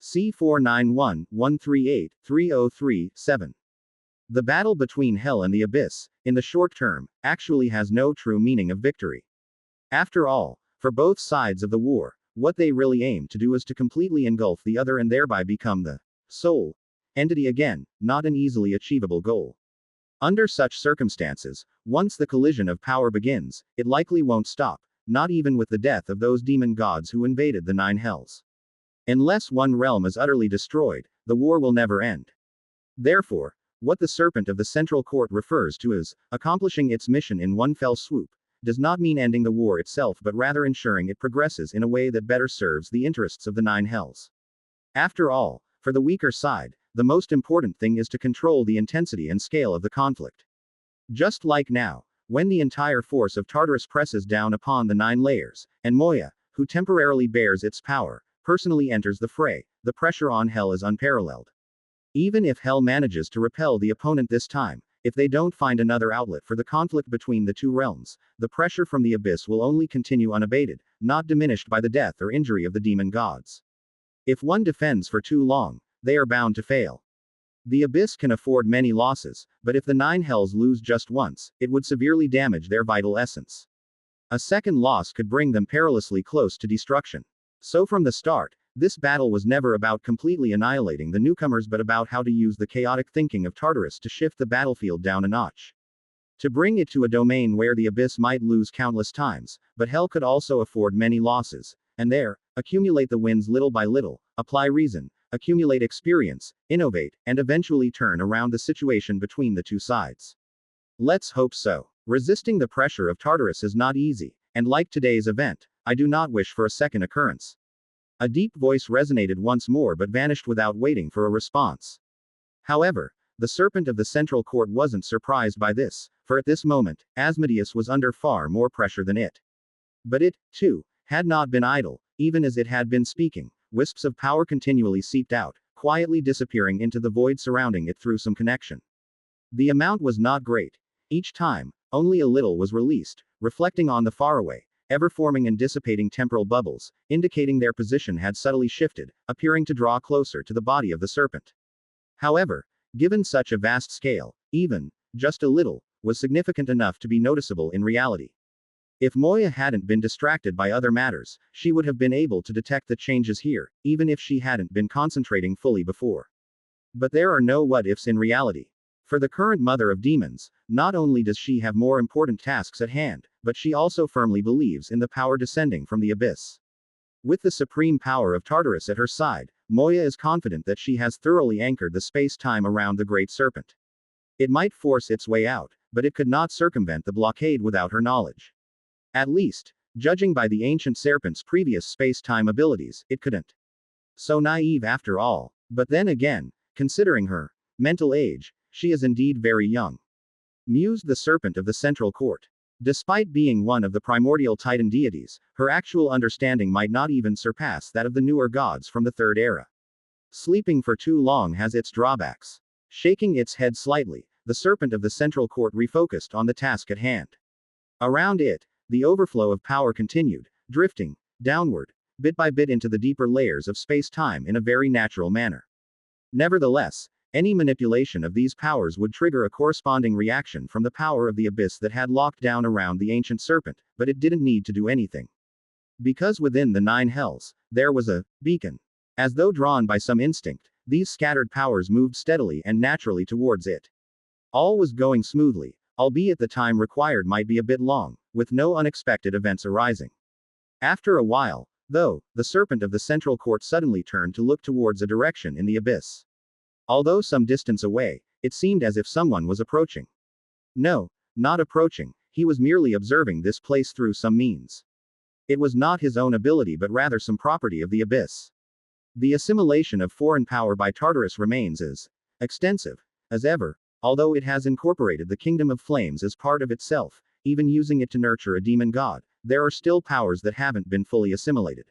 C4911383037. The battle between hell and the abyss, in the short term, actually has no true meaning of victory. After all, for both sides of the war, what they really aim to do is to completely engulf the other and thereby become the sole entity again, not an easily achievable goal. Under such circumstances, once the collision of power begins, it likely won't stop, not even with the death of those demon gods who invaded the 9 hells. Unless one realm is utterly destroyed, the war will never end. Therefore, what the Serpent of the Central Court refers to as accomplishing its mission in one fell swoop does not mean ending the war itself but rather ensuring it progresses in a way that better serves the interests of the 9 hells. After all, for the weaker side, the most important thing is to control the intensity and scale of the conflict. Just like now, when the entire force of Tartarus presses down upon the 9 layers, and Moya, who temporarily bears its power, personally enters the fray, the pressure on hell is unparalleled. Even if hell manages to repel the opponent this time, if they don't find another outlet for the conflict between the 2 realms, the pressure from the abyss will only continue unabated, not diminished by the death or injury of the demon gods. If one defends for too long, they are bound to fail. The abyss can afford many losses, but if the 9 hells lose just once, it would severely damage their vital essence. A second loss could bring them perilously close to destruction. So from the start, this battle was never about completely annihilating the newcomers but about how to use the chaotic thinking of Tartarus to shift the battlefield down a notch. To bring it to a domain where the abyss might lose countless times, but hell could also afford many losses, and there, accumulate the wins little by little, apply reason, accumulate experience, innovate, and eventually turn around the situation between the 2 sides. Let's hope so. Resisting the pressure of Tartarus is not easy, and like today's event, I do not wish for a second occurrence. A deep voice resonated once more but vanished without waiting for a response. However, the Serpent of the Central Court wasn't surprised by this, for at this moment, Asmodeus was under far more pressure than it. But it, too, had not been idle, even as it had been speaking. Wisps of power continually seeped out, quietly disappearing into the void surrounding it through some connection. The amount was not great. Each time, only a little was released, reflecting on the faraway, ever-forming and dissipating temporal bubbles, indicating their position had subtly shifted, appearing to draw closer to the body of the serpent. However, given such a vast scale, even, just a little, was significant enough to be noticeable in reality. If Moya hadn't been distracted by other matters, she would have been able to detect the changes here, even if she hadn't been concentrating fully before. But there are no what-ifs in reality. For the current mother of demons, not only does she have more important tasks at hand, but she also firmly believes in the power descending from the abyss. With the supreme power of Tartarus at her side, Moya is confident that she has thoroughly anchored the space-time around the Great Serpent. It might force its way out, but it could not circumvent the blockade without her knowledge. At least, judging by the ancient serpent's previous space-time abilities, it couldn't. So naive after all. But then again, considering her mental age, she is indeed very young. Mused the Serpent of the Central Court. Despite being one of the primordial Titan deities, her actual understanding might not even surpass that of the newer gods from the Third Era. Sleeping for too long has its drawbacks. Shaking its head slightly, the Serpent of the Central Court refocused on the task at hand. Around it, the overflow of power continued, drifting downward, bit by bit into the deeper layers of space-time in a very natural manner. Nevertheless, any manipulation of these powers would trigger a corresponding reaction from the power of the abyss that had locked down around the ancient serpent, but it didn't need to do anything. Because within the 9 hells, there was a beacon. As though drawn by some instinct, these scattered powers moved steadily and naturally towards it. All was going smoothly, albeit the time required might be a bit long, with no unexpected events arising. After a while, though, the Serpent of the Central Court suddenly turned to look towards a direction in the abyss. Although some distance away, it seemed as if someone was approaching. No, not approaching, he was merely observing this place through some means. It was not his own ability but rather some property of the abyss. The assimilation of foreign power by Tartarus remains as extensive as ever, although it has incorporated the Kingdom of Flames as part of itself, even using it to nurture a demon god, there are still powers that haven't been fully assimilated.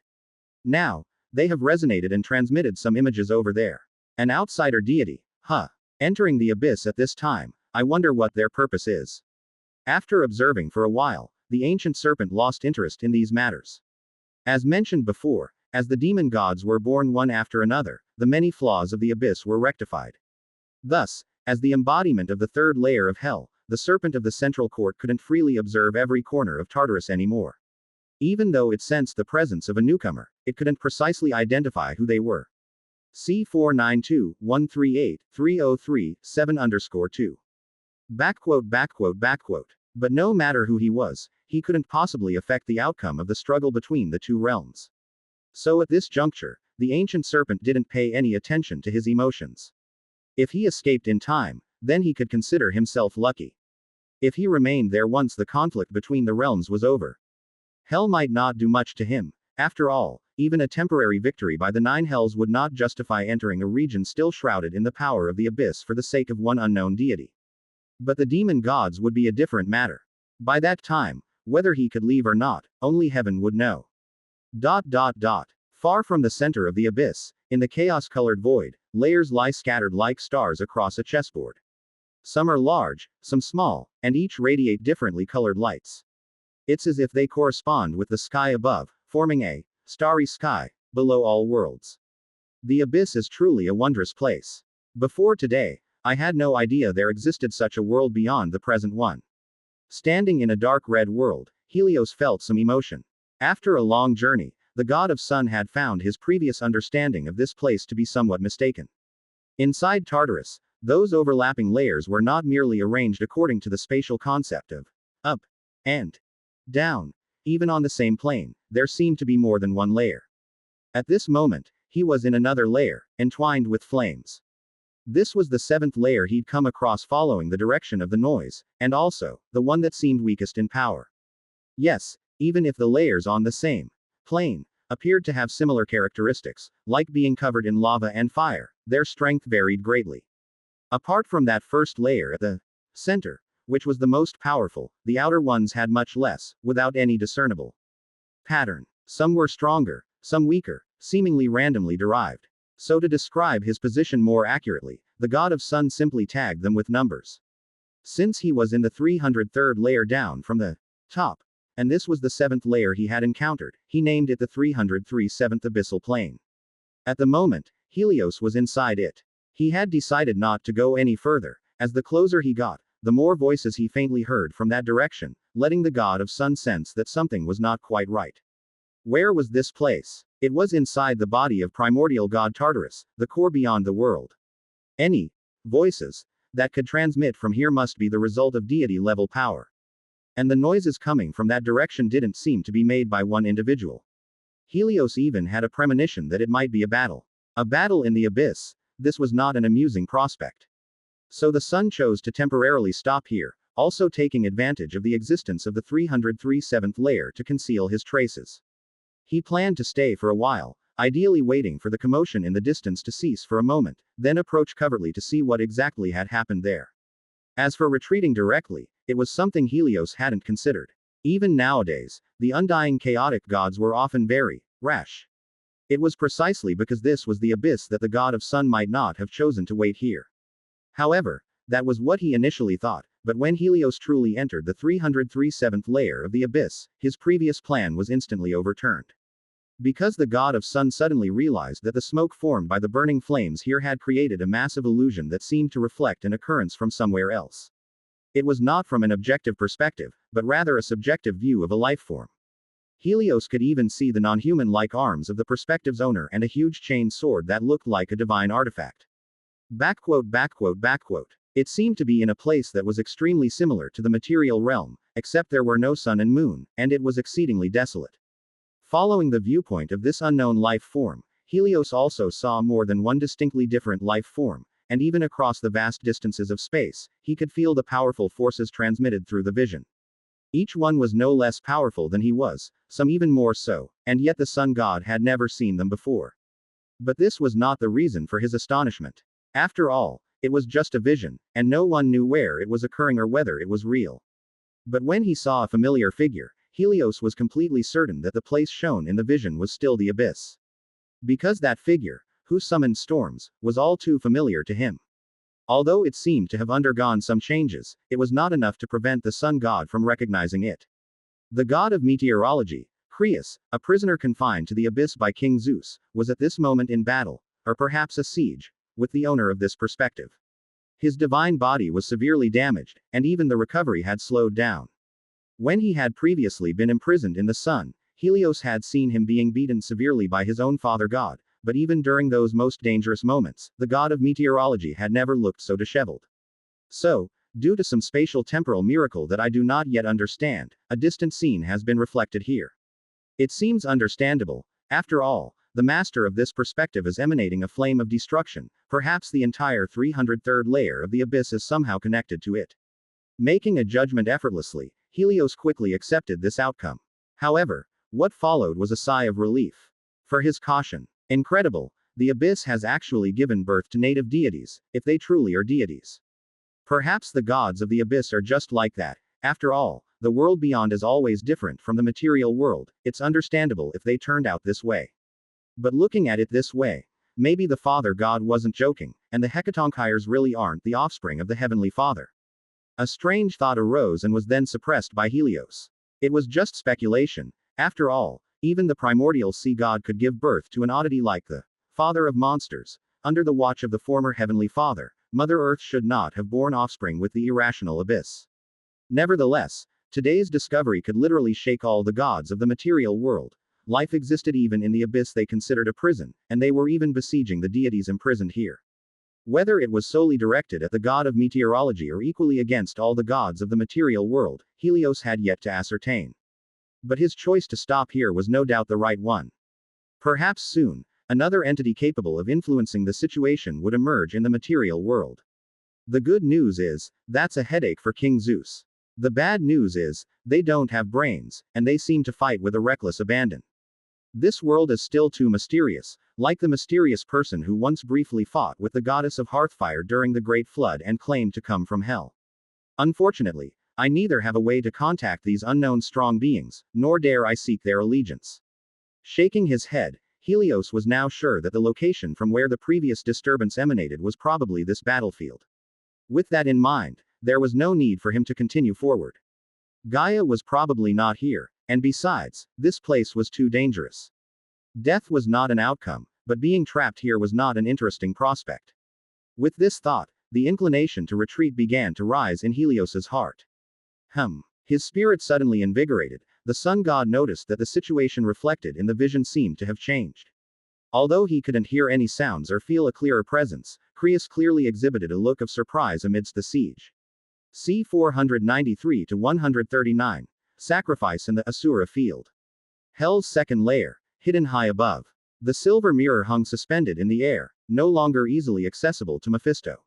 Now, they have resonated and transmitted some images over there. An outsider deity, entering the abyss at this time, I wonder what their purpose is. After observing for a while, the ancient serpent lost interest in these matters. As mentioned before, As the demon gods were born one after another, the many flaws of the abyss were rectified. Thus, as the embodiment of the third layer of hell, the serpent of the central court couldn't freely observe every corner of Tartarus anymore. Even though it sensed the presence of a newcomer, it couldn't precisely identify who they were. C4921383037_2. But no matter who he was, he couldn't possibly affect the outcome of the struggle between the two realms. So at this juncture, the ancient serpent didn't pay any attention to his emotions. If he escaped in time, then he could consider himself lucky. If he remained there once the conflict between the realms was over, hell might not do much to him. After all, even a temporary victory by the nine hells would not justify entering a region still shrouded in the power of the abyss for the sake of one unknown deity. But the demon gods would be a different matter. By that time, whether he could leave or not, only heaven would know. Far from the center of the abyss, in the chaos-colored void, layers lie scattered like stars across a chessboard. Some are large, some small, and each radiate differently colored lights. It's as if they correspond with the sky above, forming a starry sky below all worlds. The abyss is truly a wondrous place. Before today, I had no idea there existed such a world beyond the present one. Standing in a dark red world, Helios felt some emotion. After a long journey, the god of sun had found his previous understanding of this place to be somewhat mistaken. Inside Tartarus, those overlapping layers were not merely arranged according to the spatial concept of up and down. Even on the same plane, there seemed to be more than one layer. At this moment, he was in another layer, entwined with flames. This was the seventh layer he'd come across following the direction of the noise, and also, the one that seemed weakest in power. Yes, even if the layers on the same plane appeared to have similar characteristics, like being covered in lava and fire, their strength varied greatly. Apart from that first layer at the center, which was the most powerful, the outer ones had much less, without any discernible pattern. Some were stronger, some weaker, seemingly randomly derived. So to describe his position more accurately, the god of sun simply tagged them with numbers. Since he was in the 303rd layer down from the top, and this was the seventh layer he had encountered, he named it the 337th abyssal plane. At the moment, Helios was inside it. He had decided not to go any further, as the closer he got, the more voices he faintly heard from that direction, letting the god of sun sense that something was not quite right. Where was this place? It was inside the body of primordial god Tartarus, the core beyond the world. Any voices that could transmit from here must be the result of deity-level power. And the noises coming from that direction didn't seem to be made by one individual. Helios even had a premonition that it might be a battle. A battle in the abyss. This was not an amusing prospect. So the sun chose to temporarily stop here, also taking advantage of the existence of the 337th layer to conceal his traces. He planned to stay for a while, ideally waiting for the commotion in the distance to cease for a moment, then approach covertly to see what exactly had happened there. As for retreating directly, it was something Helios hadn't considered. Even nowadays, the undying chaotic gods were often very rash. It was precisely because this was the abyss that the god of sun might not have chosen to wait here. However, that was what he initially thought, but when Helios truly entered the 337th layer of the abyss, his previous plan was instantly overturned. Because the god of sun suddenly realized that the smoke formed by the burning flames here had created a massive illusion that seemed to reflect an occurrence from somewhere else. It was not from an objective perspective, but rather a subjective view of a life form. Helios could even see the non-human-like arms of the perspective's owner and a huge chain sword that looked like a divine artifact. It seemed to be in a place that was extremely similar to the material realm, except there were no sun and moon, and it was exceedingly desolate. Following the viewpoint of this unknown life form, Helios also saw more than one distinctly different life form, and even across the vast distances of space, he could feel the powerful forces transmitted through the vision. Each one was no less powerful than he was, some even more so, and yet the sun god had never seen them before. But this was not the reason for his astonishment. After all, it was just a vision, and no one knew where it was occurring or whether it was real. But when he saw a familiar figure, Helios was completely certain that the place shown in the vision was still the abyss. Because that figure, who summoned storms, was all too familiar to him. Although it seemed to have undergone some changes, it was not enough to prevent the sun god from recognizing it. The god of meteorology, Crius, a prisoner confined to the abyss by King Zeus, was at this moment in battle, or perhaps a siege, with the owner of this perspective. His divine body was severely damaged, and even the recovery had slowed down. When he had previously been imprisoned in the sun, Helios had seen him being beaten severely by his own father god, but even during those most dangerous moments, the god of meteorology had never looked so disheveled. So, due to some spatial temporal miracle that I do not yet understand, a distant scene has been reflected here. It seems understandable. After all, the master of this perspective is emanating a flame of destruction, perhaps the entire 303rd layer of the abyss is somehow connected to it. Making a judgment effortlessly, Helios quickly accepted this outcome. However, what followed was a sigh of relief. For his caution. Incredible, the abyss has actually given birth to native deities, if they truly are deities. Perhaps the gods of the abyss are just like that. After all, the world beyond is always different from the material world. It's understandable if they turned out this way. But looking at it this way, maybe the Father God wasn't joking, and the Hecatonchires really aren't the offspring of the Heavenly Father. A strange thought arose and was then suppressed by Helios. It was just speculation. After all, even the primordial sea god could give birth to an oddity like the Father of Monsters. Under the watch of the former Heavenly Father, Mother Earth should not have borne offspring with the irrational abyss. Nevertheless, today's discovery could literally shake all the gods of the material world. Life existed even in the abyss they considered a prison, and they were even besieging the deities imprisoned here. Whether it was solely directed at the god of meteorology or equally against all the gods of the material world, Helios had yet to ascertain. But his choice to stop here was no doubt the right one. Perhaps soon, another entity capable of influencing the situation would emerge in the material world. The good news is, that's a headache for King Zeus. The bad news is, they don't have brains, and they seem to fight with a reckless abandon. This world is still too mysterious, like the mysterious person who once briefly fought with the goddess of Hearthfire during the Great Flood and claimed to come from hell. Unfortunately, I neither have a way to contact these unknown strong beings, nor dare I seek their allegiance. Shaking his head, Helios was now sure that the location from where the previous disturbance emanated was probably this battlefield. With that in mind, there was no need for him to continue forward. Gaia was probably not here, and besides, this place was too dangerous. Death was not an outcome, but being trapped here was not an interesting prospect. With this thought, the inclination to retreat began to rise in Helios's heart. His spirit suddenly invigorated. The sun god noticed that the situation reflected in the vision seemed to have changed. Although he couldn't hear any sounds or feel a clearer presence, Crius clearly exhibited a look of surprise amidst the siege. C 493 to 139. Sacrifice in the Asura field. Hell's second layer, hidden high above. The silver mirror hung suspended in the air, no longer easily accessible to Mephisto.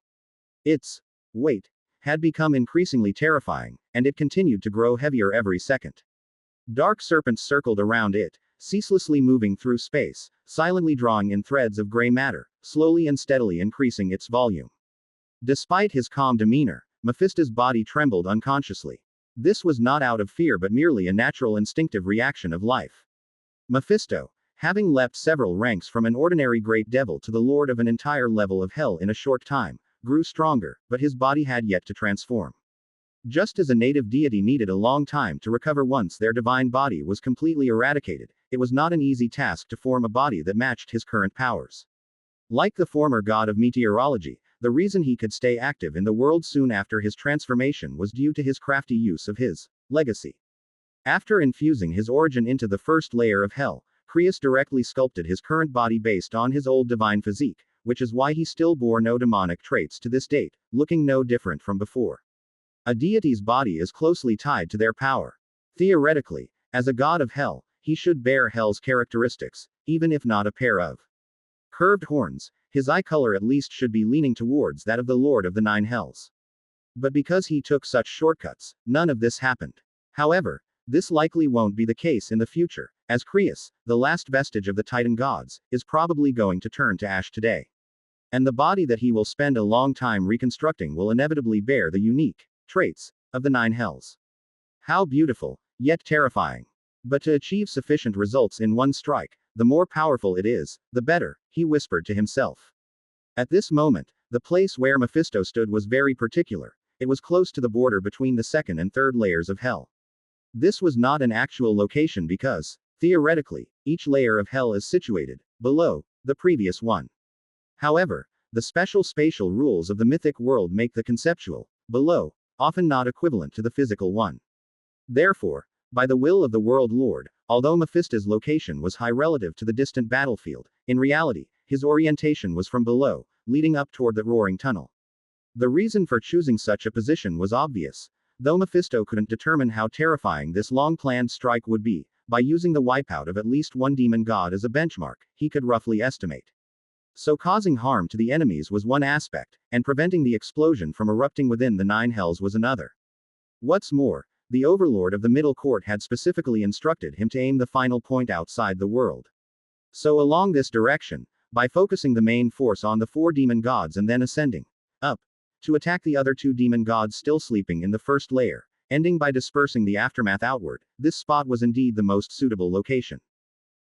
Its weight had become increasingly terrifying, and it continued to grow heavier every second. Dark serpents circled around it, ceaselessly moving through space, silently drawing in threads of gray matter, slowly and steadily increasing its volume. Despite his calm demeanor, Mephisto's body trembled unconsciously. This was not out of fear but merely a natural instinctive reaction of life. Mephisto, having leapt several ranks from an ordinary great devil to the lord of an entire level of hell in a short time, grew stronger, but his body had yet to transform. Just as a native deity needed a long time to recover once their divine body was completely eradicated, it was not an easy task to form a body that matched his current powers. Like the former god of meteorology, the reason he could stay active in the world soon after his transformation was due to his crafty use of his legacy. After infusing his origin into the first layer of hell, Crius directly sculpted his current body based on his old divine physique, which is why he still bore no demonic traits to this date, looking no different from before. A deity's body is closely tied to their power. Theoretically, as a god of hell, he should bear hell's characteristics, even if not a pair of curved horns. His eye color at least should be leaning towards that of the Lord of the Nine Hells. But because he took such shortcuts, none of this happened. However, this likely won't be the case in the future, as Crius, the last vestige of the Titan gods, is probably going to turn to ash today. And the body that he will spend a long time reconstructing will inevitably bear the unique traits of the Nine Hells. How beautiful, yet terrifying. But to achieve sufficient results in one strike, the more powerful it is, the better, he whispered to himself. At this moment, the place where Mephisto stood was very particular. It was close to the border between the second and third layers of hell. This was not an actual location because Theoretically, each layer of hell is situated below the previous one. However, the special spatial rules of the mythic world make the conceptual below often not equivalent to the physical one. Therefore, by the will of the World Lord, although Mephisto's location was high relative to the distant battlefield, in reality, his orientation was from below, leading up toward the roaring tunnel. The reason for choosing such a position was obvious. Though Mephisto couldn't determine how terrifying this long-planned strike would be, by using the wipeout of at least one demon god as a benchmark, he could roughly estimate. So causing harm to the enemies was one aspect, and preventing the explosion from erupting within the nine hells was another. What's more, the overlord of the middle court had specifically instructed him to aim the final point outside the world. So along this direction, by focusing the main force on the four demon gods and then ascending up to attack the other two demon gods still sleeping in the first layer, ending by dispersing the aftermath outward, this spot was indeed the most suitable location.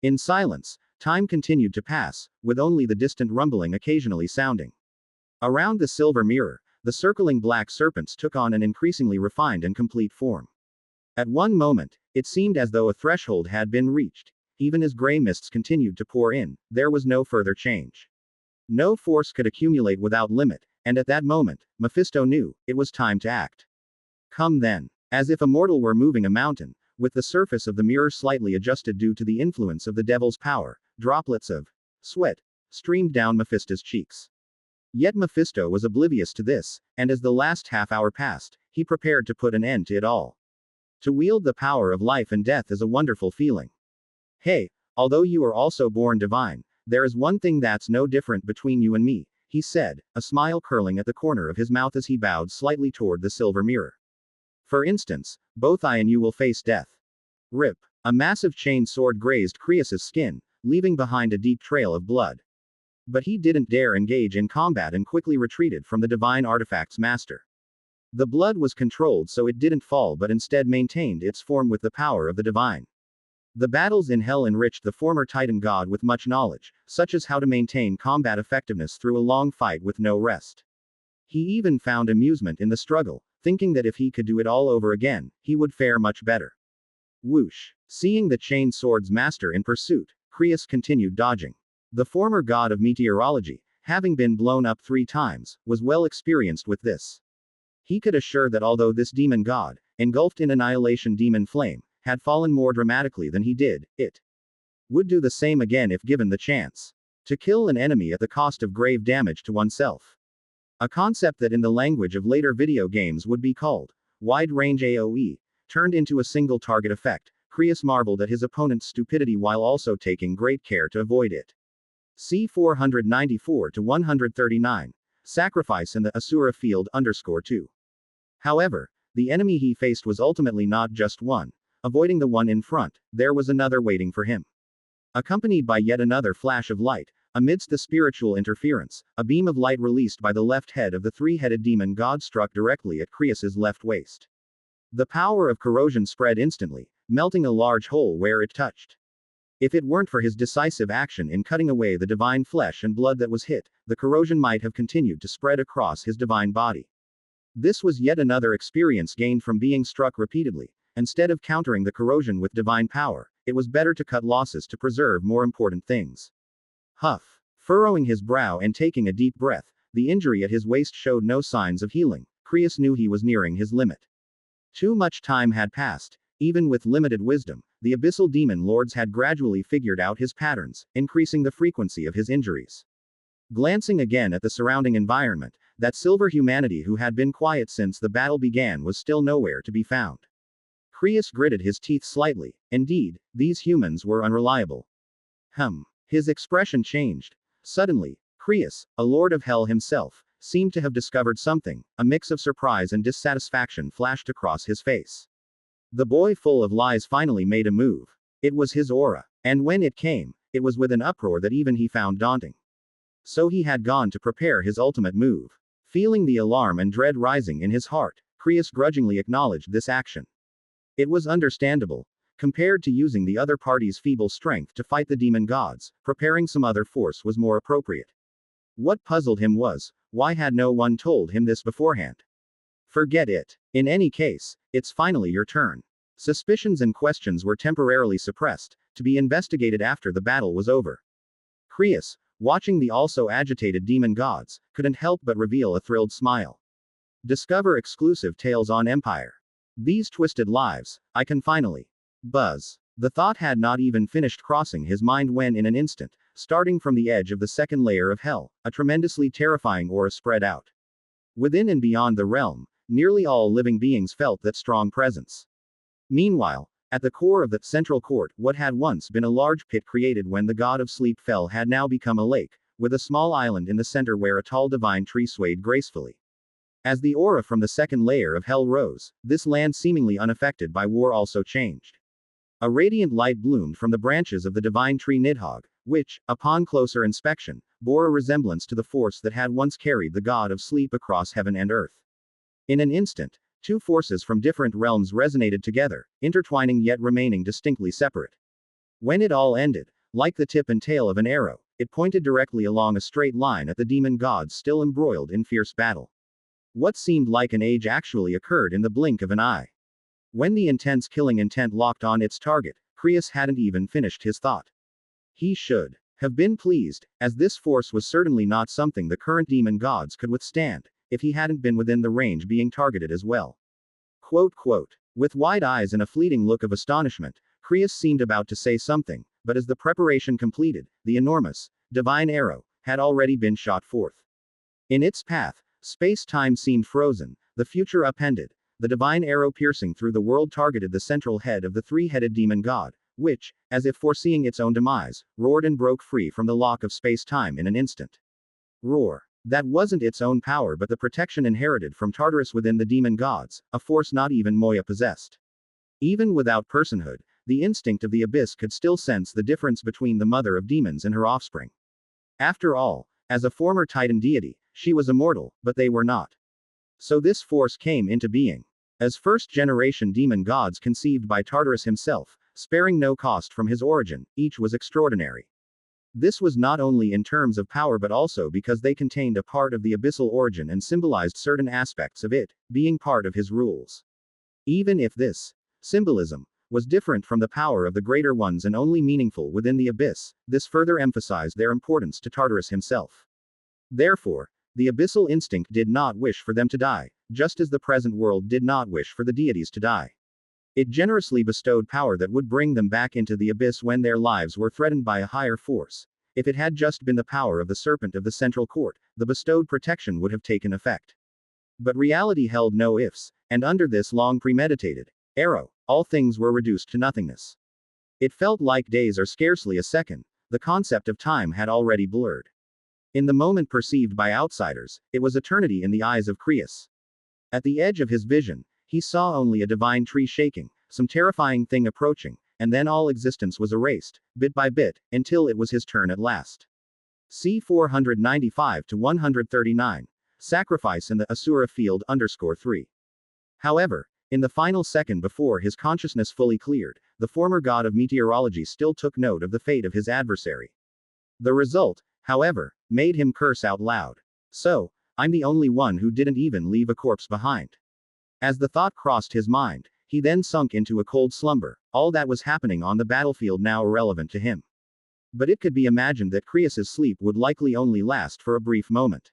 In silence, time continued to pass, with only the distant rumbling occasionally sounding. Around the silver mirror, the circling black serpents took on an increasingly refined and complete form. At one moment, it seemed as though a threshold had been reached. Even as gray mists continued to pour in, there was no further change. No force could accumulate without limit, and at that moment, Mephisto knew it was time to act. Come then. As if a mortal were moving a mountain, with the surface of the mirror slightly adjusted due to the influence of the devil's power, droplets of sweat streamed down Mephisto's cheeks. Yet Mephisto was oblivious to this, and as the last half hour passed, he prepared to put an end to it all. To wield the power of life and death is a wonderful feeling. Hey, although you are also born divine, there is one thing that's no different between you and me, he said, a smile curling at the corner of his mouth as he bowed slightly toward the silver mirror. For instance, both I and you will face death. Rip. A massive chain sword grazed Creus's skin, leaving behind a deep trail of blood. But he didn't dare engage in combat and quickly retreated from the divine artifact's master. The blood was controlled so it didn't fall but instead maintained its form with the power of the divine. The battles in hell enriched the former Titan god with much knowledge, such as how to maintain combat effectiveness through a long fight with no rest. He even found amusement in the struggle, thinking that if he could do it all over again, he would fare much better. Whoosh. Seeing the chain sword's master in pursuit, Creus continued dodging. The former god of meteorology, having been blown up 3 times, was well experienced with this. He could assure that although this demon god, engulfed in annihilation demon flame, had fallen more dramatically than he did, it would do the same again if given the chance. To kill an enemy at the cost of grave damage to oneself. A concept that in the language of later video games would be called wide-range AoE, turned into a single target effect. Creus marveled at his opponent's stupidity while also taking great care to avoid it. C 494-139. Sacrifice in the Asura field _2. However, the enemy he faced was ultimately not just one. Avoiding the one in front, there was another waiting for him. Accompanied by yet another flash of light, amidst the spiritual interference, a beam of light released by the left head of the three-headed demon god struck directly at Creus's left waist. The power of corrosion spread instantly, melting a large hole where it touched. If it weren't for his decisive action in cutting away the divine flesh and blood that was hit, the corrosion might have continued to spread across his divine body. This was yet another experience gained from being struck repeatedly. Instead of countering the corrosion with divine power, it was better to cut losses to preserve more important things. Huff. Furrowing his brow and taking a deep breath, the injury at his waist showed no signs of healing. Creus knew he was nearing his limit. Too much time had passed. Even with limited wisdom, the abyssal demon lords had gradually figured out his patterns, increasing the frequency of his injuries. Glancing again at the surrounding environment, that silver humanity who had been quiet since the battle began was still nowhere to be found. Creus gritted his teeth slightly. Indeed, these humans were unreliable. His expression changed. Suddenly, Creus, a lord of hell himself, seemed to have discovered something. A mix of surprise and dissatisfaction flashed across his face. The boy full of lies finally made a move. It was his aura. And when it came, it was with an uproar that even he found daunting. So he had gone to prepare his ultimate move. Feeling the alarm and dread rising in his heart, Creus grudgingly acknowledged this action. It was understandable. Compared to using the other party's feeble strength to fight the demon gods, preparing some other force was more appropriate. What puzzled him was, why had no one told him this beforehand? Forget it. In any case, it's finally your turn. Suspicions and questions were temporarily suppressed, to be investigated after the battle was over. Crius, watching the also agitated demon gods, couldn't help but reveal a thrilled smile. Discover exclusive tales on Empire. These twisted lives, I can finally. Buzz. The thought had not even finished crossing his mind when in an instant, starting from the edge of the second layer of hell, a tremendously terrifying aura spread out. Within and beyond the realm, nearly all living beings felt that strong presence. Meanwhile, at the core of the central court, what had once been a large pit created when the god of sleep fell had now become a lake, with a small island in the center where a tall divine tree swayed gracefully. As the aura from the second layer of hell rose, this land seemingly unaffected by war also changed. A radiant light bloomed from the branches of the divine tree Nidhogg, which, upon closer inspection, bore a resemblance to the force that had once carried the god of sleep across heaven and earth. In an instant, two forces from different realms resonated together, intertwining yet remaining distinctly separate. When it all ended, like the tip and tail of an arrow, it pointed directly along a straight line at the demon gods still embroiled in fierce battle. What seemed like an age actually occurred in the blink of an eye. When the intense killing intent locked on its target, Crius hadn't even finished his thought. He should have been pleased, as this force was certainly not something the current demon gods could withstand, if he hadn't been within the range being targeted as well. Quote. With wide eyes and a fleeting look of astonishment, Crius seemed about to say something, but as the preparation completed, the enormous, divine arrow, had already been shot forth. In its path, space-time seemed frozen, the future upended. The divine arrow piercing through the world targeted the central head of the three-headed demon god, which, as if foreseeing its own demise, roared and broke free from the lock of space-time in an instant. Roar. That wasn't its own power but the protection inherited from Tartarus within the demon gods, a force not even Moya possessed. Even without personhood, the instinct of the abyss could still sense the difference between the mother of demons and her offspring. After all, as a former Titan deity, she was immortal, but they were not. So this force came into being. As first-generation demon gods conceived by Tartarus himself, sparing no cost from his origin, each was extraordinary. This was not only in terms of power but also because they contained a part of the abyssal origin and symbolized certain aspects of it, being part of his rules. Even if this symbolism was different from the power of the greater ones and only meaningful within the abyss, this further emphasized their importance to Tartarus himself. Therefore, the abyssal instinct did not wish for them to die, just as the present world did not wish for the deities to die. It generously bestowed power that would bring them back into the abyss when their lives were threatened by a higher force. If it had just been the power of the serpent of the central court, the bestowed protection would have taken effect. But reality held no ifs, and under this long premeditated arrow, all things were reduced to nothingness. It felt like days or scarcely a second. The concept of time had already blurred. In the moment perceived by outsiders, it was eternity in the eyes of Crius. At the edge of his vision, he saw only a divine tree shaking, some terrifying thing approaching, and then all existence was erased, bit by bit, until it was his turn at last. C 495-139. Sacrifice in the Asura field _3. However, in the final second before his consciousness fully cleared, the former god of meteorology still took note of the fate of his adversary. The result, however, made him curse out loud. So, I'm the only one who didn't even leave a corpse behind. As the thought crossed his mind, he then sunk into a cold slumber, all that was happening on the battlefield now irrelevant to him. But it could be imagined that Crius's sleep would likely only last for a brief moment.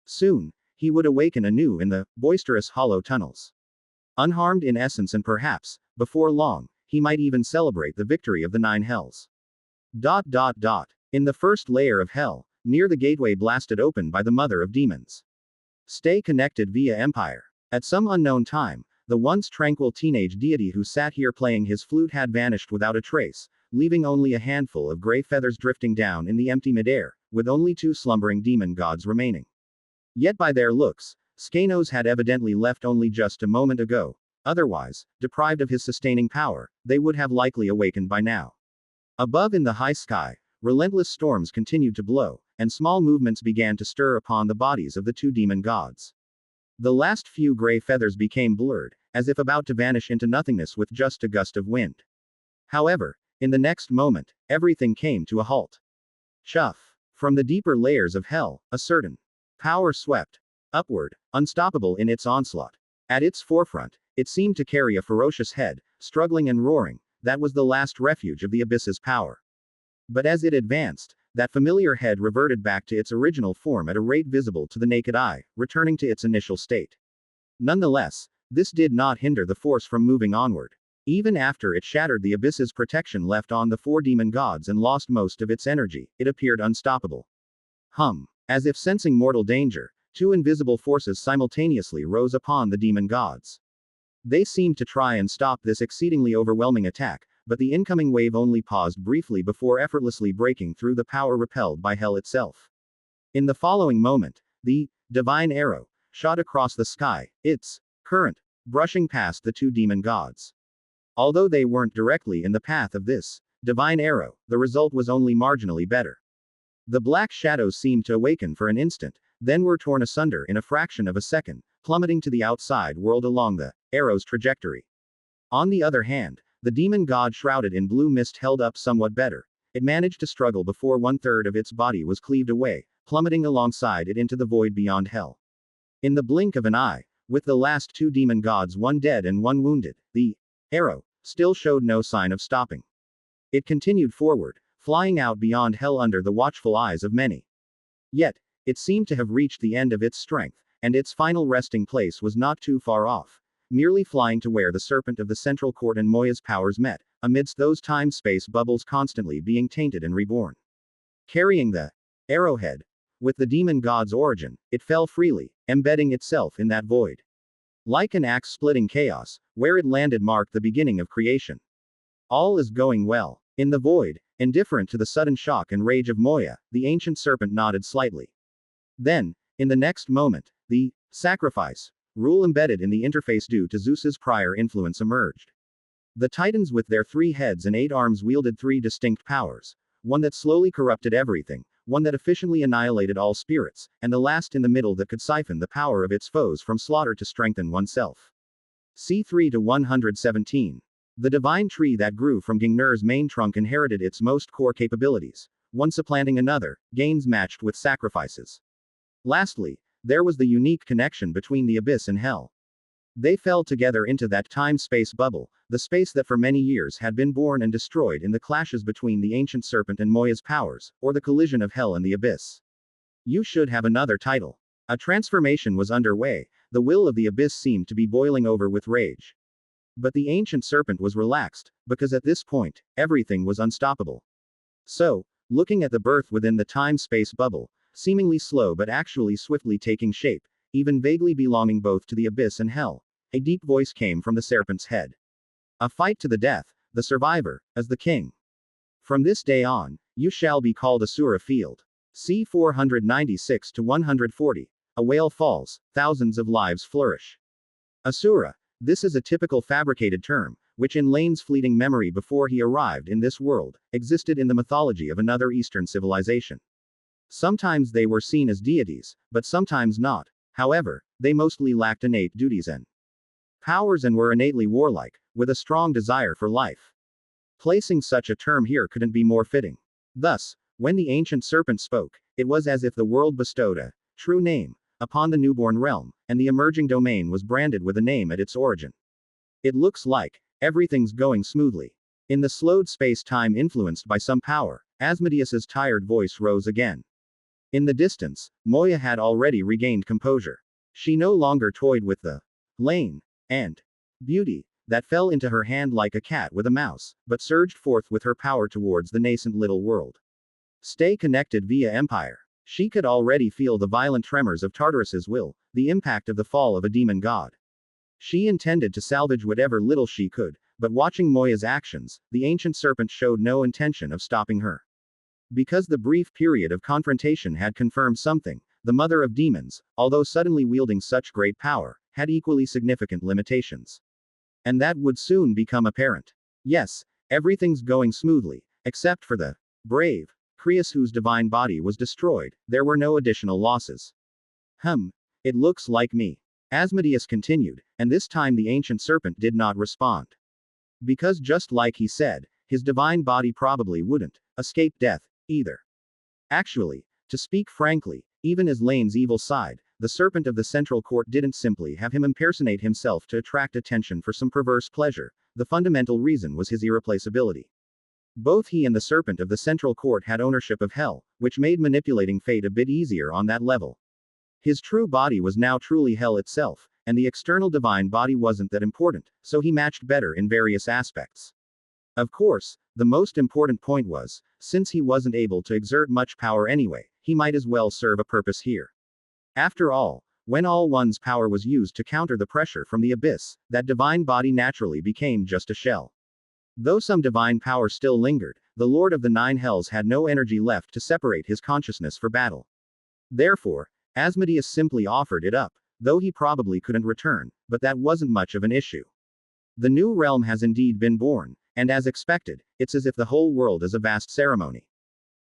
Soon, he would awaken anew in the boisterous hollow tunnels. Unharmed in essence and perhaps, before long, he might even celebrate the victory of the nine hells. In the first layer of hell, near the gateway blasted open by the mother of demons. Stay connected via Empire. At some unknown time, the once tranquil teenage deity who sat here playing his flute had vanished without a trace, leaving only a handful of gray feathers drifting down in the empty midair, with only two slumbering demon gods remaining. Yet by their looks, Skanos had evidently left only just a moment ago. Otherwise, deprived of his sustaining power, they would have likely awakened by now. Above in the high sky, relentless storms continued to blow, and small movements began to stir upon the bodies of the two demon gods. The last few gray feathers became blurred, as if about to vanish into nothingness with just a gust of wind. However, in the next moment, everything came to a halt. Chuff! From the deeper layers of hell, a certain power swept upward, unstoppable in its onslaught. At its forefront, It seemed to carry a ferocious head, struggling and roaring. That was the last refuge of the abyss's power. But as it advanced, that familiar head reverted back to its original form at a rate visible to the naked eye, returning to its initial state. Nonetheless, this did not hinder the force from moving onward. Even after it shattered the abyss's protection left on the four demon gods and lost most of its energy, it appeared unstoppable. As if sensing mortal danger, two invisible forces simultaneously rose upon the demon gods. They seemed to try and stop this exceedingly overwhelming attack, but the incoming wave only paused briefly before effortlessly breaking through the power repelled by hell itself. In the following moment, the divine arrow shot across the sky, its current brushing past the two demon gods. Although they weren't directly in the path of this divine arrow, the result was only marginally better. The black shadows seemed to awaken for an instant, then were torn asunder in a fraction of a second, plummeting to the outside world along the arrow's trajectory. On the other hand, the demon god shrouded in blue mist held up somewhat better. It managed to struggle before 1/3 of its body was cleaved away, plummeting alongside it into the void beyond hell. In the blink of an eye, with the last two demon gods, one dead and one wounded, the arrow still showed no sign of stopping. It continued forward, flying out beyond hell under the watchful eyes of many. Yet, it seemed to have reached the end of its strength, and its final resting place was not too far off, merely flying to where the serpent of the central court and Moya's powers met, amidst those time-space bubbles constantly being tainted and reborn. Carrying the arrowhead, with the demon god's origin, it fell freely, embedding itself in that void. Like an axe-splitting chaos, where it landed marked the beginning of creation. All is going well. In the void, indifferent to the sudden shock and rage of Moya, the ancient serpent nodded slightly. Then, in the next moment, the sacrifice rule embedded in the interface due to Zeus's prior influence emerged. The Titans with their 3 heads and 8 arms wielded 3 distinct powers, one that slowly corrupted everything, one that efficiently annihilated all spirits, and the last in the middle that could siphon the power of its foes from slaughter to strengthen oneself. C3 to 117. The divine tree that grew from Gingnir's main trunk inherited its most core capabilities, one supplanting another, gains matched with sacrifices. Lastly, there was the unique connection between the abyss and hell. They fell together into that time-space bubble, the space that for many years had been born and destroyed in the clashes between the ancient serpent and Moya's powers, or the collision of hell and the abyss. You should have another title. A transformation was underway, the will of the abyss seemed to be boiling over with rage. But the ancient serpent was relaxed, because at this point, everything was unstoppable. So, looking at the birth within the time-space bubble, seemingly slow but actually swiftly taking shape, even vaguely belonging both to the abyss and hell, a deep voice came from the serpent's head. A fight to the death, the survivor, as the king. From this day on, you shall be called Asura Field. C 496 to 140. A whale falls, thousands of lives flourish. Asura. This is a typical fabricated term, which in Laine's fleeting memory before he arrived in this world, existed in the mythology of another Eastern civilization. Sometimes they were seen as deities, but sometimes not. However, they mostly lacked innate duties and powers and were innately warlike, with a strong desire for life. Placing such a term here couldn't be more fitting. Thus, when the ancient serpent spoke, it was as if the world bestowed a true name upon the newborn realm, and the emerging domain was branded with a name at its origin. It looks like everything's going smoothly. In the slowed space-time influenced by some power, Asmodeus's tired voice rose again. In the distance, Moya had already regained composure. She no longer toyed with the Laine and beauty that fell into her hand like a cat with a mouse, but surged forth with her power towards the nascent little world. Stay connected via Empire. She could already feel the violent tremors of Tartarus's will, the impact of the fall of a demon god. She intended to salvage whatever little she could, but watching Moya's actions, the ancient serpent showed no intention of stopping her. Because the brief period of confrontation had confirmed something, the mother of demons, although suddenly wielding such great power, had equally significant limitations. And that would soon become apparent. Yes, everything's going smoothly, except for the brave Creus whose divine body was destroyed. There were no additional losses. It looks like me. Asmodeus continued, and this time the ancient serpent did not respond. Because just like he said, his divine body probably wouldn't escape death, either. Actually, to speak frankly, even as Laine's evil side, the serpent of the central court didn't simply have him impersonate himself to attract attention for some perverse pleasure. The fundamental reason was his irreplaceability. Both he and the serpent of the central court had ownership of hell, which made manipulating fate a bit easier on that level. His true body was now truly hell itself, and the external divine body wasn't that important, so he matched better in various aspects. Of course, the most important point was, since he wasn't able to exert much power anyway, he might as well serve a purpose here. After all, when all one's power was used to counter the pressure from the abyss, that divine body naturally became just a shell. Though some divine power still lingered, the Lord of the Nine Hells had no energy left to separate his consciousness for battle. Therefore, Asmodeus simply offered it up, though he probably couldn't return, but that wasn't much of an issue. The new realm has indeed been born, and as expected, it's as if the whole world is a vast ceremony.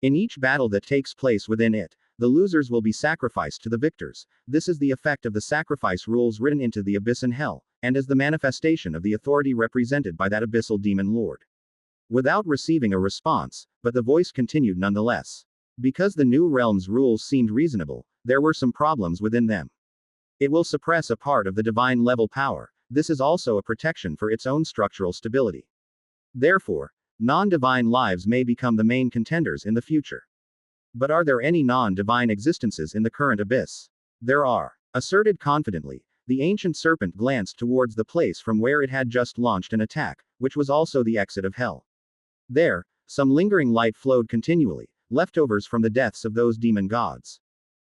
In each battle that takes place within it, the losers will be sacrificed to the victors. This is the effect of the sacrifice rules written into the abyss and hell, and is the manifestation of the authority represented by that abyssal demon lord. Without receiving a response, but the voice continued nonetheless. Because the new realm's rules seemed reasonable, there were some problems within them. It will suppress a part of the divine level power. This is also a protection for its own structural stability. Therefore, non-divine lives may become the main contenders in the future. But are there any non-divine existences in the current abyss? There are. Asserted confidently, the ancient serpent glanced towards the place from where it had just launched an attack, which was also the exit of hell. There, some lingering light flowed continually, leftovers from the deaths of those demon gods.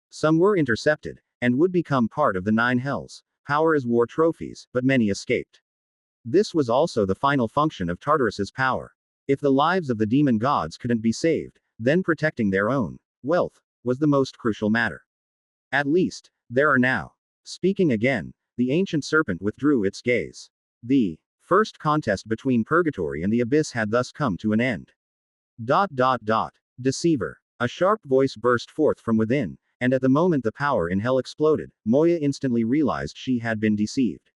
Some were intercepted, and would become part of the Nine Hells, power as war trophies, but many escaped. This was also the final function of Tartarus's power. If the lives of the demon gods couldn't be saved, then protecting their own wealth was the most crucial matter. At least, there are now. Speaking again, the ancient serpent withdrew its gaze. The first contest between purgatory and the abyss had thus come to an end. Deceiver. A sharp voice burst forth from within, and at the moment the power in hell exploded, Moya instantly realized she had been deceived.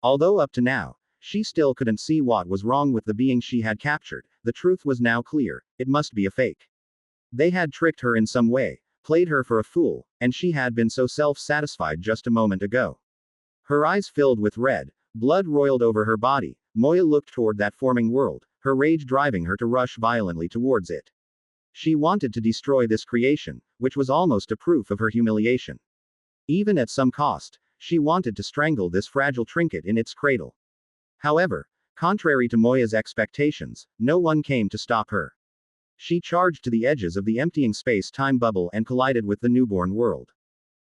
Although up to now, she still couldn't see what was wrong with the being she had captured, the truth was now clear: it must be a fake. They had tricked her in some way, played her for a fool, and she had been so self-satisfied just a moment ago. Her eyes filled with red, blood roiled over her body. Moya looked toward that forming world, her rage driving her to rush violently towards it. She wanted to destroy this creation, which was almost a proof of her humiliation. Even at some cost, she wanted to strangle this fragile trinket in its cradle. However, contrary to Moya's expectations, no one came to stop her. She charged to the edges of the emptying space-time bubble and collided with the newborn world.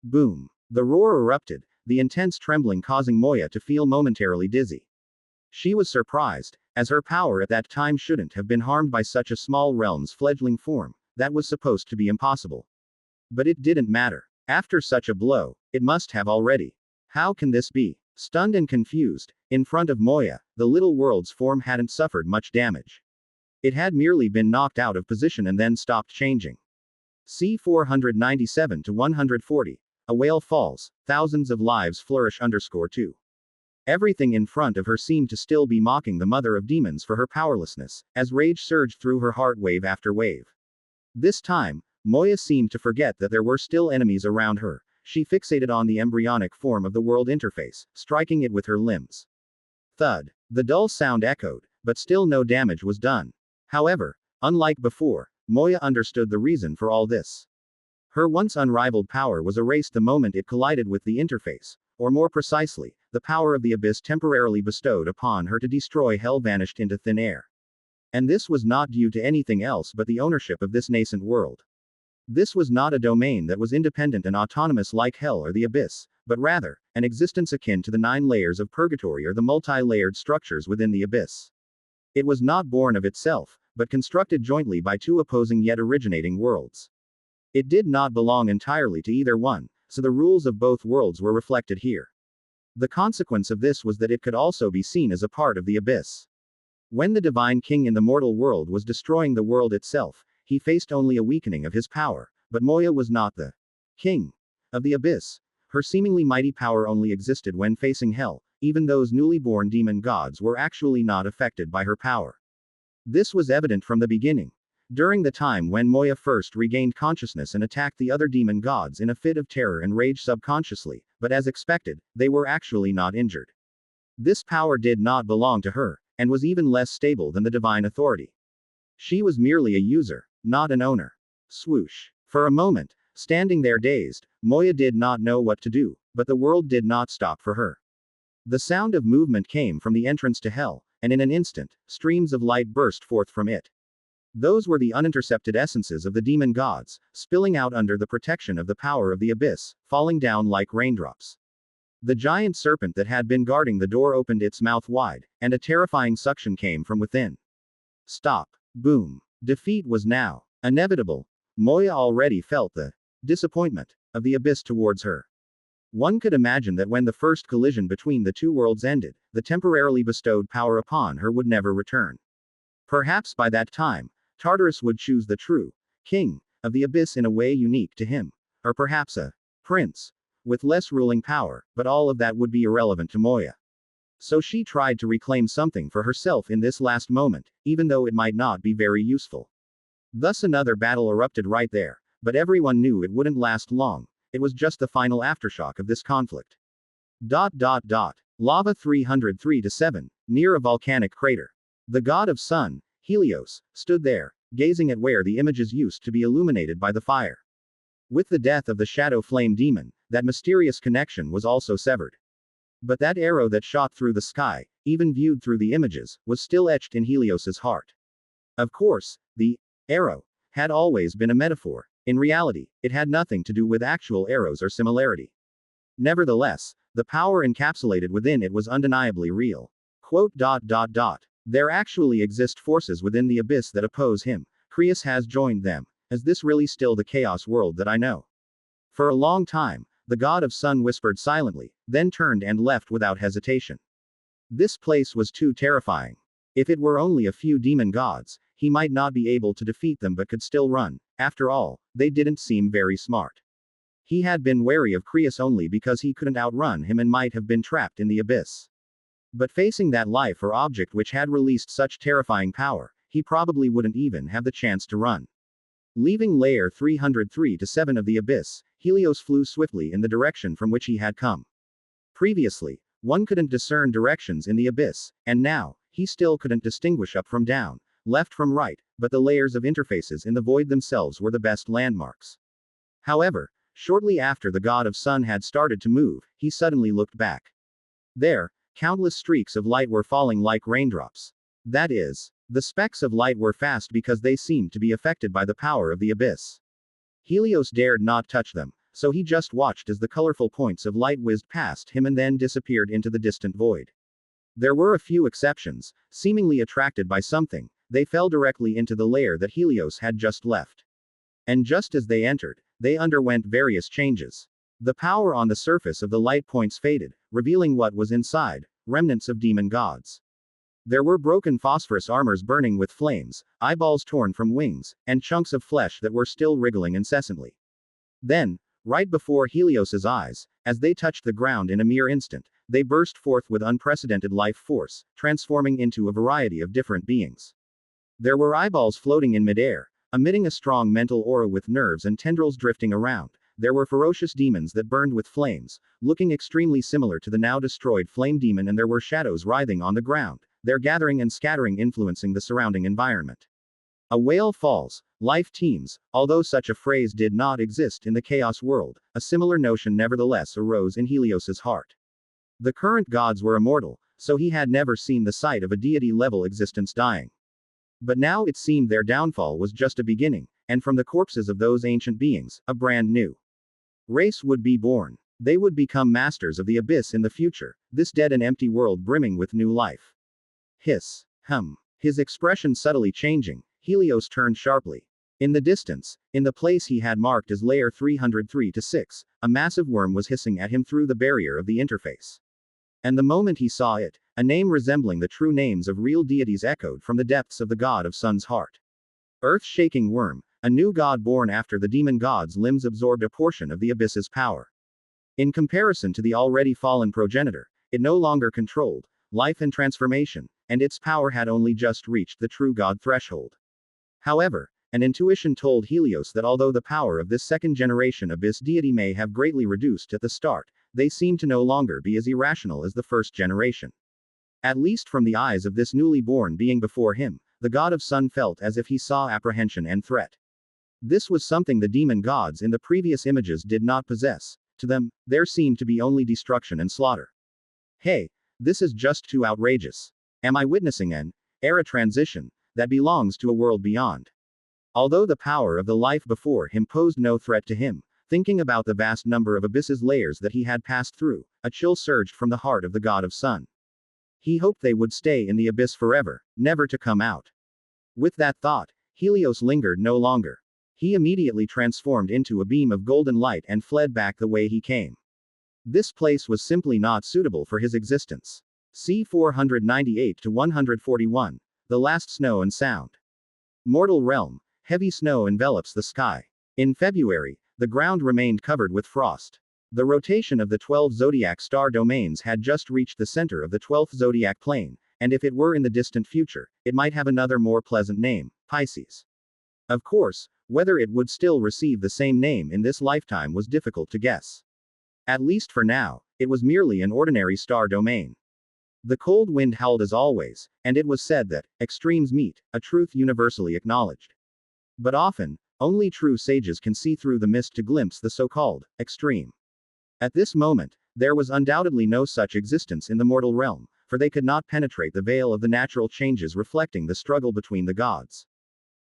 Boom! The roar erupted, the intense trembling causing Moya to feel momentarily dizzy. She was surprised, as her power at that time shouldn't have been harmed by such a small realm's fledgling form. That was supposed to be impossible. But it didn't matter. After such a blow, it must have already. How can this be? Stunned and confused, in front of Moya, the little world's form hadn't suffered much damage. It had merely been knocked out of position and then stopped changing. C 497 to 140. A whale falls, thousands of lives flourish _2. Everything in front of her seemed to still be mocking the mother of demons for her powerlessness, as rage surged through her heart wave after wave. This time, Moya seemed to forget that there were still enemies around her. She fixated on the embryonic form of the world interface, striking it with her limbs. Thud. The dull sound echoed, but still no damage was done. However, unlike before, Moya understood the reason for all this. Her once unrivaled power was erased the moment it collided with the interface, or more precisely, the power of the abyss temporarily bestowed upon her to destroy hell vanished into thin air. And this was not due to anything else but the ownership of this nascent world. This was not a domain that was independent and autonomous like hell or the abyss, but rather, an existence akin to the 9 layers of purgatory or the multi-layered structures within the abyss. It was not born of itself, but constructed jointly by 2 opposing yet originating worlds. It did not belong entirely to either one, so the rules of both worlds were reflected here. The consequence of this was that it could also be seen as a part of the abyss. When the divine king in the mortal world was destroying the world itself, he faced only a weakening of his power, but Moya was not the king of the abyss. Her seemingly mighty power only existed when facing hell. Even those newly born demon gods were actually not affected by her power. This was evident from the beginning. During the time when Moya first regained consciousness and attacked the other demon gods in a fit of terror and rage subconsciously, but as expected, they were actually not injured. This power did not belong to her, and was even less stable than the divine authority. She was merely a user, not an owner. Swoosh. For a moment, standing there dazed, Moya did not know what to do, but the world did not stop for her. The sound of movement came from the entrance to hell, and in an instant, streams of light burst forth from it. Those were the unintercepted essences of the demon gods, spilling out under the protection of the power of the abyss, falling down like raindrops. The giant serpent that had been guarding the door opened its mouth wide, and a terrifying suction came from within. Stop. Boom. Defeat was now inevitable. Moya already felt the disappointment of the abyss towards her. One could imagine that when the first collision between the two worlds ended, the temporarily bestowed power upon her would never return. Perhaps by that time, Tartarus would choose the true king of the abyss in a way unique to him, or perhaps a prince with less ruling power, but all of that would be irrelevant to Moya. So she tried to reclaim something for herself in this last moment, even though it might not be very useful. Thus another battle erupted right there, but everyone knew it wouldn't last long. It was just the final aftershock of this conflict. Lava 303-7, near a volcanic crater. The god of sun, Helios, stood there, gazing at where the images used to be illuminated by the fire. With the death of the shadow flame demon, that mysterious connection was also severed. But that arrow that shot through the sky, even viewed through the images, was still etched in Helios's heart. Of course, the arrow had always been a metaphor. In reality, it had nothing to do with actual arrows or similarity. Nevertheless, the power encapsulated within it was undeniably real. There actually exist forces within the abyss that oppose him. Creus has joined them. Is this really still the chaos world that I know? For a long time, the god of sun whispered silently, then turned and left without hesitation. This place was too terrifying. If it were only a few demon gods, he might not be able to defeat them but could still run. After all, they didn't seem very smart. He had been wary of Creus only because he couldn't outrun him and might have been trapped in the abyss. But facing that life or object which had released such terrifying power, he probably wouldn't even have the chance to run. Leaving layer 303-7 of the abyss, Helios flew swiftly in the direction from which he had come. Previously, one couldn't discern directions in the abyss, and now, he still couldn't distinguish up from down, left from right, but the layers of interfaces in the void themselves were the best landmarks. However, shortly after the god of sun had started to move, he suddenly looked back. There, countless streaks of light were falling like raindrops. That is, the specks of light were fast because they seemed to be affected by the power of the abyss. Helios dared not touch them, so he just watched as the colorful points of light whizzed past him and then disappeared into the distant void. There were a few exceptions. Seemingly attracted by something, they fell directly into the layer that Helios had just left. And just as they entered, they underwent various changes. The power on the surface of the light points faded, revealing what was inside, remnants of demon gods. There were broken phosphorus armors burning with flames, eyeballs torn from wings, and chunks of flesh that were still wriggling incessantly. Then, right before Helios's eyes, as they touched the ground in a mere instant, they burst forth with unprecedented life force, transforming into a variety of different beings. There were eyeballs floating in midair, emitting a strong mental aura with nerves and tendrils drifting around. There were ferocious demons that burned with flames, looking extremely similar to the now destroyed flame demon, and there were shadows writhing on the ground, their gathering and scattering influencing the surrounding environment. A whale falls, life teems. Although such a phrase did not exist in the chaos world, a similar notion nevertheless arose in Helios's heart. The current gods were immortal, so he had never seen the sight of a deity-level existence dying. But now it seemed their downfall was just a beginning, and from the corpses of those ancient beings, a brand new race would be born. They would become masters of the abyss in the future, this dead and empty world brimming with new life. Hiss. Hum. His expression subtly changing, Helios turned sharply. In the distance, in the place he had marked as layer 303-6, a massive worm was hissing at him through the barrier of the interface. And the moment he saw it, a name resembling the true names of real deities echoed from the depths of the god of sun's heart. Earth-shaking worm, a new god born after the demon god's limbs absorbed a portion of the abyss's power. In comparison to the already fallen progenitor, it no longer controlled life and transformation, and its power had only just reached the true god threshold. However, and intuition told Helios that although the power of this second generation abyss deity may have greatly reduced at the start, they seem to no longer be as irrational as the first generation. At least from the eyes of this newly born being before him, the god of sun felt as if he saw apprehension and threat. This was something the demon gods in the previous images did not possess. To them, there seemed to be only destruction and slaughter. Hey, this is just too outrageous. Am I witnessing an era transition that belongs to a world beyond? Although the power of the life before him posed no threat to him, thinking about the vast number of abyss's layers that he had passed through, a chill surged from the heart of the god of sun. He hoped they would stay in the abyss forever, never to come out. With that thought, Helios lingered no longer. He immediately transformed into a beam of golden light and fled back the way he came. This place was simply not suitable for his existence. C 498 to 141. The Last Snow and Sound. Mortal Realm. Heavy snow envelops the sky. In February, the ground remained covered with frost. The rotation of the 12 zodiac star domains had just reached the center of the 12th zodiac plane, and if it were in the distant future, it might have another more pleasant name, Pisces. Of course, whether it would still receive the same name in this lifetime was difficult to guess. At least for now, it was merely an ordinary star domain. The cold wind howled as always, and it was said that extremes meet, a truth universally acknowledged. But often, only true sages can see through the mist to glimpse the so-called extreme. At this moment, there was undoubtedly no such existence in the mortal realm, for they could not penetrate the veil of the natural changes reflecting the struggle between the gods.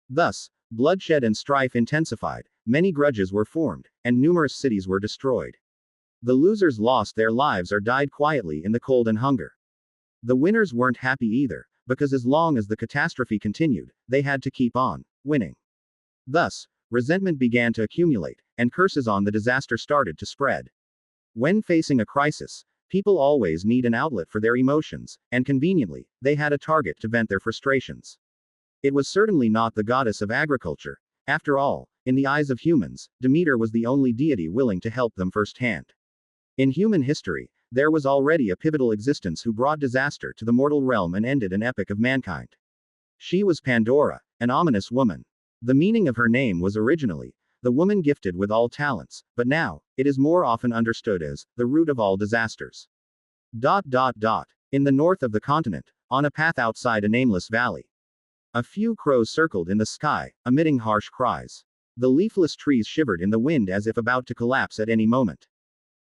Thus, bloodshed and strife intensified, many grudges were formed, and numerous cities were destroyed. The losers lost their lives or died quietly in the cold and hunger. The winners weren't happy either, because as long as the catastrophe continued, they had to keep on winning. Thus, resentment began to accumulate, and curses on the disaster started to spread. When facing a crisis, people always need an outlet for their emotions, and conveniently, they had a target to vent their frustrations. It was certainly not the goddess of agriculture. After all, in the eyes of humans, Demeter was the only deity willing to help them firsthand. In human history, there was already a pivotal existence who brought disaster to the mortal realm and ended an epic of mankind. She was Pandora, an ominous woman. The meaning of her name was originally the woman gifted with all talents, but now, it is more often understood as the root of all disasters. In the north of the continent, on a path outside a nameless valley, a few crows circled in the sky, emitting harsh cries. The leafless trees shivered in the wind as if about to collapse at any moment.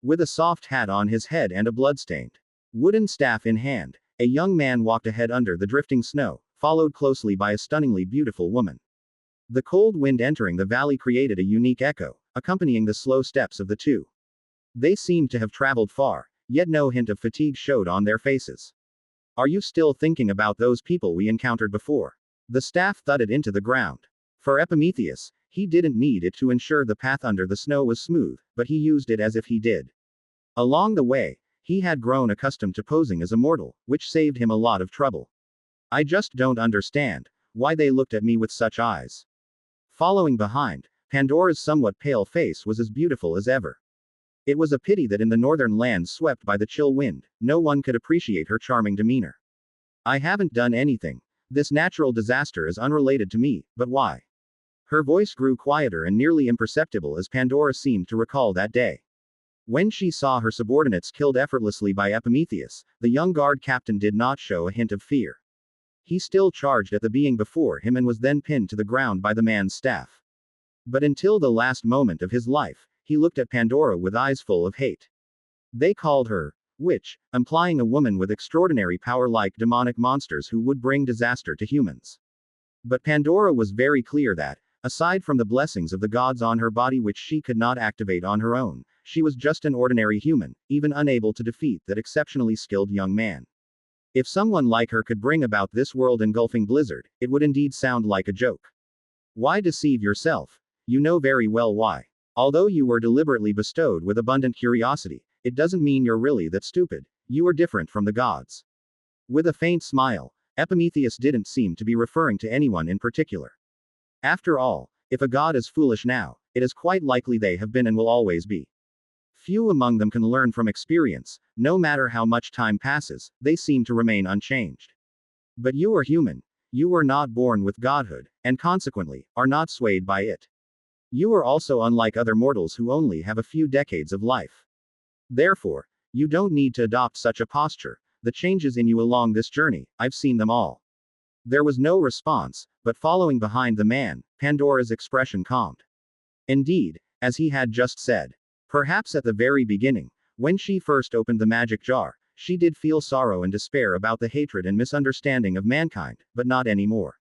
With a soft hat on his head and a bloodstained wooden staff in hand, a young man walked ahead under the drifting snow, followed closely by a stunningly beautiful woman. The cold wind entering the valley created a unique echo, accompanying the slow steps of the two. They seemed to have traveled far, yet no hint of fatigue showed on their faces. Are you still thinking about those people we encountered before? The staff thudded into the ground. For Epimetheus, he didn't need it to ensure the path under the snow was smooth, but he used it as if he did. Along the way, he had grown accustomed to posing as a mortal, which saved him a lot of trouble. I just don't understand why they looked at me with such eyes. Following behind, Pandora's somewhat pale face was as beautiful as ever. It was a pity that in the northern lands swept by the chill wind, no one could appreciate her charming demeanor. I haven't done anything. This natural disaster is unrelated to me, but why? Her voice grew quieter and nearly imperceptible as Pandora seemed to recall that day. When she saw her subordinates killed effortlessly by Epimetheus, the young guard captain did not show a hint of fear. He still charged at the being before him and was then pinned to the ground by the man's staff. But until the last moment of his life, he looked at Pandora with eyes full of hate. They called her witch, implying a woman with extraordinary power like demonic monsters who would bring disaster to humans. But Pandora was very clear that, aside from the blessings of the gods on her body which she could not activate on her own, she was just an ordinary human, even unable to defeat that exceptionally skilled young man. If someone like her could bring about this world-engulfing blizzard, it would indeed sound like a joke. Why deceive yourself? You know very well why. Although you were deliberately bestowed with abundant curiosity, it doesn't mean you're really that stupid. You are different from the gods. With a faint smile, Epimetheus didn't seem to be referring to anyone in particular. After all, if a god is foolish now, it is quite likely they have been and will always be. Few among them can learn from experience. No matter how much time passes, they seem to remain unchanged. But you are human. You were not born with godhood, and consequently, are not swayed by it. You are also unlike other mortals who only have a few decades of life. Therefore, you don't need to adopt such a posture. The changes in you along this journey, I've seen them all. There was no response, but following behind the man, Pandora's expression calmed. Indeed, as he had just said. Perhaps at the very beginning, when she first opened the magic jar, she did feel sorrow and despair about the hatred and misunderstanding of mankind, but not anymore.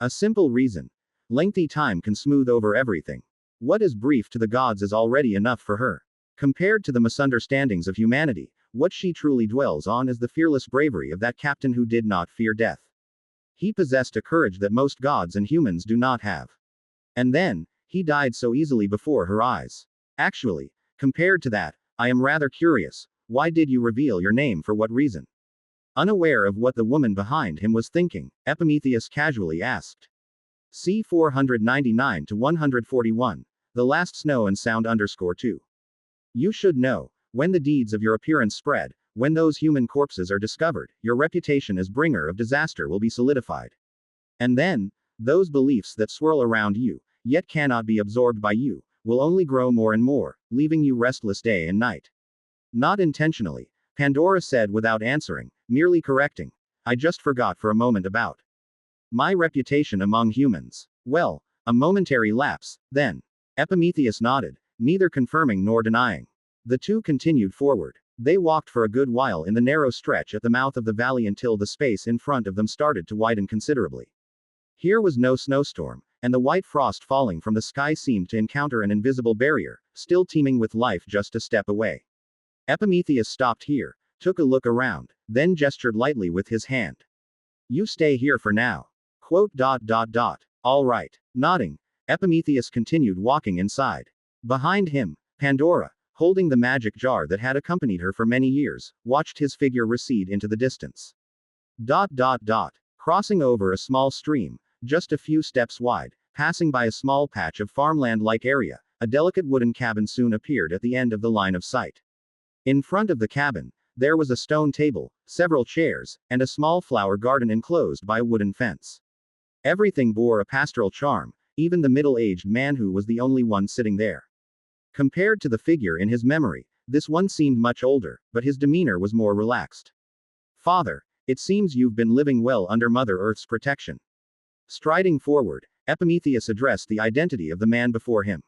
A simple reason. Lengthy time can smooth over everything. What is brief to the gods is already enough for her. Compared to the misunderstandings of humanity, what she truly dwells on is the fearless bravery of that captain who did not fear death. He possessed a courage that most gods and humans do not have. And then, he died so easily before her eyes. Actually, compared to that, I am rather curious, why did you reveal your name, for what reason? Unaware of what the woman behind him was thinking, Epimetheus casually asked. C 499 to 141, the last snow and sound _2. You should know, when the deeds of your appearance spread, when those human corpses are discovered, your reputation as bringer of disaster will be solidified. And then, those beliefs that swirl around you, yet cannot be absorbed by you, will only grow more and more, leaving you restless day and night. Not intentionally, Pandora said without answering, merely correcting. I just forgot for a moment about my reputation among humans. Well, a momentary lapse, then. Epimetheus nodded, neither confirming nor denying. The two continued forward. They walked for a good while in the narrow stretch at the mouth of the valley until the space in front of them started to widen considerably. Here was no snowstorm, and the white frost falling from the sky seemed to encounter an invisible barrier, still teeming with life just a step away. Epimetheus stopped here, took a look around, then gestured lightly with his hand. You stay here for now. All right. Nodding, Epimetheus continued walking inside. Behind him, Pandora, holding the magic jar that had accompanied her for many years, watched his figure recede into the distance. Crossing over a small stream, just a few steps wide, passing by a small patch of farmland-like area, a delicate wooden cabin soon appeared at the end of the line of sight. In front of the cabin, there was a stone table, several chairs, and a small flower garden enclosed by a wooden fence. Everything bore a pastoral charm, even the middle-aged man who was the only one sitting there. Compared to the figure in his memory, this one seemed much older, but his demeanor was more relaxed. Father, it seems you've been living well under Mother Earth's protection. Striding forward, Epimetheus addressed the identity of the man before him.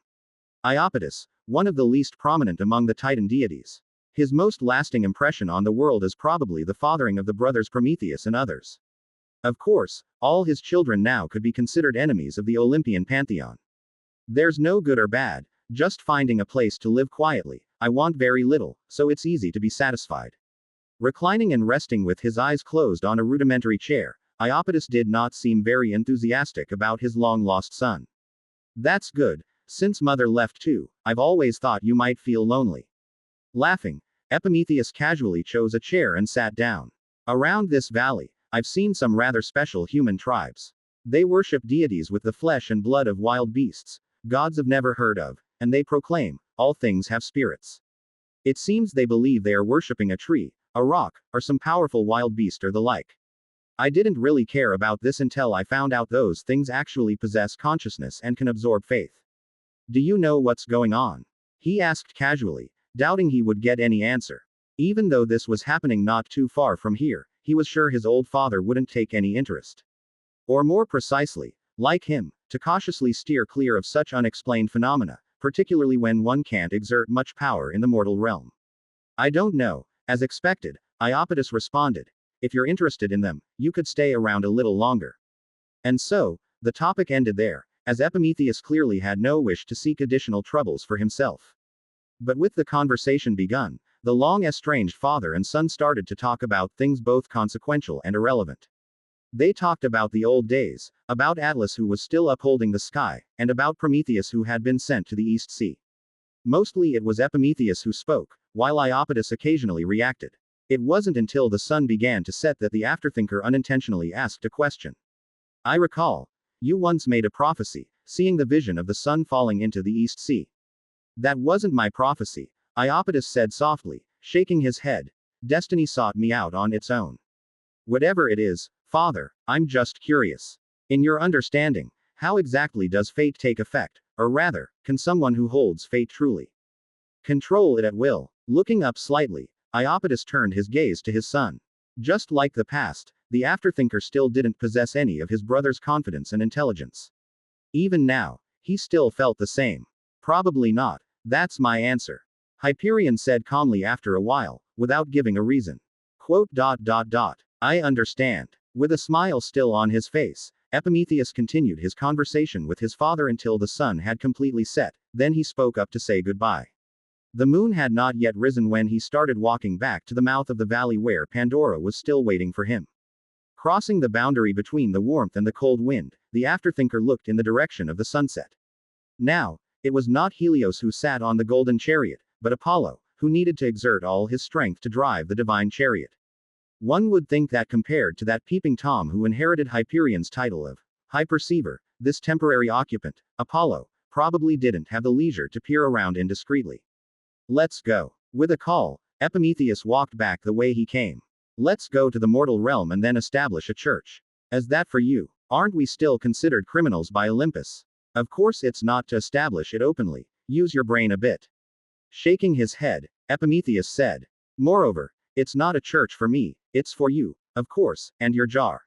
Iapetus, one of the least prominent among the Titan deities. His most lasting impression on the world is probably the fathering of the brothers Prometheus and others. Of course, all his children now could be considered enemies of the Olympian pantheon. There's no good or bad, just finding a place to live quietly. I want very little, so it's easy to be satisfied. Reclining and resting with his eyes closed on a rudimentary chair, Iapetus did not seem very enthusiastic about his long-lost son. That's good. Since Mother left too, I've always thought you might feel lonely. Laughing, Epimetheus casually chose a chair and sat down. Around this valley, I've seen some rather special human tribes. They worship deities with the flesh and blood of wild beasts, gods I've never heard of, and they proclaim, all things have spirits. It seems they believe they are worshipping a tree, a rock, or some powerful wild beast or the like. I didn't really care about this until I found out those things actually possess consciousness and can absorb faith. Do you know what's going on? He asked casually, doubting he would get any answer. Even though this was happening not too far from here, he was sure his old father wouldn't take any interest. Or more precisely, like him, to cautiously steer clear of such unexplained phenomena, particularly when one can't exert much power in the mortal realm. I don't know. As expected, Iapetus responded. If you're interested in them, you could stay around a little longer. And so, the topic ended there, as Epimetheus clearly had no wish to seek additional troubles for himself. But with the conversation begun, the long estranged father and son started to talk about things both consequential and irrelevant. They talked about the old days, about Atlas who was still upholding the sky, and about Prometheus who had been sent to the East Sea. Mostly it was Epimetheus who spoke, while Iapetus occasionally reacted. It wasn't until the sun began to set that the afterthinker unintentionally asked a question. I recall. You once made a prophecy, seeing the vision of the sun falling into the East Sea. That wasn't my prophecy, Iapetus said softly, shaking his head. Destiny sought me out on its own. Whatever it is, Father, I'm just curious. In your understanding, how exactly does fate take effect, or rather, can someone who holds fate truly control it at will? Looking up slightly, Iopetus turned his gaze to his son. Just like the past, the afterthinker still didn't possess any of his brother's confidence and intelligence. Even now, he still felt the same. Probably not. That's my answer. Hyperion said calmly after a while, without giving a reason. Quote. I understand. With a smile still on his face, Epimetheus continued his conversation with his father until the sun had completely set, then he spoke up to say goodbye. The moon had not yet risen when he started walking back to the mouth of the valley where Pandora was still waiting for him. Crossing the boundary between the warmth and the cold wind, the afterthinker looked in the direction of the sunset. Now, it was not Helios who sat on the golden chariot, but Apollo, who needed to exert all his strength to drive the divine chariot. One would think that compared to that peeping Tom who inherited Hyperion's title of High Perceiver, this temporary occupant, Apollo, probably didn't have the leisure to peer around indiscreetly. Let's go. With a call, Epimetheus walked back the way he came. Let's go to the mortal realm and then establish a church. As that for you, aren't we still considered criminals by Olympus? Of course it's not to establish it openly. Use your brain a bit. Shaking his head, Epimetheus said. Moreover, it's not a church for me, it's for you, of course, and your jar.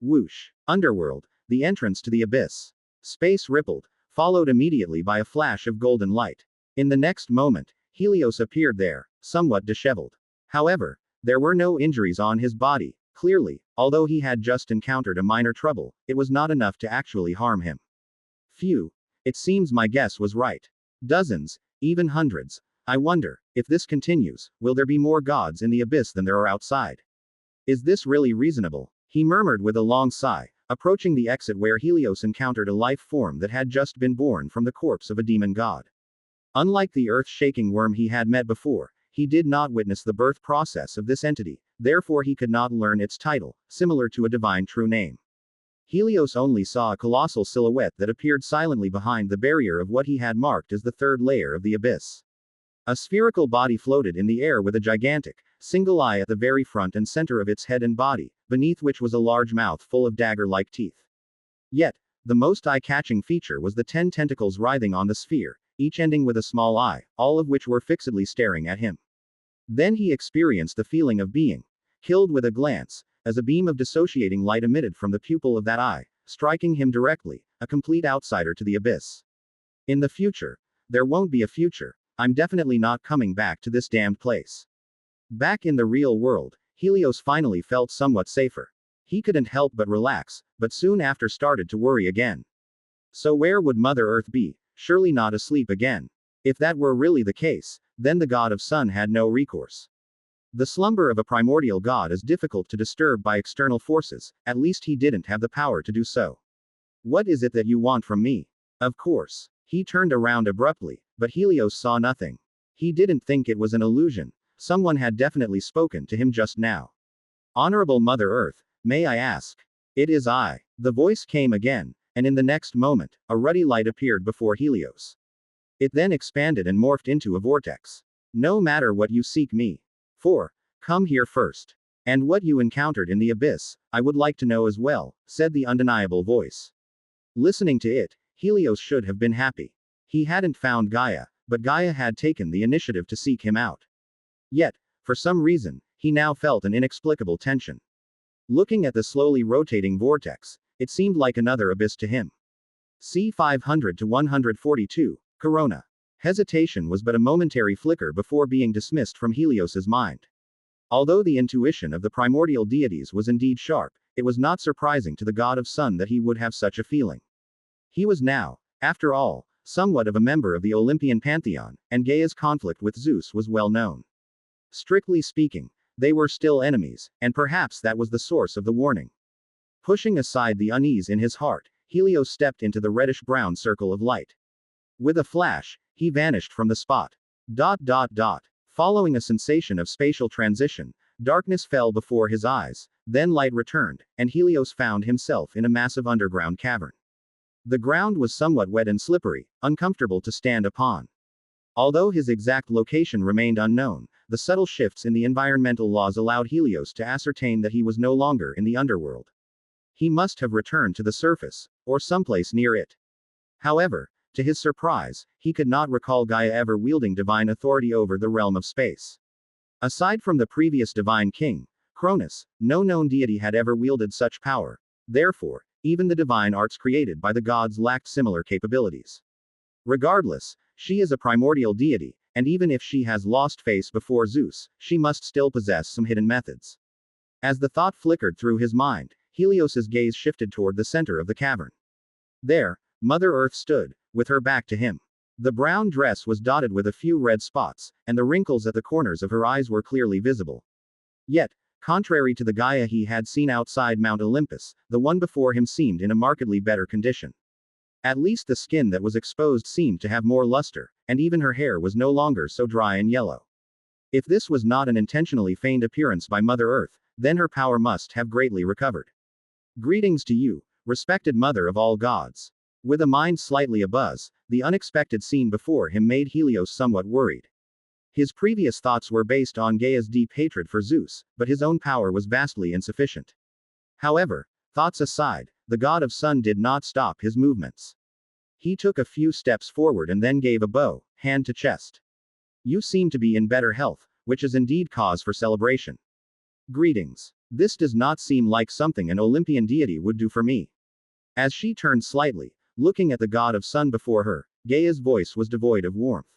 Whoosh. Underworld, the entrance to the abyss. Space rippled, followed immediately by a flash of golden light. In the next moment, Helios appeared there, somewhat disheveled. However, there were no injuries on his body. Clearly, although he had just encountered a minor trouble, it was not enough to actually harm him. Phew. It seems my guess was right. Dozens, even hundreds. I wonder, if this continues, will there be more gods in the abyss than there are outside? Is this really reasonable? He murmured with a long sigh, approaching the exit where Helios encountered a life form that had just been born from the corpse of a demon god. Unlike the earth-shaking worm he had met before, he did not witness the birth process of this entity, therefore he could not learn its title, similar to a divine true name. Helios only saw a colossal silhouette that appeared silently behind the barrier of what he had marked as the third layer of the abyss. A spherical body floated in the air with a gigantic, single eye at the very front and center of its head and body, beneath which was a large mouth full of dagger-like teeth. Yet, the most eye-catching feature was the 10 tentacles writhing on the sphere, each ending with a small eye, all of which were fixedly staring at him. Then he experienced the feeling of being killed with a glance, as a beam of dissociating light emitted from the pupil of that eye, striking him directly, a complete outsider to the abyss. In the future, there won't be a future. I'm definitely not coming back to this damned place. Back in the real world, Helios finally felt somewhat safer. He couldn't help but relax, but soon after started to worry again. So where would Mother Earth be? Surely not asleep again. If that were really the case, then the god of sun had no recourse. The slumber of a primordial god is difficult to disturb by external forces, at least he didn't have the power to do so. What is it that you want from me? Of course. He turned around abruptly, but Helios saw nothing. He didn't think it was an illusion. Someone had definitely spoken to him just now. Honorable Mother Earth, may I ask? It is I. The voice came again, and in the next moment, a ruddy light appeared before Helios. It then expanded and morphed into a vortex. No matter what you seek me for, come here first. And what you encountered in the abyss, I would like to know as well, said the undeniable voice. Listening to it, Helios should have been happy. He hadn't found Gaia, but Gaia had taken the initiative to seek him out. Yet, for some reason, he now felt an inexplicable tension. Looking at the slowly rotating vortex, it seemed like another abyss to him. C 500 to 142, Corona. Hesitation was but a momentary flicker before being dismissed from Helios's mind. Although the intuition of the primordial deities was indeed sharp, it was not surprising to the god of sun that he would have such a feeling. He was now, after all, somewhat of a member of the Olympian pantheon, and Gaia's conflict with Zeus was well known. Strictly speaking, they were still enemies, and perhaps that was the source of the warning. Pushing aside the unease in his heart, Helios stepped into the reddish-brown circle of light. With a flash, he vanished from the spot. Following a sensation of spatial transition, darkness fell before his eyes, then light returned, and Helios found himself in a massive underground cavern. The ground was somewhat wet and slippery, uncomfortable to stand upon. Although his exact location remained unknown, the subtle shifts in the environmental laws allowed Helios to ascertain that he was no longer in the underworld. He must have returned to the surface, or someplace near it. However, to his surprise, he could not recall Gaia ever wielding divine authority over the realm of space. Aside from the previous divine king, Cronus, no known deity had ever wielded such power. Therefore, even the divine arts created by the gods lacked similar capabilities. Regardless, she is a primordial deity, and even if she has lost face before Zeus, she must still possess some hidden methods. As the thought flickered through his mind, Helios's gaze shifted toward the center of the cavern. There, Mother Earth stood, with her back to him. The brown dress was dotted with a few red spots, and the wrinkles at the corners of her eyes were clearly visible. Yet, contrary to the Gaia he had seen outside Mount Olympus, the one before him seemed in a markedly better condition. At least the skin that was exposed seemed to have more luster, and even her hair was no longer so dry and yellow. If this was not an intentionally feigned appearance by Mother Earth, then her power must have greatly recovered. Greetings to you, respected Mother of all gods. With a mind slightly abuzz, the unexpected scene before him made Helios somewhat worried. His previous thoughts were based on Gaia's deep hatred for Zeus, but his own power was vastly insufficient. However, thoughts aside, the god of sun did not stop his movements. He took a few steps forward and then gave a bow, hand to chest. You seem to be in better health, which is indeed cause for celebration. Greetings. This does not seem like something an Olympian deity would do for me. As she turned slightly, looking at the god of sun before her, Gaia's voice was devoid of warmth.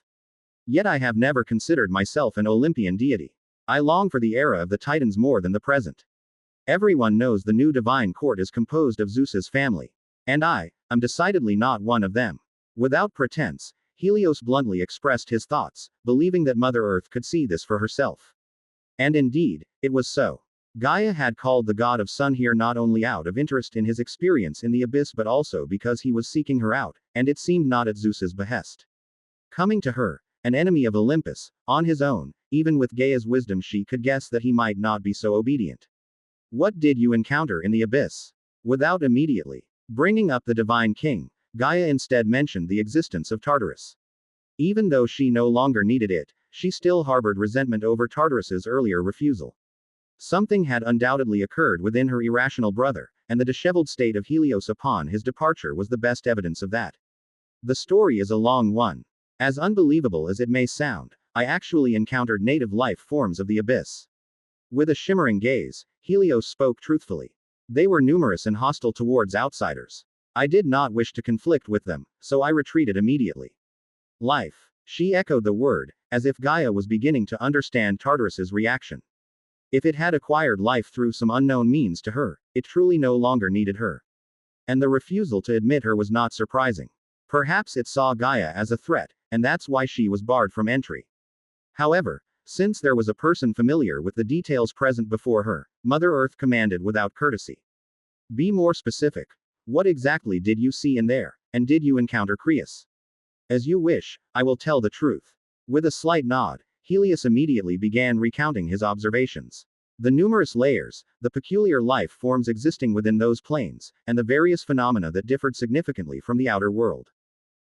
Yet I have never considered myself an Olympian deity. I long for the era of the Titans more than the present. Everyone knows the new divine court is composed of Zeus's family. And I am decidedly not one of them. Without pretense, Helios bluntly expressed his thoughts, believing that Mother Earth could see this for herself. And indeed, it was so. Gaia had called the god of sun here not only out of interest in his experience in the abyss but also because he was seeking her out, and it seemed not at Zeus's behest. Coming to her, an enemy of Olympus, on his own, even with Gaia's wisdom she could guess that he might not be so obedient. What did you encounter in the abyss? Without immediately bringing up the divine king, Gaia instead mentioned the existence of Tartarus. Even though she no longer needed it, she still harbored resentment over Tartarus's earlier refusal. Something had undoubtedly occurred within her irrational brother, and the disheveled state of Helios upon his departure was the best evidence of that. The story is a long one. As unbelievable as it may sound, I actually encountered native life forms of the abyss. With a shimmering gaze, Helios spoke truthfully. They were numerous and hostile towards outsiders. I did not wish to conflict with them, so I retreated immediately. Life. She echoed the word, as if Gaia was beginning to understand Tartarus's reaction. If it had acquired life through some unknown means to her, it truly no longer needed her. And the refusal to admit her was not surprising. Perhaps it saw Gaia as a threat, and that's why she was barred from entry. However, since there was a person familiar with the details present before her, Mother Earth commanded without courtesy. Be more specific. What exactly did you see in there, and did you encounter Creus? As you wish, I will tell the truth. With a slight nod, Helios immediately began recounting his observations. The numerous layers, the peculiar life forms existing within those planes, and the various phenomena that differed significantly from the outer world.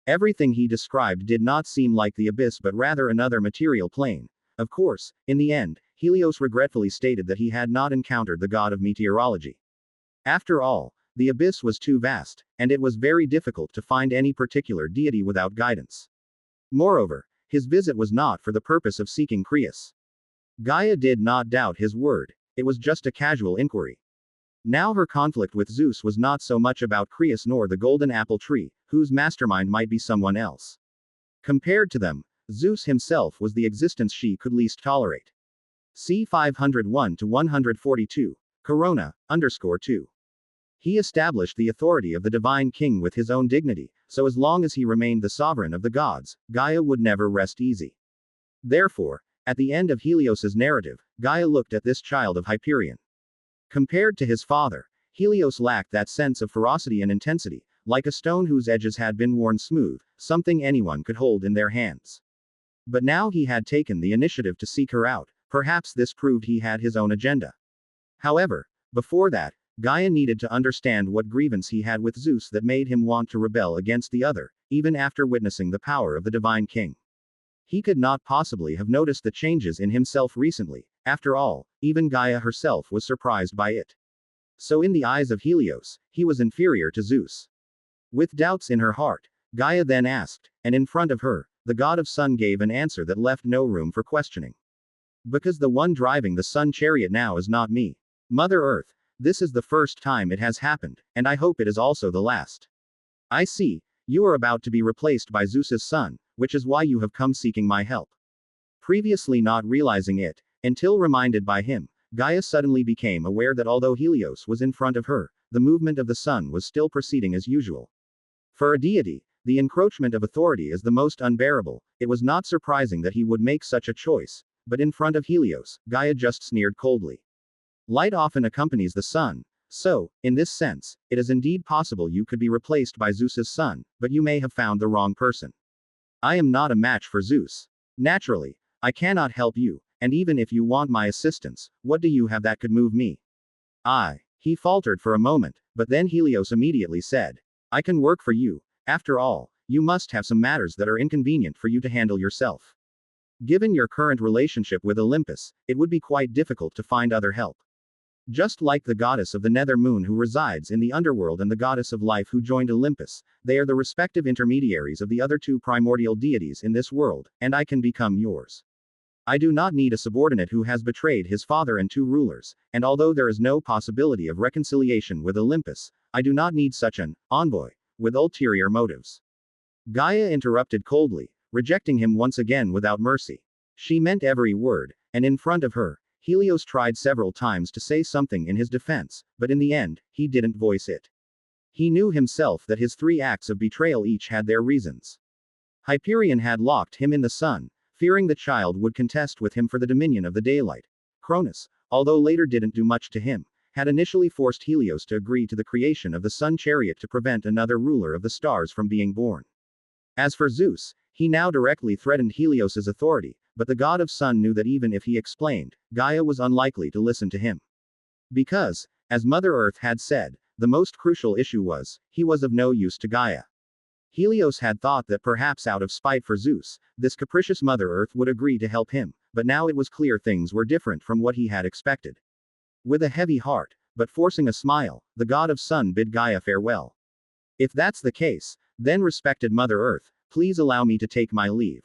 Everything he described did not seem like the abyss but rather another material plane. Of course, in the end, Helios regretfully stated that he had not encountered the god of meteorology. After all, the abyss was too vast, and it was very difficult to find any particular deity without guidance. Moreover, his visit was not for the purpose of seeking Creus. Gaia did not doubt his word, it was just a casual inquiry. Now her conflict with Zeus was not so much about Creus nor the golden apple tree, whose mastermind might be someone else. Compared to them, Zeus himself was the existence she could least tolerate. C 501-142, Corona, _2. He established the authority of the divine king with his own dignity, so as long as he remained the sovereign of the gods, Gaia would never rest easy. Therefore, at the end of Helios's narrative, Gaia looked at this child of Hyperion. Compared to his father, Helios lacked that sense of ferocity and intensity, like a stone whose edges had been worn smooth, something anyone could hold in their hands. But now he had taken the initiative to seek her out, perhaps this proved he had his own agenda. However, before that, Gaia needed to understand what grievance he had with Zeus that made him want to rebel against the other, even after witnessing the power of the divine king. He could not possibly have noticed the changes in himself recently. After all, even Gaia herself was surprised by it. So in the eyes of Helios, he was inferior to Zeus. With doubts in her heart, Gaia then asked, and in front of her, the god of sun gave an answer that left no room for questioning. Because the one driving the sun chariot now is not me. Mother Earth, this is the first time it has happened, and I hope it is also the last. I see, you are about to be replaced by Zeus's son, which is why you have come seeking my help. Previously not realizing it, until reminded by him, Gaia suddenly became aware that although Helios was in front of her, the movement of the sun was still proceeding as usual. For a deity, the encroachment of authority is the most unbearable. It was not surprising that he would make such a choice, but in front of Helios, Gaia just sneered coldly. Light often accompanies the sun, so, in this sense, it is indeed possible you could be replaced by Zeus's son, but you may have found the wrong person. I am not a match for Zeus. Naturally, I cannot help you, and even if you want my assistance, what do you have that could move me? He faltered for a moment, but then Helios immediately said, I can work for you. After all, you must have some matters that are inconvenient for you to handle yourself. Given your current relationship with Olympus, it would be quite difficult to find other help. Just like the goddess of the nether moon who resides in the underworld and the goddess of life who joined Olympus, they are the respective intermediaries of the other two primordial deities in this world, and I can become yours. I do not need a subordinate who has betrayed his father and two rulers, and although there is no possibility of reconciliation with Olympus, I do not need such an envoy with ulterior motives. Gaia interrupted coldly, rejecting him once again without mercy. She meant every word, and in front of her, Helios tried several times to say something in his defense, but in the end, he didn't voice it. He knew himself that his 3 acts of betrayal each had their reasons. Hyperion had locked him in the sun, fearing the child would contest with him for the dominion of the daylight. Cronus, although later didn't do much to him, had initially forced Helios to agree to the creation of the sun chariot to prevent another ruler of the stars from being born. As for Zeus, he now directly threatened Helios's authority, but the god of sun knew that even if he explained, Gaia was unlikely to listen to him. Because, as Mother Earth had said, the most crucial issue was, he was of no use to Gaia. Helios had thought that perhaps out of spite for Zeus, this capricious Mother Earth would agree to help him, but now it was clear things were different from what he had expected. With a heavy heart, but forcing a smile, the god of sun bid Gaia farewell. If that's the case, then respected Mother Earth, please allow me to take my leave.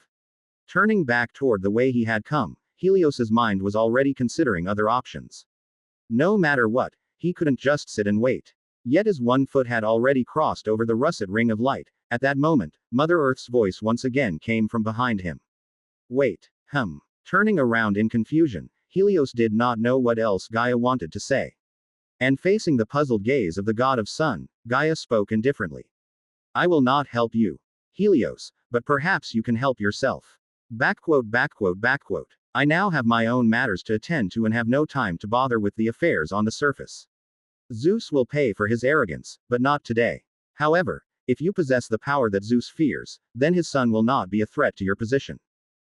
Turning back toward the way he had come, Helios's mind was already considering other options. No matter what, he couldn't just sit and wait. Yet as one foot had already crossed over the russet ring of light, at that moment, Mother Earth's voice once again came from behind him. Wait. Turning around in confusion, Helios did not know what else Gaia wanted to say. And facing the puzzled gaze of the god of sun, Gaia spoke indifferently. I will not help you, Helios, but perhaps you can help yourself. I now have my own matters to attend to and have no time to bother with the affairs on the surface. Zeus will pay for his arrogance, but not today. However, if you possess the power that Zeus fears, then his son will not be a threat to your position.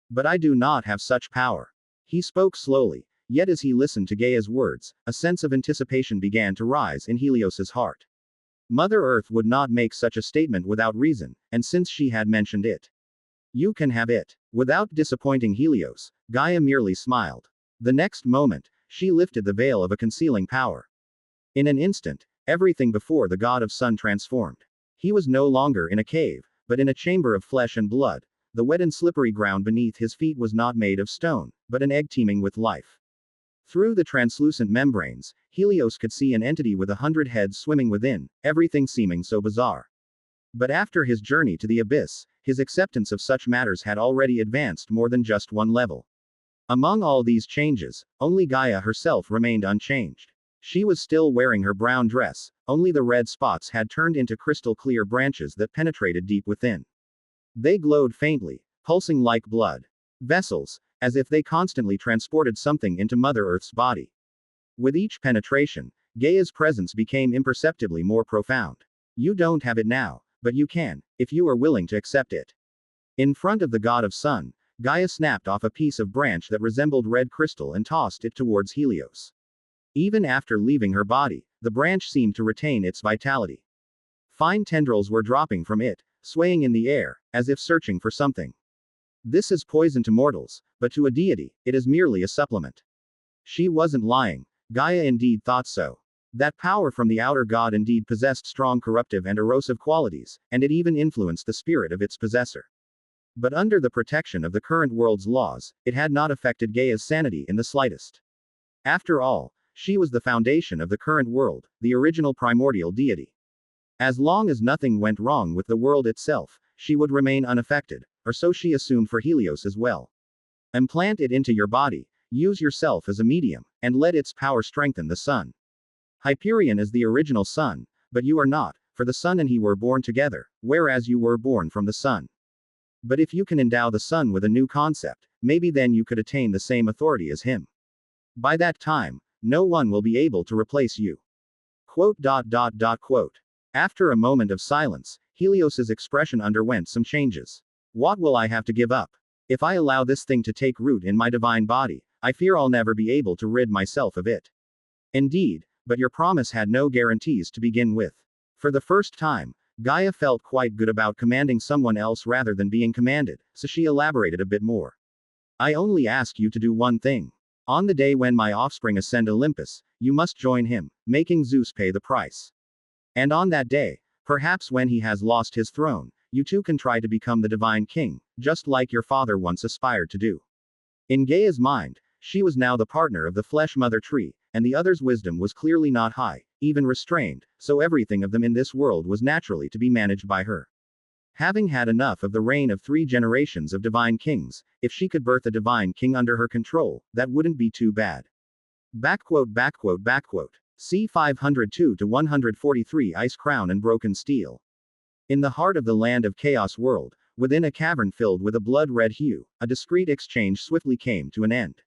But I do not have such power. He spoke slowly, yet as he listened to Gaia's words, a sense of anticipation began to rise in Helios's heart. Mother Earth would not make such a statement without reason, and since she had mentioned it, you can have it. Without disappointing Helios, Gaia merely smiled. The next moment, she lifted the veil of a concealing power. In an instant, everything before the god of sun transformed. He was no longer in a cave, but in a chamber of flesh and blood. The wet and slippery ground beneath his feet was not made of stone, but an egg teeming with life. Through the translucent membranes, Helios could see an entity with 100 heads swimming within, everything seeming so bizarre. But after his journey to the abyss, his acceptance of such matters had already advanced more than just one level. Among all these changes, only Gaia herself remained unchanged. She was still wearing her brown dress, only the red spots had turned into crystal clear branches that penetrated deep within. They glowed faintly, pulsing like blood vessels, as if they constantly transported something into Mother Earth's body. With each penetration, Gaia's presence became imperceptibly more profound. You don't have it now, but you can, if you are willing to accept it. In front of the god of sun, Gaia snapped off a piece of branch that resembled red crystal and tossed it towards Helios. Even after leaving her body, the branch seemed to retain its vitality. Fine tendrils were dropping from it, swaying in the air, as if searching for something. This is poison to mortals, but to a deity, it is merely a supplement. She wasn't lying. Gaia indeed thought so. That power from the outer god indeed possessed strong corruptive and erosive qualities, and it even influenced the spirit of its possessor. But under the protection of the current world's laws, it had not affected Gaia's sanity in the slightest. After all, she was the foundation of the current world, the original primordial deity. As long as nothing went wrong with the world itself, she would remain unaffected, or so she assumed for Helios as well. Implant it into your body, use yourself as a medium, and let its power strengthen the sun. Hyperion is the original sun, but you are not, for the sun and he were born together, whereas you were born from the sun. But if you can endow the sun with a new concept, maybe then you could attain the same authority as him. By that time, no one will be able to replace you. Quote. After a moment of silence, Helios's expression underwent some changes. What will I have to give up? If I allow this thing to take root in my divine body, I fear I'll never be able to rid myself of it. Indeed, but your promise had no guarantees to begin with. For the first time, Gaia felt quite good about commanding someone else rather than being commanded, so she elaborated a bit more. I only ask you to do one thing. On the day when my offspring ascend Olympus, you must join him, making Zeus pay the price. And on that day, perhaps when he has lost his throne, you too can try to become the divine king, just like your father once aspired to do. In Gaia's mind, she was now the partner of the flesh mother tree, and the other's wisdom was clearly not high, even restrained, so everything of them in this world was naturally to be managed by her. Having had enough of the reign of 3 generations of divine kings, if she could birth a divine king under her control, that wouldn't be too bad. C 502-143 Ice Crown and Broken Steel. In the heart of the land of Chaos World, within a cavern filled with a blood-red hue, a discreet exchange swiftly came to an end.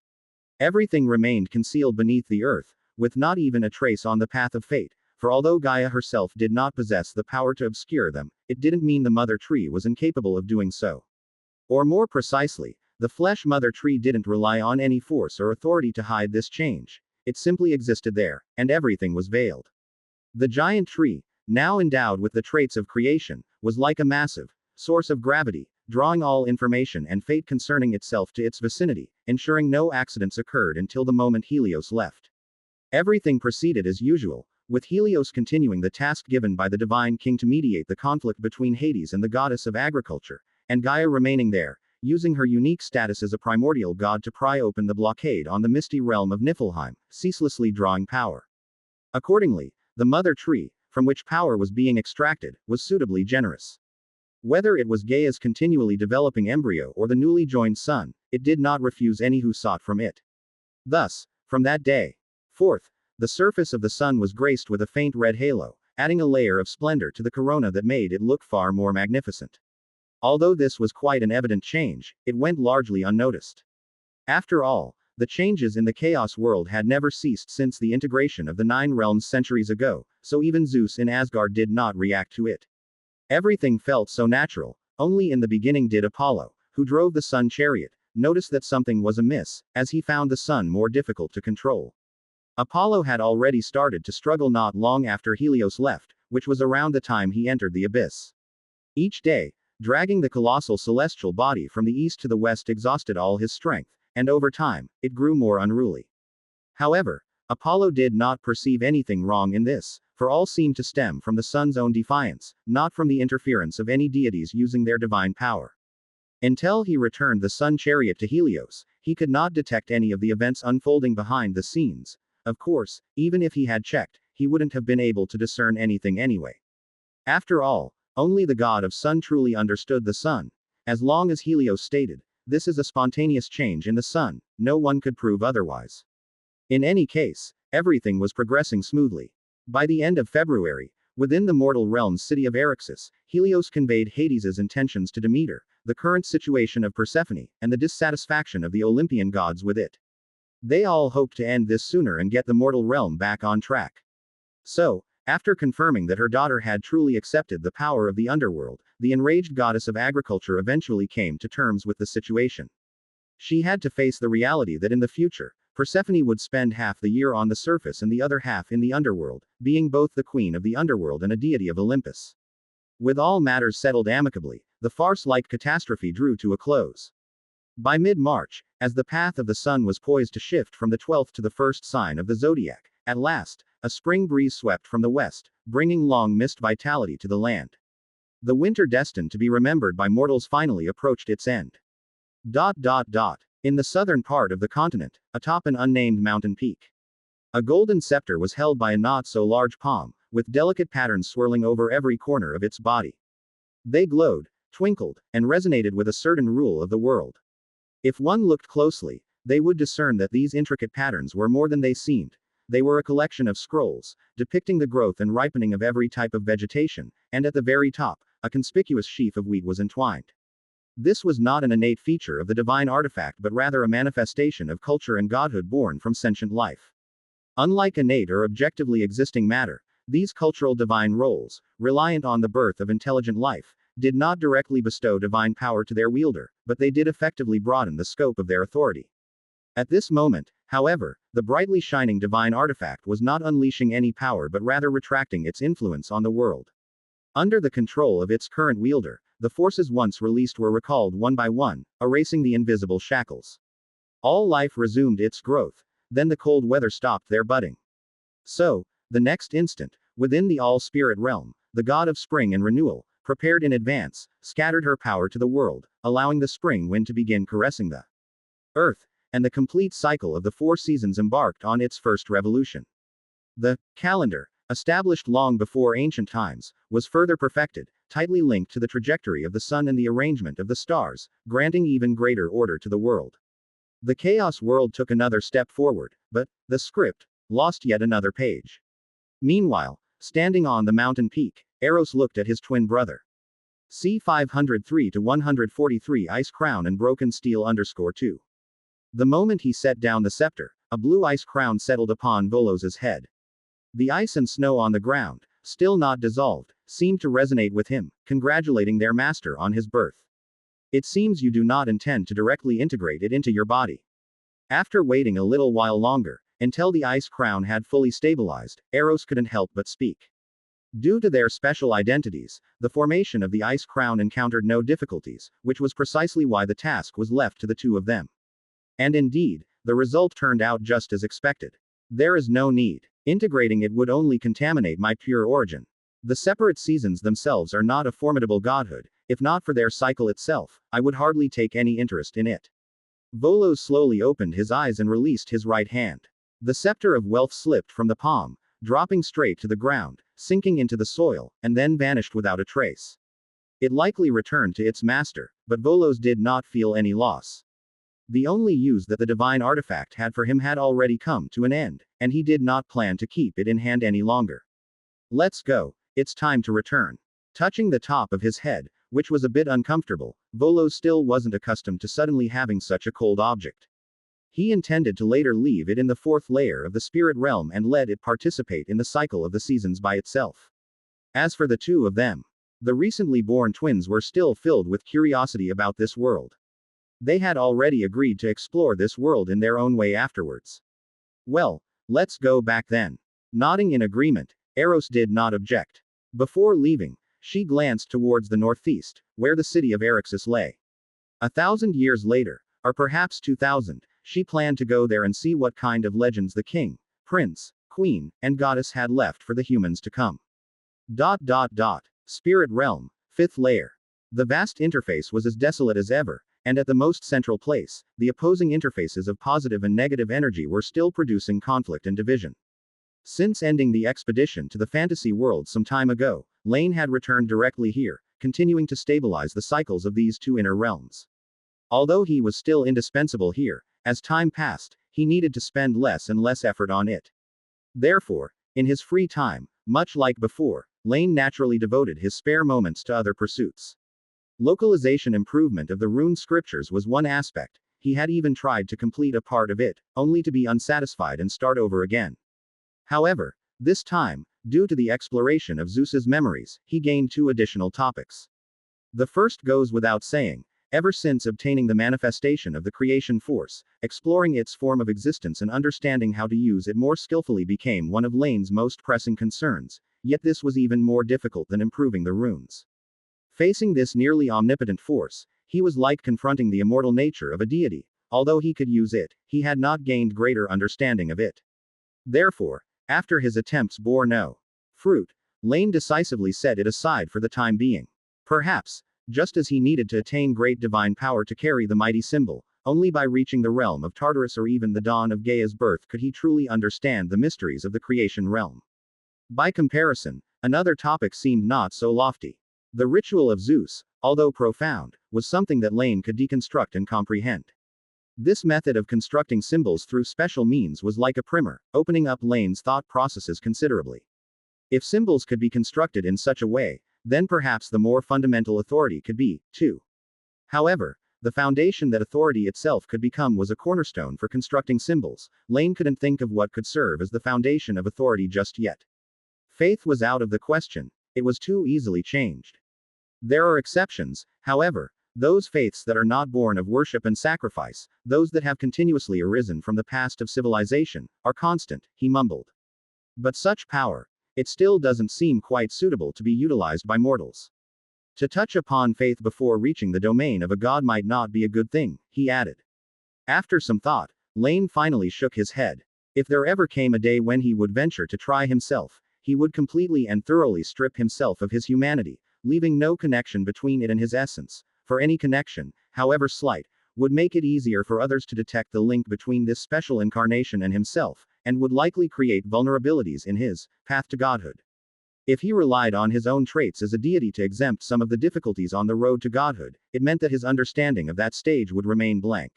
Everything remained concealed beneath the earth, with not even a trace on the path of fate, for although Gaia herself did not possess the power to obscure them, it didn't mean the mother tree was incapable of doing so. Or more precisely, the flesh mother tree didn't rely on any force or authority to hide this change. It simply existed there, and everything was veiled. The giant tree, now endowed with the traits of creation, was like a massive source of gravity, drawing all information and fate concerning itself to its vicinity, ensuring no accidents occurred until the moment Helios left. Everything proceeded as usual, with Helios continuing the task given by the divine king to mediate the conflict between Hades and the goddess of agriculture, and Gaia remaining there, using her unique status as a primordial god to pry open the blockade on the misty realm of Niflheim, ceaselessly drawing power. Accordingly, the mother tree, from which power was being extracted, was suitably generous. Whether it was Gaia's continually developing embryo or the newly joined sun, it did not refuse any who sought from it. Thus, from that day forth, the surface of the sun was graced with a faint red halo, adding a layer of splendor to the corona that made it look far more magnificent. Although this was quite an evident change, it went largely unnoticed. After all, the changes in the chaos world had never ceased since the integration of the 9 realms centuries ago, so even Zeus in Asgard did not react to it. Everything felt so natural. Only in the beginning did Apollo, who drove the sun chariot, notice that something was amiss, as he found the sun more difficult to control. Apollo had already started to struggle not long after Helios left, which was around the time he entered the abyss. Each day, dragging the colossal celestial body from the east to the west exhausted all his strength, and over time, it grew more unruly. However, Apollo did not perceive anything wrong in this, for all seemed to stem from the sun's own defiance, not from the interference of any deities using their divine power. Until he returned the sun chariot to Helios, he could not detect any of the events unfolding behind the scenes. Of course, even if he had checked, he wouldn't have been able to discern anything anyway. After all, only the god of sun truly understood the sun. As long as Helios stated, this is a spontaneous change in the sun, no one could prove otherwise. In any case, everything was progressing smoothly. By the end of February, within the mortal realm's city of Eryxis, Helios conveyed Hades's intentions to Demeter, the current situation of Persephone, and the dissatisfaction of the Olympian gods with it. They all hoped to end this sooner and get the mortal realm back on track. So, after confirming that her daughter had truly accepted the power of the underworld, the enraged goddess of agriculture eventually came to terms with the situation. She had to face the reality that in the future, Persephone would spend half the year on the surface and the other half in the underworld, being both the queen of the underworld and a deity of Olympus. With all matters settled amicably, the farce-like catastrophe drew to a close. By mid-March, as the path of the sun was poised to shift from the 12th to the first sign of the zodiac, at last, a spring breeze swept from the west, bringing long mist vitality to the land. The winter destined to be remembered by mortals finally approached its end. In the southern part of the continent, atop an unnamed mountain peak, a golden scepter was held by a not-so-large palm, with delicate patterns swirling over every corner of its body. They glowed, twinkled, and resonated with a certain rule of the world. If one looked closely, they would discern that these intricate patterns were more than they seemed. They were a collection of scrolls, depicting the growth and ripening of every type of vegetation, and at the very top, a conspicuous sheaf of wheat was entwined. This was not an innate feature of the divine artifact but rather a manifestation of culture and godhood born from sentient life. Unlike innate or objectively existing matter, these cultural divine roles, reliant on the birth of intelligent life, did not directly bestow divine power to their wielder, but they did effectively broaden the scope of their authority. At this moment, however, the brightly shining divine artifact was not unleashing any power but rather retracting its influence on the world. Under the control of its current wielder, the forces once released were recalled one by one, erasing the invisible shackles. All life resumed its growth, then the cold weather stopped their budding. So, the next instant, within the all-spirit realm, the god of spring and renewal, prepared in advance, scattered her power to the world, allowing the spring wind to begin caressing the earth, and the complete cycle of the 4 seasons embarked on its first revolution. The calendar, established long before ancient times, was further perfected, tightly linked to the trajectory of the sun and the arrangement of the stars, granting even greater order to the world. The chaos world took another step forward, but the script lost yet another page. Meanwhile, standing on the mountain peak, Eros looked at his twin brother. C 503-143 Ice Crown and Broken Steel _2. The moment he set down the scepter, a blue ice crown settled upon Volos's head. The ice and snow on the ground, still not dissolved, seemed to resonate with him, congratulating their master on his birth. It seems you do not intend to directly integrate it into your body. After waiting a little while longer, until the ice crown had fully stabilized, Eros couldn't help but speak. Due to their special identities, the formation of the ice crown encountered no difficulties, which was precisely why the task was left to the two of them. And indeed, the result turned out just as expected. There is no need. Integrating it would only contaminate my pure origin. The separate seasons themselves are not a formidable godhood. If not for their cycle itself, I would hardly take any interest in it. Volos slowly opened his eyes and released his right hand. The scepter of wealth slipped from the palm, dropping straight to the ground, sinking into the soil, and then vanished without a trace. It likely returned to its master, but Volos did not feel any loss. The only use that the divine artifact had for him had already come to an end, and he did not plan to keep it in hand any longer. Let's go, it's time to return. Touching the top of his head, which was a bit uncomfortable, Volos still wasn't accustomed to suddenly having such a cold object. He intended to later leave it in the 4th layer of the spirit realm and let it participate in the cycle of the seasons by itself. As for the two of them, the recently born twins were still filled with curiosity about this world. They had already agreed to explore this world in their own way afterwards. Well, let's go back then. Nodding in agreement, Eros did not object. Before leaving, she glanced towards the northeast, where the city of Eryxis lay. 1,000 years later, or perhaps 2,000, she planned to go there and see what kind of legends the king, prince, queen, and goddess had left for the humans to come. Spirit realm, 5th layer. The vast interface was as desolate as ever, and at the most central place, the opposing interfaces of positive and negative energy were still producing conflict and division. Since ending the expedition to the fantasy world some time ago, Laine had returned directly here, continuing to stabilize the cycles of these two inner realms. Although he was still indispensable here, as time passed, he needed to spend less and less effort on it. Therefore, in his free time, much like before, Laine naturally devoted his spare moments to other pursuits. Localization improvement of the rune scriptures was one aspect. He had even tried to complete a part of it, only to be unsatisfied and start over again. However, this time, due to the exploration of Zeus's memories, he gained 2 additional topics. The first goes without saying. Ever since obtaining the manifestation of the creation force, exploring its form of existence and understanding how to use it more skillfully became one of Laine's most pressing concerns, yet this was even more difficult than improving the runes. Facing this nearly omnipotent force, he was like confronting the immortal nature of a deity. Although he could use it, he had not gained greater understanding of it. Therefore, after his attempts bore no fruit, Laine decisively set it aside for the time being. Perhaps, just as he needed to attain great divine power to carry the mighty symbol, only by reaching the realm of Tartarus or even the dawn of Gaia's birth could he truly understand the mysteries of the creation realm. By comparison, another topic seemed not so lofty. The ritual of Zeus, although profound, was something that Laine could deconstruct and comprehend. This method of constructing symbols through special means was like a primer, opening up Laine's thought processes considerably. If symbols could be constructed in such a way, then perhaps the more fundamental authority could be, too. However, the foundation that authority itself could become was a cornerstone for constructing symbols. Laine couldn't think of what could serve as the foundation of authority just yet. Faith was out of the question, it was too easily changed. There are exceptions, however. Those faiths that are not born of worship and sacrifice, those that have continuously arisen from the past of civilization, are constant, he mumbled. But such power, it still doesn't seem quite suitable to be utilized by mortals. To touch upon faith before reaching the domain of a god might not be a good thing, he added. After some thought, Laine finally shook his head. If there ever came a day when he would venture to try himself, he would completely and thoroughly strip himself of his humanity, leaving no connection between it and his essence. For any connection, however slight, would make it easier for others to detect the link between this special incarnation and himself, and would likely create vulnerabilities in his path to godhood. If he relied on his own traits as a deity to exempt some of the difficulties on the road to godhood, it meant that his understanding of that stage would remain blank.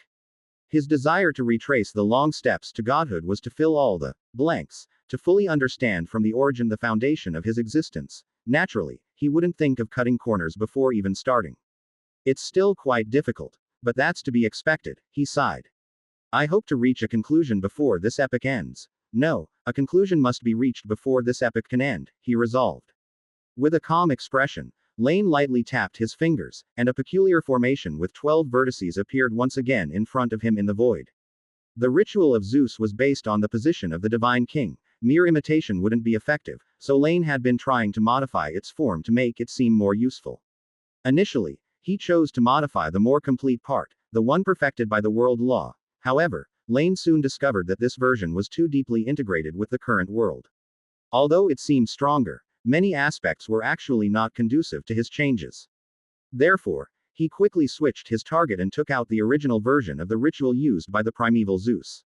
His desire to retrace the long steps to godhood was to fill all the blanks, to fully understand from the origin the foundation of his existence. Naturally, he wouldn't think of cutting corners before even starting. It's still quite difficult, but that's to be expected, he sighed. I hope to reach a conclusion before this epoch ends. No, a conclusion must be reached before this epoch can end, he resolved. With a calm expression, Laine lightly tapped his fingers, and a peculiar formation with 12 vertices appeared once again in front of him in the void. The ritual of Zeus was based on the position of the divine king. Mere imitation wouldn't be effective, so Laine had been trying to modify its form to make it seem more useful. Initially, he chose to modify the more complete part, the one perfected by the world law. However, Laine soon discovered that this version was too deeply integrated with the current world. Although it seemed stronger, many aspects were actually not conducive to his changes. Therefore, he quickly switched his target and took out the original version of the ritual used by the primeval Zeus.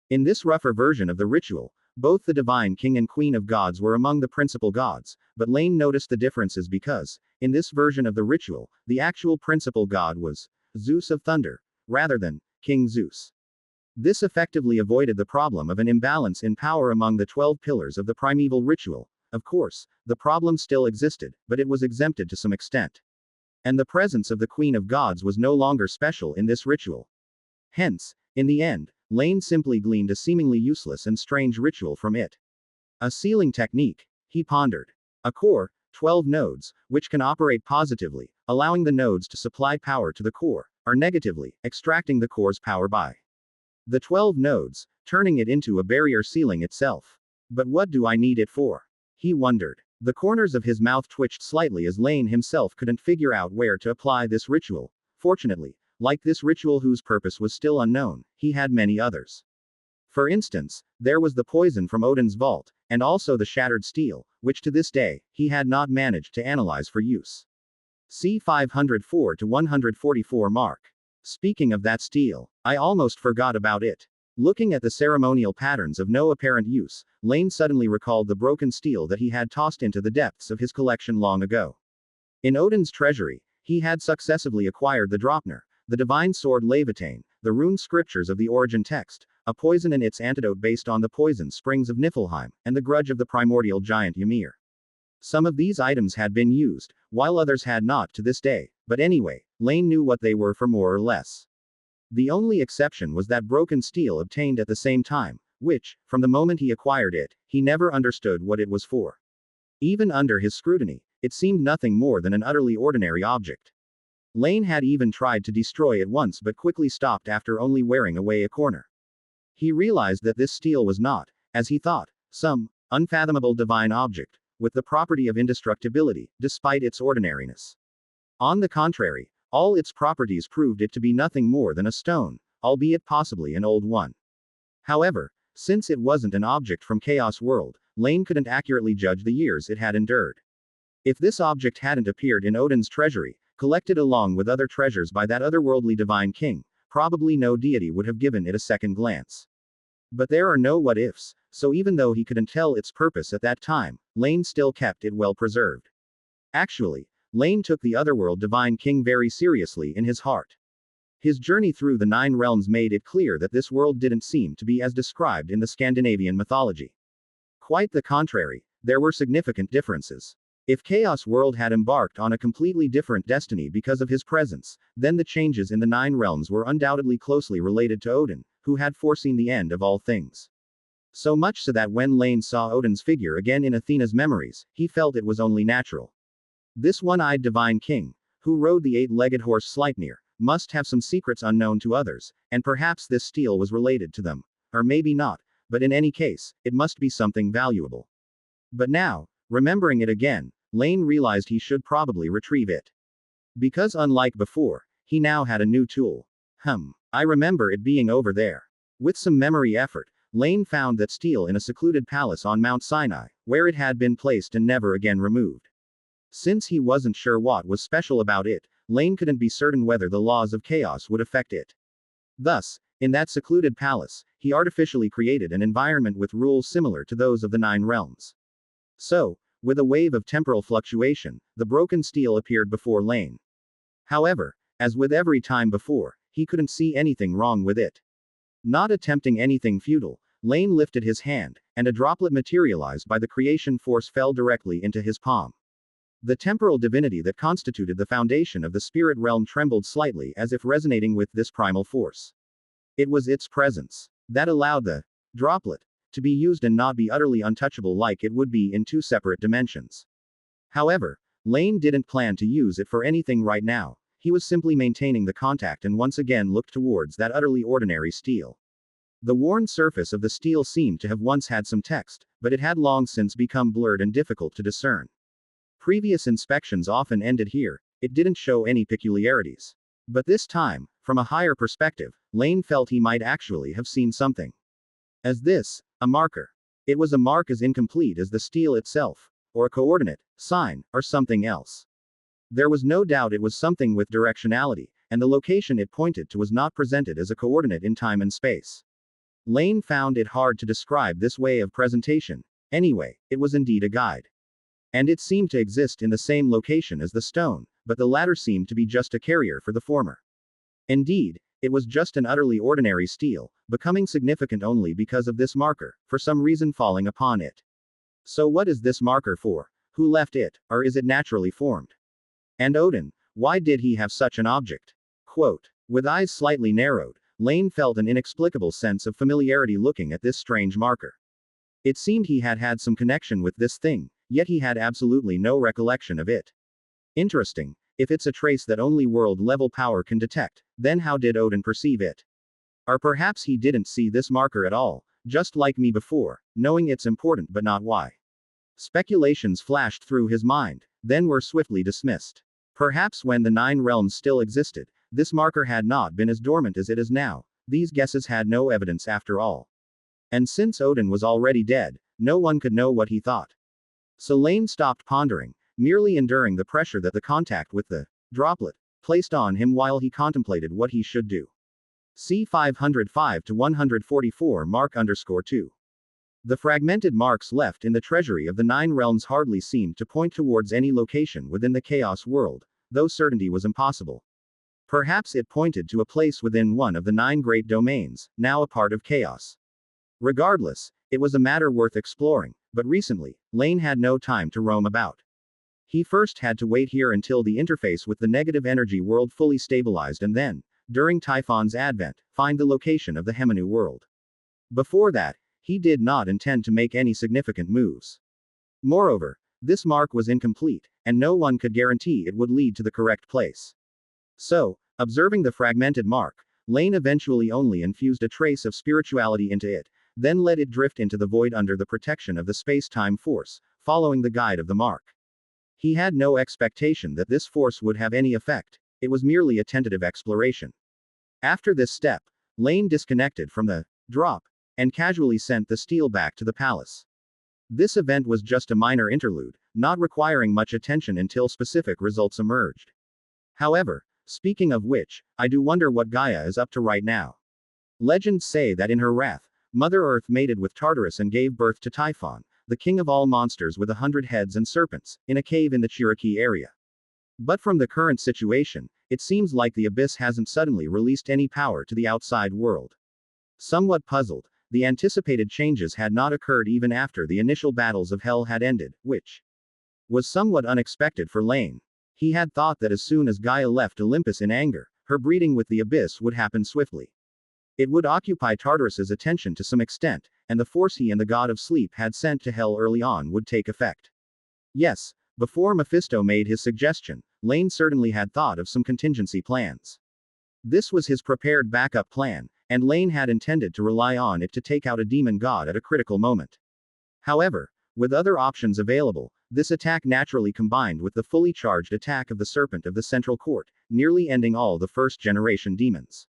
In this rougher version of the ritual, both the divine king and queen of gods were among the principal gods, but Laine noticed the differences because, in this version of the ritual, the actual principal god was Zeus of thunder, rather than King Zeus. This effectively avoided the problem of an imbalance in power among the 12 pillars of the primeval ritual. Of course, the problem still existed, but it was exempted to some extent. And the presence of the Queen of Gods was no longer special in this ritual. Hence, in the end, Laine simply gleaned a seemingly useless and strange ritual from it. A sealing technique, he pondered. A core, 12 nodes, which can operate positively, allowing the nodes to supply power to the core, or negatively, extracting the core's power by the 12 nodes, turning it into a barrier sealing itself. But what do I need it for? He wondered. The corners of his mouth twitched slightly as Laine himself couldn't figure out where to apply this ritual. Fortunately, like this ritual whose purpose was still unknown, he had many others. For instance, there was the poison from Odin's vault, and also the shattered steel, which to this day, he had not managed to analyze for use. See 504 to 144 mark. Speaking of that steel, I almost forgot about it. Looking at the ceremonial patterns of no apparent use, Laine suddenly recalled the broken steel that he had tossed into the depths of his collection long ago. In Odin's treasury, he had successively acquired the Draupnir, the divine sword Leviathan, the rune scriptures of the origin text, a poison and its antidote based on the poison springs of Niflheim, and the grudge of the primordial giant Ymir. Some of these items had been used, while others had not to this day, but anyway, Laine knew what they were for more or less. The only exception was that broken steel obtained at the same time, which, from the moment he acquired it, he never understood what it was for. Even under his scrutiny, it seemed nothing more than an utterly ordinary object. Laine had even tried to destroy it once but quickly stopped after only wearing away a corner. He realized that this steel was not, as he thought, some unfathomable divine object, with the property of indestructibility, despite its ordinariness. On the contrary, All its properties proved it to be nothing more than a stone, albeit possibly an old one. However, since it wasn't an object from Chaos World, Laine couldn't accurately judge the years it had endured. If this object hadn't appeared in Odin's treasury, collected along with other treasures by that otherworldly divine king, probably no deity would have given it a second glance. But there are no what-ifs, so even though he couldn't tell its purpose at that time, Laine still kept it well preserved. Actually, Laine took the otherworld divine king very seriously in his heart. His journey through the 9 realms made it clear that this world didn't seem to be as described in the Scandinavian mythology. Quite the contrary, there were significant differences. If Chaos World had embarked on a completely different destiny because of his presence, then the changes in the 9 realms were undoubtedly closely related to Odin, who had foreseen the end of all things. So much so that when Laine saw Odin's figure again in Athena's memories, he felt it was only natural. This one-eyed divine king, who rode the 8-legged horse Sleipnir, must have some secrets unknown to others, and perhaps this steel was related to them. Or maybe not, but in any case, it must be something valuable. But now, remembering it again, Laine realized he should probably retrieve it. Because unlike before, he now had a new tool. I remember it being over there. With some memory effort, Laine found that steel in a secluded palace on Mount Sinai, where it had been placed and never again removed. Since he wasn't sure what was special about it, Laine couldn't be certain whether the laws of chaos would affect it. Thus, in that secluded palace, he artificially created an environment with rules similar to those of the 9 realms. So, with a wave of temporal fluctuation, the broken steel appeared before Laine. However, as with every time before, he couldn't see anything wrong with it. Not attempting anything futile, Laine lifted his hand, and a droplet materialized by the creation force fell directly into his palm. The temporal divinity that constituted the foundation of the spirit realm trembled slightly as if resonating with this primal force. It was its presence that allowed the droplet to be used and not be utterly untouchable like it would be in 2 separate dimensions. However, Laine didn't plan to use it for anything right now. He was simply maintaining the contact and once again looked towards that utterly ordinary steel. The worn surface of the steel seemed to have once had some text, but it had long since become blurred and difficult to discern. Previous inspections often ended here, it didn't show any peculiarities. But this time, from a higher perspective, Laine felt he might actually have seen something. As this, a marker. It was a mark as incomplete as the steel itself, or a coordinate, sign, or something else. There was no doubt it was something with directionality, and the location it pointed to was not presented as a coordinate in time and space. Laine found it hard to describe this way of presentation. Anyway, it was indeed a guide. And it seemed to exist in the same location as the stone, but the latter seemed to be just a carrier for the former. Indeed, it was just an utterly ordinary steel, becoming significant only because of this marker, for some reason falling upon it. So what is this marker for? Who left it, or is it naturally formed? And Odin, why did he have such an object? Quote. With eyes slightly narrowed, Laine felt an inexplicable sense of familiarity looking at this strange marker. It seemed he had had some connection with this thing, yet he had absolutely no recollection of it. Interesting, if it's a trace that only world-level power can detect, then how did Odin perceive it? Or perhaps he didn't see this marker at all, just like me before, knowing it's important but not why. Speculations flashed through his mind, then were swiftly dismissed. Perhaps when the 9 realms still existed, this marker had not been as dormant as it is now. These guesses had no evidence after all. And since Odin was already dead, no one could know what he thought. So Laine stopped pondering, merely enduring the pressure that the contact with the droplet placed on him while he contemplated what he should do. C 505 to 144 _2. The fragmented marks left in the treasury of the 9 realms hardly seemed to point towards any location within the Chaos World, though certainty was impossible. Perhaps it pointed to a place within one of the 9 great domains, now a part of Chaos. Regardless, it was a matter worth exploring, but recently, Laine had no time to roam about. He first had to wait here until the interface with the negative energy world fully stabilized and then, during Typhon's advent, find the location of the Hemanu world. Before that, he did not intend to make any significant moves. Moreover, this mark was incomplete, and no one could guarantee it would lead to the correct place. So, observing the fragmented mark, Laine eventually only infused a trace of spirituality into it, then let it drift into the void under the protection of the space-time force, following the guide of the mark. He had no expectation that this force would have any effect. it was merely a tentative exploration. After this step, Laine disconnected from the drop and casually sent the steel back to the palace. This event was just a minor interlude, not requiring much attention until specific results emerged. However, speaking of which, I do wonder what Gaia is up to right now. Legends say that in her wrath, Mother Earth mated with Tartarus and gave birth to Typhon, the king of all monsters with 100 heads and serpents, in a cave in the Cherokee area. But from the current situation, it seems like the abyss hasn't suddenly released any power to the outside world. Somewhat puzzled, the anticipated changes had not occurred even after the initial battles of hell had ended, which was somewhat unexpected for Laine. He had thought that as soon as Gaia left Olympus in anger, her breeding with the abyss would happen swiftly. It would occupy Tartarus's attention to some extent, and the force he and the god of sleep had sent to hell early on would take effect. Yes, before Mephisto made his suggestion, Laine certainly had thought of some contingency plans. This was his prepared backup plan, and Laine had intended to rely on it to take out a demon god at a critical moment. However, with other options available, this attack naturally combined with the fully charged attack of the Serpent of the Central Court, nearly ending all the first-generation demons.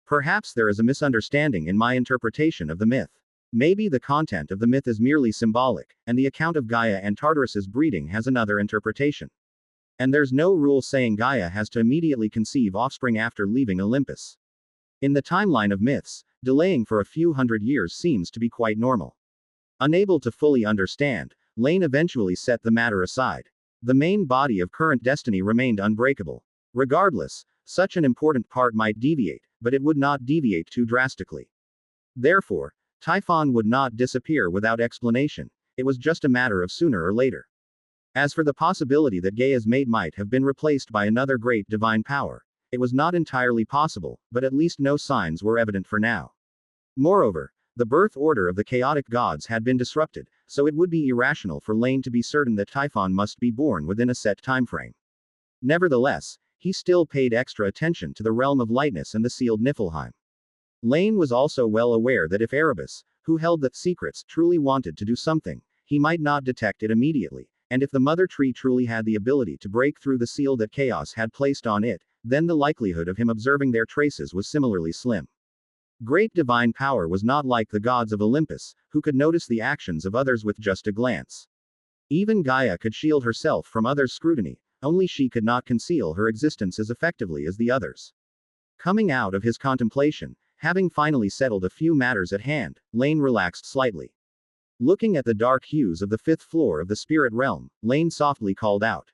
Perhaps there is a misunderstanding in my interpretation of the myth. Maybe the content of the myth is merely symbolic, and the account of Gaia and Tartarus's breeding has another interpretation. And there's no rule saying Gaia has to immediately conceive offspring after leaving Olympus. In the timeline of myths, delaying for a few hundred years seems to be quite normal. Unable to fully understand, Laine eventually set the matter aside. The main body of current destiny remained unbreakable. Regardless, such an important part might deviate, but it would not deviate too drastically. Therefore, Typhon would not disappear without explanation, it was just a matter of sooner or later. As for the possibility that Gaia's mate might have been replaced by another great divine power, it was not entirely possible, but at least no signs were evident for now. Moreover, the birth order of the chaotic gods had been disrupted, so it would be irrational for Laine to be certain that Typhon must be born within a set timeframe. Nevertheless, he still paid extra attention to the realm of lightness and the sealed Niflheim. Laine was also well aware that if Erebus, who held the secrets, truly wanted to do something, he might not detect it immediately, and if the Mother Tree truly had the ability to break through the seal that chaos had placed on it, then the likelihood of him observing their traces was similarly slim. Great divine power was not like the gods of Olympus, who could notice the actions of others with just a glance. Even Gaia could shield herself from others' scrutiny, only she could not conceal her existence as effectively as the others. Coming out of his contemplation, having finally settled a few matters at hand, Laine relaxed slightly. Looking at the dark hues of the fifth floor of the spirit realm, Laine softly called out.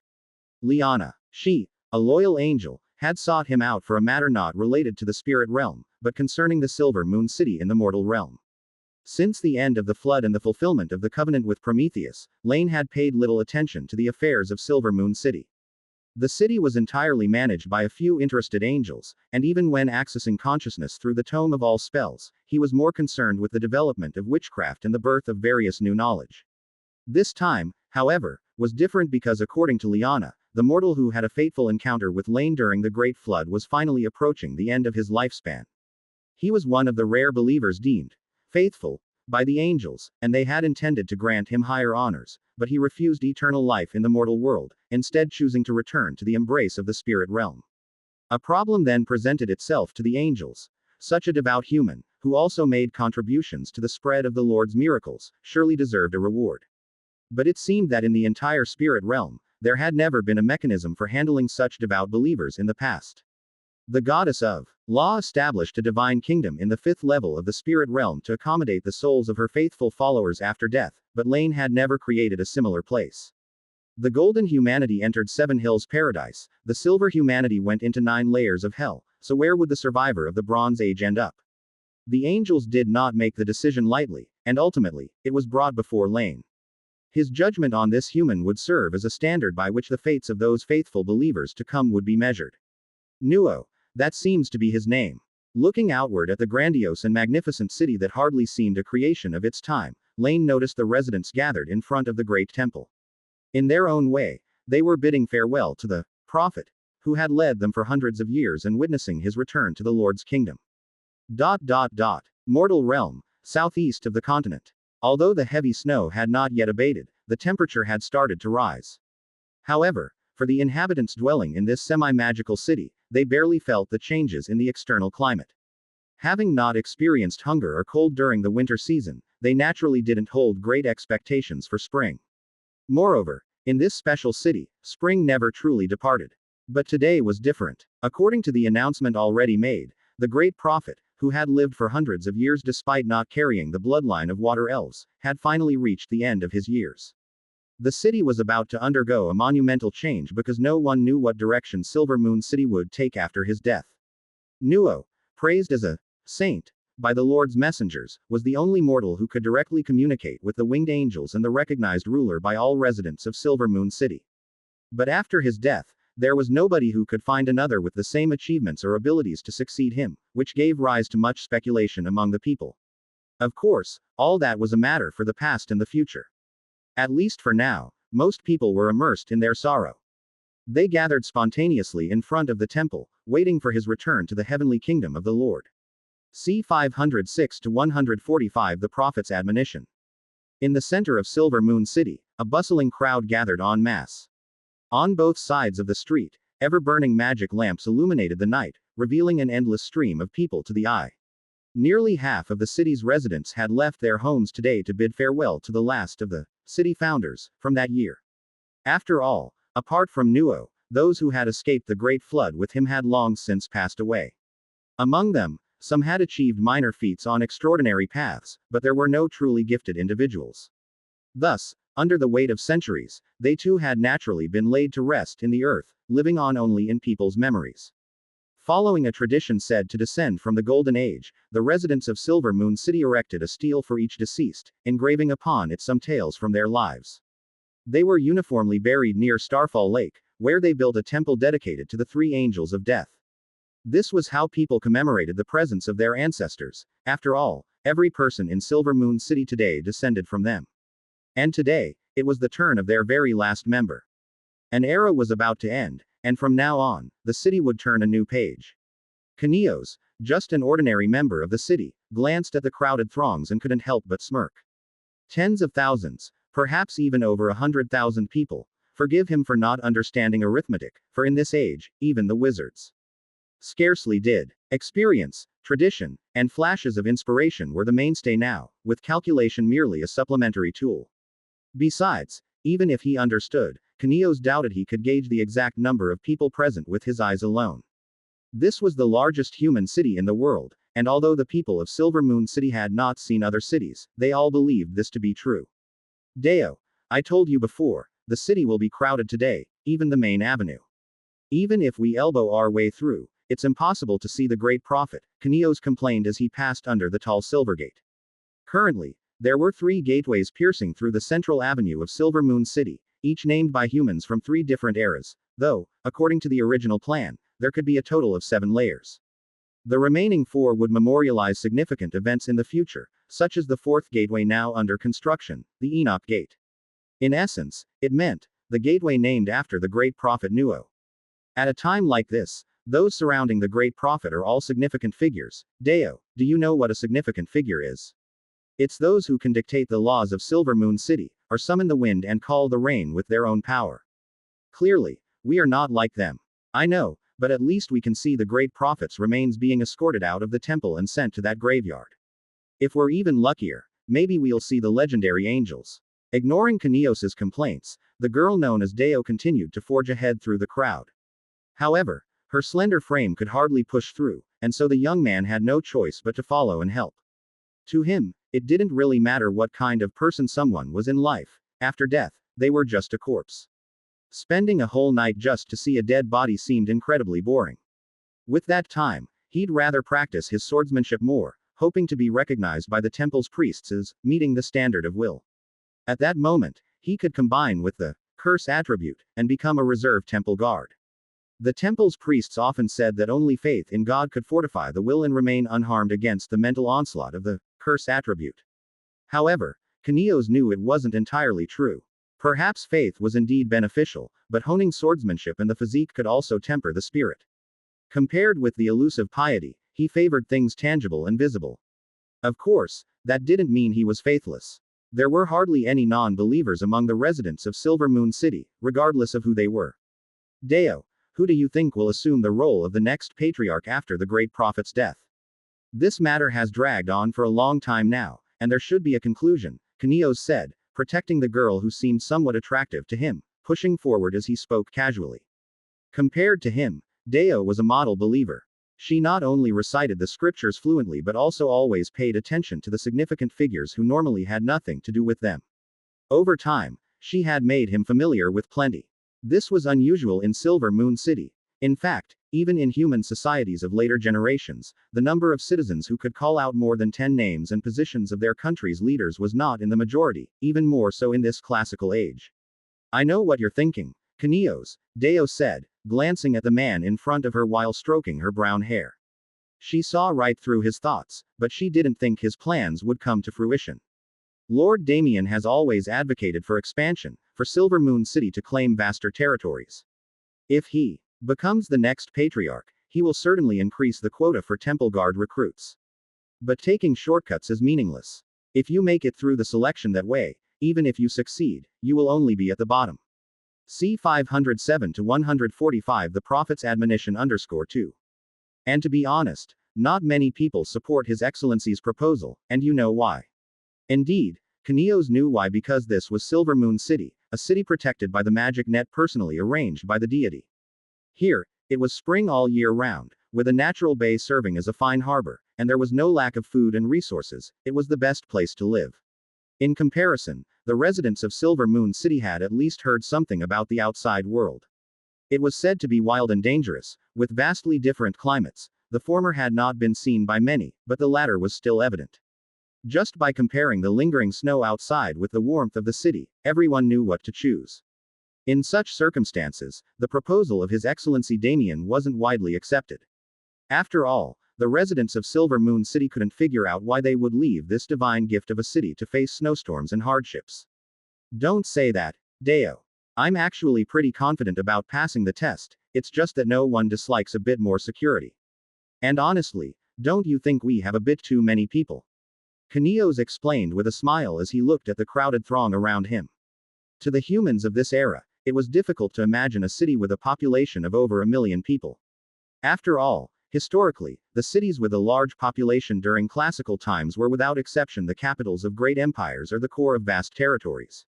Liana. She, a loyal angel, had sought him out for a matter not related to the spirit realm, but concerning the Silver Moon City in the mortal realm. Since the end of the flood and the fulfillment of the covenant with Prometheus, Laine had paid little attention to the affairs of Silver Moon City. The city was entirely managed by a few interested angels, and even when accessing consciousness through the Tome of All Spells, he was more concerned with the development of witchcraft and the birth of various new knowledge. This time, however, was different because according to Liana, the mortal who had a fateful encounter with Laine during the Great Flood was finally approaching the end of his lifespan. He was one of the rare believers deemed faithful by the angels, and they had intended to grant him higher honors, but he refused eternal life in the mortal world, instead choosing to return to the embrace of the spirit realm. A problem then presented itself to the angels. Such a devout human, who also made contributions to the spread of the Lord's miracles, surely deserved a reward. But it seemed that in the entire spirit realm, there had never been a mechanism for handling such devout believers in the past. The goddess of law established a divine kingdom in the fifth level of the spirit realm to accommodate the souls of her faithful followers after death, but Laine had never created a similar place. The golden humanity entered Seven Hills Paradise, the silver humanity went into 9 layers of hell, so where would the survivor of the Bronze Age end up? The angels did not make the decision lightly, and ultimately, it was brought before Laine. His judgment on this human would serve as a standard by which the fates of those faithful believers to come would be measured. Nuo. That seems to be his name. Looking outward at the grandiose and magnificent city that hardly seemed a creation of its time, Laine noticed the residents gathered in front of the great temple. In their own way, they were bidding farewell to the prophet, who had led them for hundreds of years and witnessing his return to the Lord's kingdom. Mortal realm, southeast of the continent. Although the heavy snow had not yet abated, the temperature had started to rise. However, for the inhabitants dwelling in this semi-magical city, they barely felt the changes in the external climate. Having not experienced hunger or cold during the winter season, they naturally didn't hold great expectations for spring. Moreover, in this special city, spring never truly departed. But today was different. According to the announcement already made, the great prophet, who had lived for hundreds of years despite not carrying the bloodline of water elves, had finally reached the end of his years. The city was about to undergo a monumental change because no one knew what direction Silver Moon City would take after his death. Nuo, praised as a saint by the Lord's messengers, was the only mortal who could directly communicate with the winged angels and the recognized ruler by all residents of Silver Moon City. But after his death, there was nobody who could find another with the same achievements or abilities to succeed him, which gave rise to much speculation among the people. Of course, all that was a matter for the past and the future. At least for now, most people were immersed in their sorrow. They gathered spontaneously in front of the temple, waiting for his return to the heavenly kingdom of the Lord. See 506-145 The Prophet's Admonition. In the center of Silver Moon City, a bustling crowd gathered en masse. On both sides of the street, ever-burning magic lamps illuminated the night, revealing an endless stream of people to the eye. Nearly half of the city's residents had left their homes today to bid farewell to the last of the city founders from that year. After all, apart from Nuo, those who had escaped the Great Flood with him had long since passed away. Among them, some had achieved minor feats on extraordinary paths, but there were no truly gifted individuals. Thus, under the weight of centuries, they too had naturally been laid to rest in the earth, living on only in people's memories. Following a tradition said to descend from the Golden Age, the residents of Silver Moon City erected a stele for each deceased, engraving upon it some tales from their lives. They were uniformly buried near Starfall Lake, where they built a temple dedicated to the three angels of death. This was how people commemorated the presence of their ancestors. After all, every person in Silver Moon City today descended from them. And today, it was the turn of their very last member. An era was about to end, and from now on, the city would turn a new page. Kanios, just an ordinary member of the city, glanced at the crowded throngs and couldn't help but smirk. Tens of thousands, perhaps even over 100,000 people, forgive him for not understanding arithmetic, for in this age, even the wizards scarcely did. Experience, tradition, and flashes of inspiration were the mainstay now, with calculation merely a supplementary tool. Besides, even if he understood, Kanios doubted he could gauge the exact number of people present with his eyes alone. This was the largest human city in the world, and although the people of Silver Moon City had not seen other cities, they all believed this to be true. Deo, I told you before, the city will be crowded today, even the main avenue. Even if we elbow our way through, it's impossible to see the great prophet, Kanios complained as he passed under the tall silver gate. Currently, there were 3 gateways piercing through the central avenue of Silver Moon City, each named by humans from 3 different eras, though, according to the original plan, there could be a total of 7 layers. The remaining 4 would memorialize significant events in the future, such as the 4th gateway now under construction, the Enoch Gate. In essence, it meant the gateway named after the great prophet Nuo. At a time like this, those surrounding the great prophet are all significant figures. Deo, do you know what a significant figure is? It's those who can dictate the laws of Silver Moon City, or summon the wind and call the rain with their own power. Clearly, we are not like them. I know, but at least we can see the great prophet's remains being escorted out of the temple and sent to that graveyard. If we're even luckier, maybe we'll see the legendary angels. Ignoring Kanios's complaints, the girl known as Deo continued to forge ahead through the crowd. However, her slender frame could hardly push through, and so the young man had no choice but to follow and help. To him, it didn't really matter what kind of person someone was in life. After death, they were just a corpse. Spending a whole night just to see a dead body seemed incredibly boring. With that time, he'd rather practice his swordsmanship more, hoping to be recognized by the temple's priests as meeting the standard of will. At that moment, he could combine with the curse attribute and become a reserve temple guard. The temple's priests often said that only faith in God could fortify the will and remain unharmed against the mental onslaught of the curse attribute. However, Kanios knew it wasn't entirely true. Perhaps faith was indeed beneficial, but honing swordsmanship and the physique could also temper the spirit. Compared with the elusive piety, he favored things tangible and visible. Of course, that didn't mean he was faithless. There were hardly any non-believers among the residents of Silver Moon City, regardless of who they were. Deo, who do you think will assume the role of the next patriarch after the great prophet's death? This matter has dragged on for a long time now, and there should be a conclusion, Kanios said, protecting the girl who seemed somewhat attractive to him, pushing forward as he spoke casually. Compared to him, Deo was a model believer. She not only recited the scriptures fluently but also always paid attention to the significant figures who normally had nothing to do with them. Over time, she had made him familiar with plenty. This was unusual in Silver Moon City. In fact, even in human societies of later generations, the number of citizens who could call out more than 10 names and positions of their country's leaders was not in the majority, even more so in this classical age. I know what you're thinking, Kanios, Deo said, glancing at the man in front of her while stroking her brown hair. She saw right through his thoughts, but she didn't think his plans would come to fruition. Lord Damien has always advocated for expansion, for Silver Moon City to claim vaster territories. If he becomes the next patriarch, he will certainly increase the quota for temple guard recruits. But taking shortcuts is meaningless. If you make it through the selection that way, even if you succeed, you will only be at the bottom. See 507 to 145 The Prophet's Admonition _2. And to be honest, not many people support His Excellency's proposal, and you know why. Indeed, Kanios knew why, because this was Silver Moon City, a city protected by the magic net personally arranged by the deity. Here, it was spring all year round, with a natural bay serving as a fine harbor, and there was no lack of food and resources. It was the best place to live. In comparison, the residents of Silver Moon City had at least heard something about the outside world. It was said to be wild and dangerous, with vastly different climates. The former had not been seen by many, but the latter was still evident. Just by comparing the lingering snow outside with the warmth of the city, everyone knew what to choose. In such circumstances, the proposal of His Excellency Damien wasn't widely accepted. After all, the residents of Silver Moon City couldn't figure out why they would leave this divine gift of a city to face snowstorms and hardships. Don't say that, Deo. I'm actually pretty confident about passing the test, it's just that no one dislikes a bit more security. And honestly, don't you think we have a bit too many people? Kanios explained with a smile as he looked at the crowded throng around him. To the humans of this era, it was difficult to imagine a city with a population of over 1 million people. After all, historically, the cities with a large population during classical times were without exception the capitals of great empires or the core of vast territories.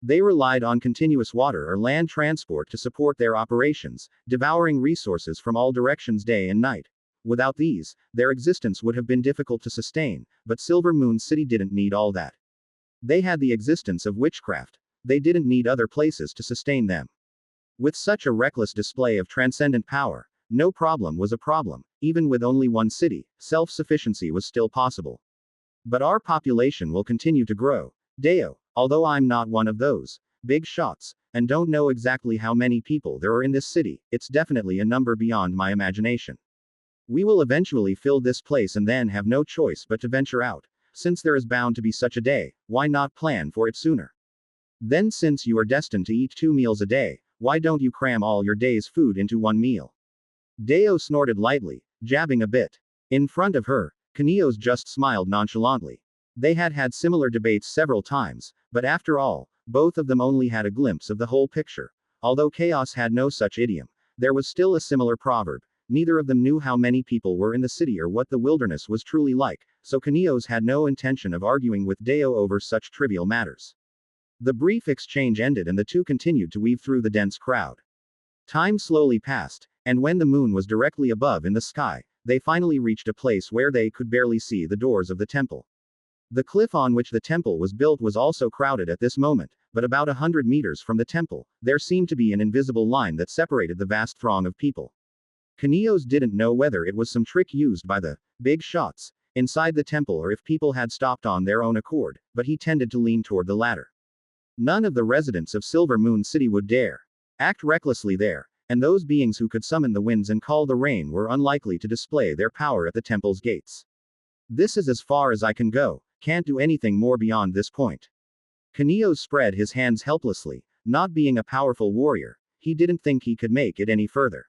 They relied on continuous water or land transport to support their operations, devouring resources from all directions day and night. Without these, their existence would have been difficult to sustain, but Silver Moon City didn't need all that. They had the existence of witchcraft. They didn't need other places to sustain them. With such a reckless display of transcendent power, no problem was a problem. Even with only one city, self-sufficiency was still possible. But our population will continue to grow, Deo, although I'm not one of those big shots, and don't know exactly how many people there are in this city. It's definitely a number beyond my imagination. We will eventually fill this place and then have no choice but to venture out. Since there is bound to be such a day, why not plan for it sooner? Then, since you are destined to eat 2 meals a day, why don't you cram all your day's food into 1 meal? Deo snorted lightly, jabbing a bit. In front of her, Kanios just smiled nonchalantly. They had had similar debates several times, but after all, both of them only had a glimpse of the whole picture. Although chaos had no such idiom, there was still a similar proverb. Neither of them knew how many people were in the city or what the wilderness was truly like, so Kanios had no intention of arguing with Deo over such trivial matters. The brief exchange ended and the two continued to weave through the dense crowd. Time slowly passed, and when the moon was directly above in the sky, they finally reached a place where they could barely see the doors of the temple. The cliff on which the temple was built was also crowded at this moment, but about 100 meters from the temple, there seemed to be an invisible line that separated the vast throng of people. Kanios didn't know whether it was some trick used by the big shots inside the temple or if people had stopped on their own accord, but he tended to lean toward the latter. None of the residents of Silver Moon City would dare act recklessly there, and those beings who could summon the winds and call the rain were unlikely to display their power at the temple's gates. This is as far as I can go, can't do anything more beyond this point. Kanios spread his hands helplessly. Not being a powerful warrior, he didn't think he could make it any further.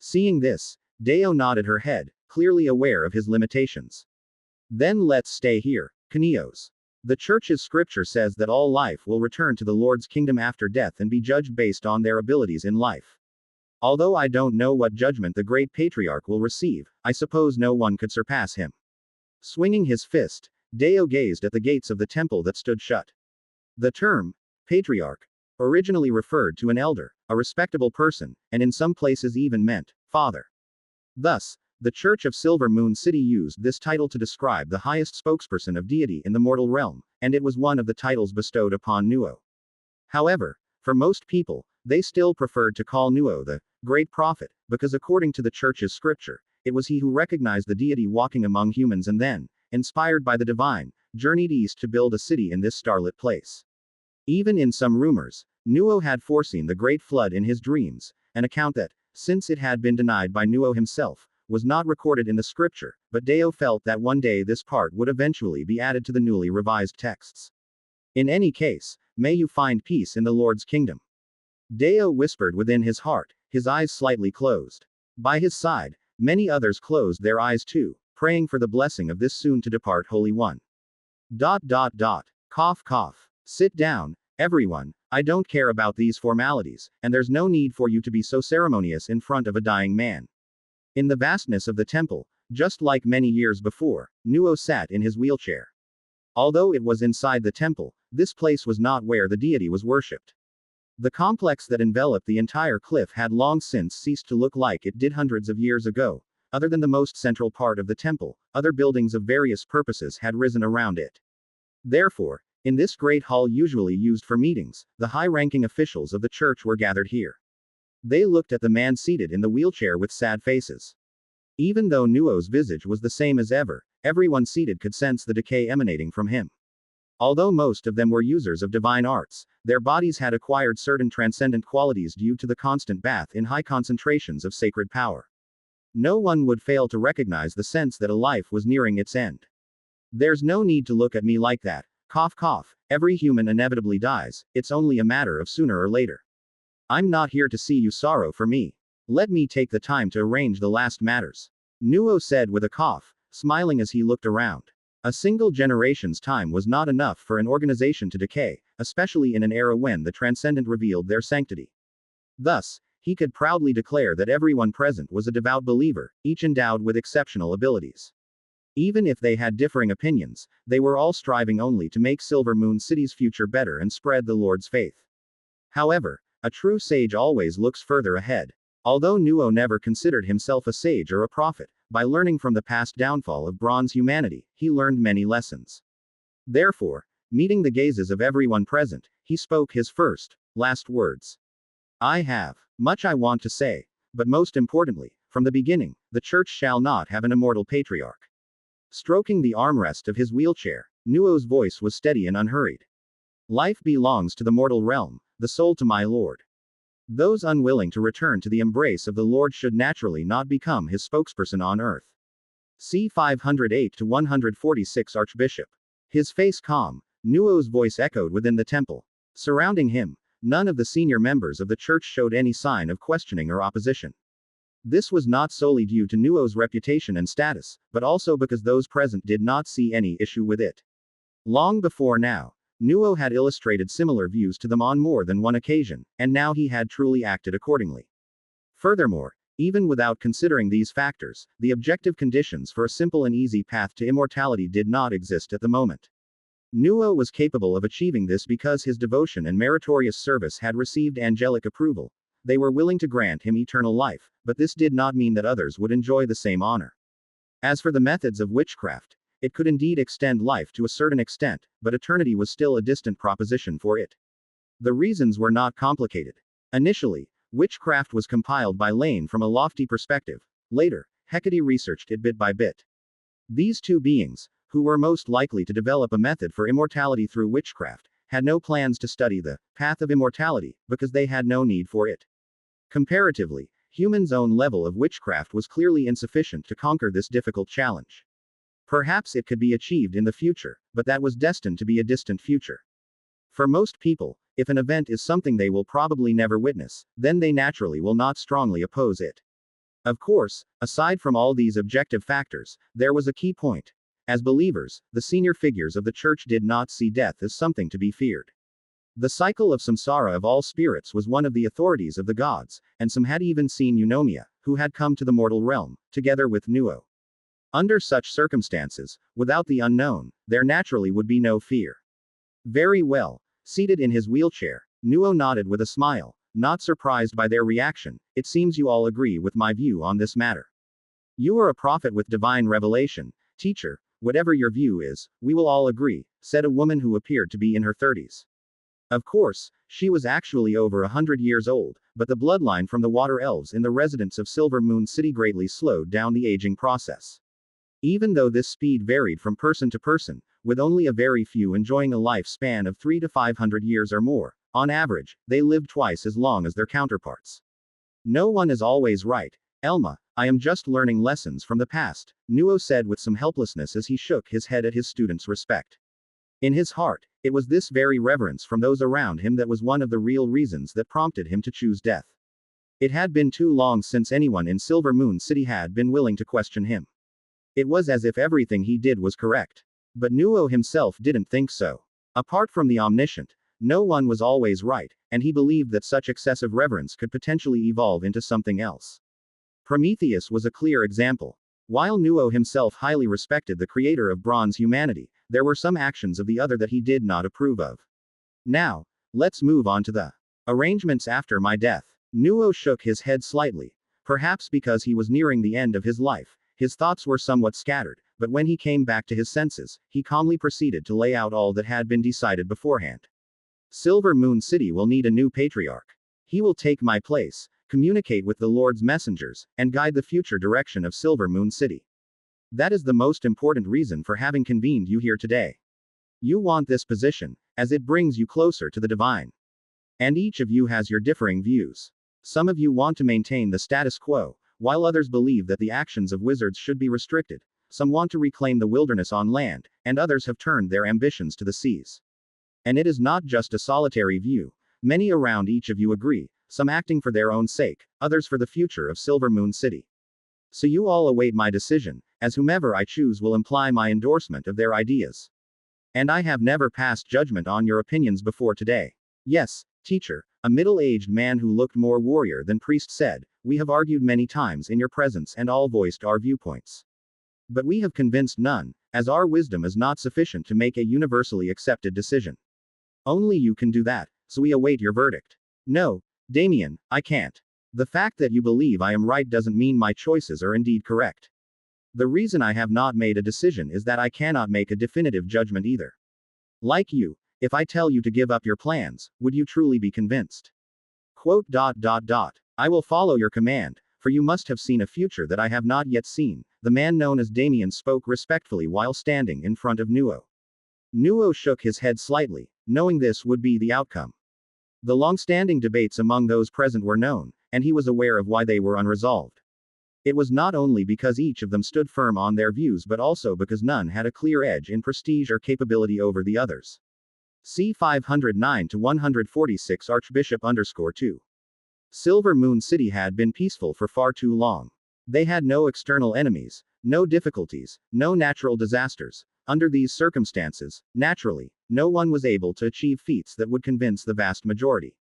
Seeing this, Deo nodded her head, clearly aware of his limitations. Then let's stay here, Kanios. The church's scripture says that all life will return to the Lord's kingdom after death and be judged based on their abilities in life. Although I don't know what judgment the great patriarch will receive, I suppose no one could surpass him. Swinging his fist, Deo gazed at the gates of the temple that stood shut. The term, patriarch, originally referred to an elder, a respectable person, and in some places even meant father. Thus, the Church of Silver Moon City used this title to describe the highest spokesperson of deity in the mortal realm, and it was one of the titles bestowed upon Nuo. However, for most people, they still preferred to call Nuo the Great Prophet, because according to the Church's scripture, it was he who recognized the deity walking among humans and then, inspired by the divine, journeyed east to build a city in this starlit place. Even in some rumors, Nuo had foreseen the Great Flood in his dreams, an account that, since it had been denied by Nuo himself, was not recorded in the scripture, but Deo felt that one day this part would eventually be added to the newly revised texts. In any case, may you find peace in the Lord's kingdom. Deo whispered within his heart, his eyes slightly closed. By his side, many others closed their eyes too, praying for the blessing of this soon-to-depart Holy One. Cough cough. Sit down, everyone, I don't care about these formalities, and there's no need for you to be so ceremonious in front of a dying man. In the vastness of the temple, just like many years before, Nuo sat in his wheelchair. Although it was inside the temple, this place was not where the deity was worshipped. The complex that enveloped the entire cliff had long since ceased to look like it did hundreds of years ago. Other than the most central part of the temple, other buildings of various purposes had risen around it. Therefore, in this great hall usually used for meetings, the high-ranking officials of the church were gathered here. They looked at the man seated in the wheelchair with sad faces. Even though Nuo's visage was the same as ever, everyone seated could sense the decay emanating from him. Although most of them were users of divine arts, their bodies had acquired certain transcendent qualities due to the constant bath in high concentrations of sacred power. No one would fail to recognize the sense that a life was nearing its end. There's no need to look at me like that. Cough cough, every human inevitably dies, it's only a matter of sooner or later. I'm not here to see you sorrow for me. Let me take the time to arrange the last matters. Nuo said with a cough, smiling as he looked around. A single generation's time was not enough for an organization to decay, especially in an era when the transcendent revealed their sanctity. Thus, he could proudly declare that everyone present was a devout believer, each endowed with exceptional abilities. Even if they had differing opinions, they were all striving only to make Silver Moon City's future better and spread the Lord's faith. However, a true sage always looks further ahead. Although Nuo never considered himself a sage or a prophet, by learning from the past downfall of bronze humanity, he learned many lessons. Therefore, meeting the gazes of everyone present, he spoke his last words. I have much I want to say, but most importantly, from the beginning, the church shall not have an immortal patriarch. Stroking the armrest of his wheelchair, Nuo's voice was steady and unhurried. Life belongs to the mortal realm, the soul to my Lord. Those unwilling to return to the embrace of the Lord should naturally not become his spokesperson on earth. C. 508-146 Archbishop. His face calm, Nuo's voice echoed within the temple. Surrounding him, none of the senior members of the church showed any sign of questioning or opposition. This was not solely due to Nuo's reputation and status, but also because those present did not see any issue with it. Long before now, Nuo had illustrated similar views to them on more than one occasion, and now he had truly acted accordingly. Furthermore, even without considering these factors, the objective conditions for a simple and easy path to immortality did not exist at the moment. Nuo was capable of achieving this because his devotion and meritorious service had received angelic approval. They were willing to grant him eternal life, but this did not mean that others would enjoy the same honor. As for the methods of witchcraft, it could indeed extend life to a certain extent, but eternity was still a distant proposition for it. The reasons were not complicated. Initially, witchcraft was compiled by Laine from a lofty perspective. Later, Hecate researched it bit by bit. These two beings, who were most likely to develop a method for immortality through witchcraft, had no plans to study the path of immortality, because they had no need for it. Comparatively, humans' own level of witchcraft was clearly insufficient to conquer this difficult challenge. Perhaps it could be achieved in the future, but that was destined to be a distant future. For most people, if an event is something they will probably never witness, then they naturally will not strongly oppose it. Of course, aside from all these objective factors, there was a key point. As believers, the senior figures of the church did not see death as something to be feared. The cycle of samsara of all spirits was one of the authorities of the gods, and some had even seen Eunomia, who had come to the mortal realm, together with Nuo. Under such circumstances, without the unknown, there naturally would be no fear. Very well. Seated in his wheelchair, Nuo nodded with a smile, not surprised by their reaction. It seems you all agree with my view on this matter. You are a prophet with divine revelation, teacher. Whatever your view is, we will all agree, said a woman who appeared to be in her 30s. Of course, she was actually over 100 years old, but the bloodline from the water elves in the residents of Silver Moon City greatly slowed down the aging process. Even though this speed varied from person to person, with only a very few enjoying a lifespan of 300 to 500 years or more, on average, they lived twice as long as their counterparts. No one is always right, Elma. I am just learning lessons from the past, Nuo said with some helplessness as he shook his head at his students' respect. In his heart, it was this very reverence from those around him that was one of the real reasons that prompted him to choose death. It had been too long since anyone in Silver Moon City had been willing to question him. It was as if everything he did was correct. But Nuo himself didn't think so. Apart from the omniscient, no one was always right, and he believed that such excessive reverence could potentially evolve into something else. Prometheus was a clear example. While Nuo himself highly respected the creator of bronze humanity, there were some actions of the other that he did not approve of. Now, let's move on to the arrangements after my death. Nuo shook his head slightly. Perhaps because he was nearing the end of his life, his thoughts were somewhat scattered, but when he came back to his senses, he calmly proceeded to lay out all that had been decided beforehand. Silver Moon City will need a new patriarch. He will take my place, communicate with the Lord's messengers, and guide the future direction of Silver Moon City. That is the most important reason for having convened you here today. You want this position, as it brings you closer to the divine. And each of you has your differing views. Some of you want to maintain the status quo, while others believe that the actions of wizards should be restricted. Some want to reclaim the wilderness on land, and others have turned their ambitions to the seas. And it is not just a solitary view. Many around each of you agree, some acting for their own sake, others for the future of Silver Moon City. So you all await my decision, as whomever I choose will imply my endorsement of their ideas. And I have never passed judgment on your opinions before today. Yes, teacher, a middle-aged man who looked more warrior than priest said, we have argued many times in your presence and all voiced our viewpoints. But we have convinced none, as our wisdom is not sufficient to make a universally accepted decision. Only you can do that, so we await your verdict. No, Damien, I can't. The fact that you believe I am right doesn't mean my choices are indeed correct. The reason I have not made a decision is that I cannot make a definitive judgment either. Like you, if I tell you to give up your plans, would you truly be convinced? Quote. I will follow your command, for you must have seen a future that I have not yet seen, the man known as Damien spoke respectfully while standing in front of Nuo. Nuo shook his head slightly, knowing this would be the outcome. The long-standing debates among those present were known, and he was aware of why they were unresolved. It was not only because each of them stood firm on their views but also because none had a clear edge in prestige or capability over the others. C 509 to 146 Archbishop_2. Silver Moon City had been peaceful for far too long. They had no external enemies, no difficulties, no natural disasters. Under these circumstances, naturally, no one was able to achieve feats that would convince the vast majority.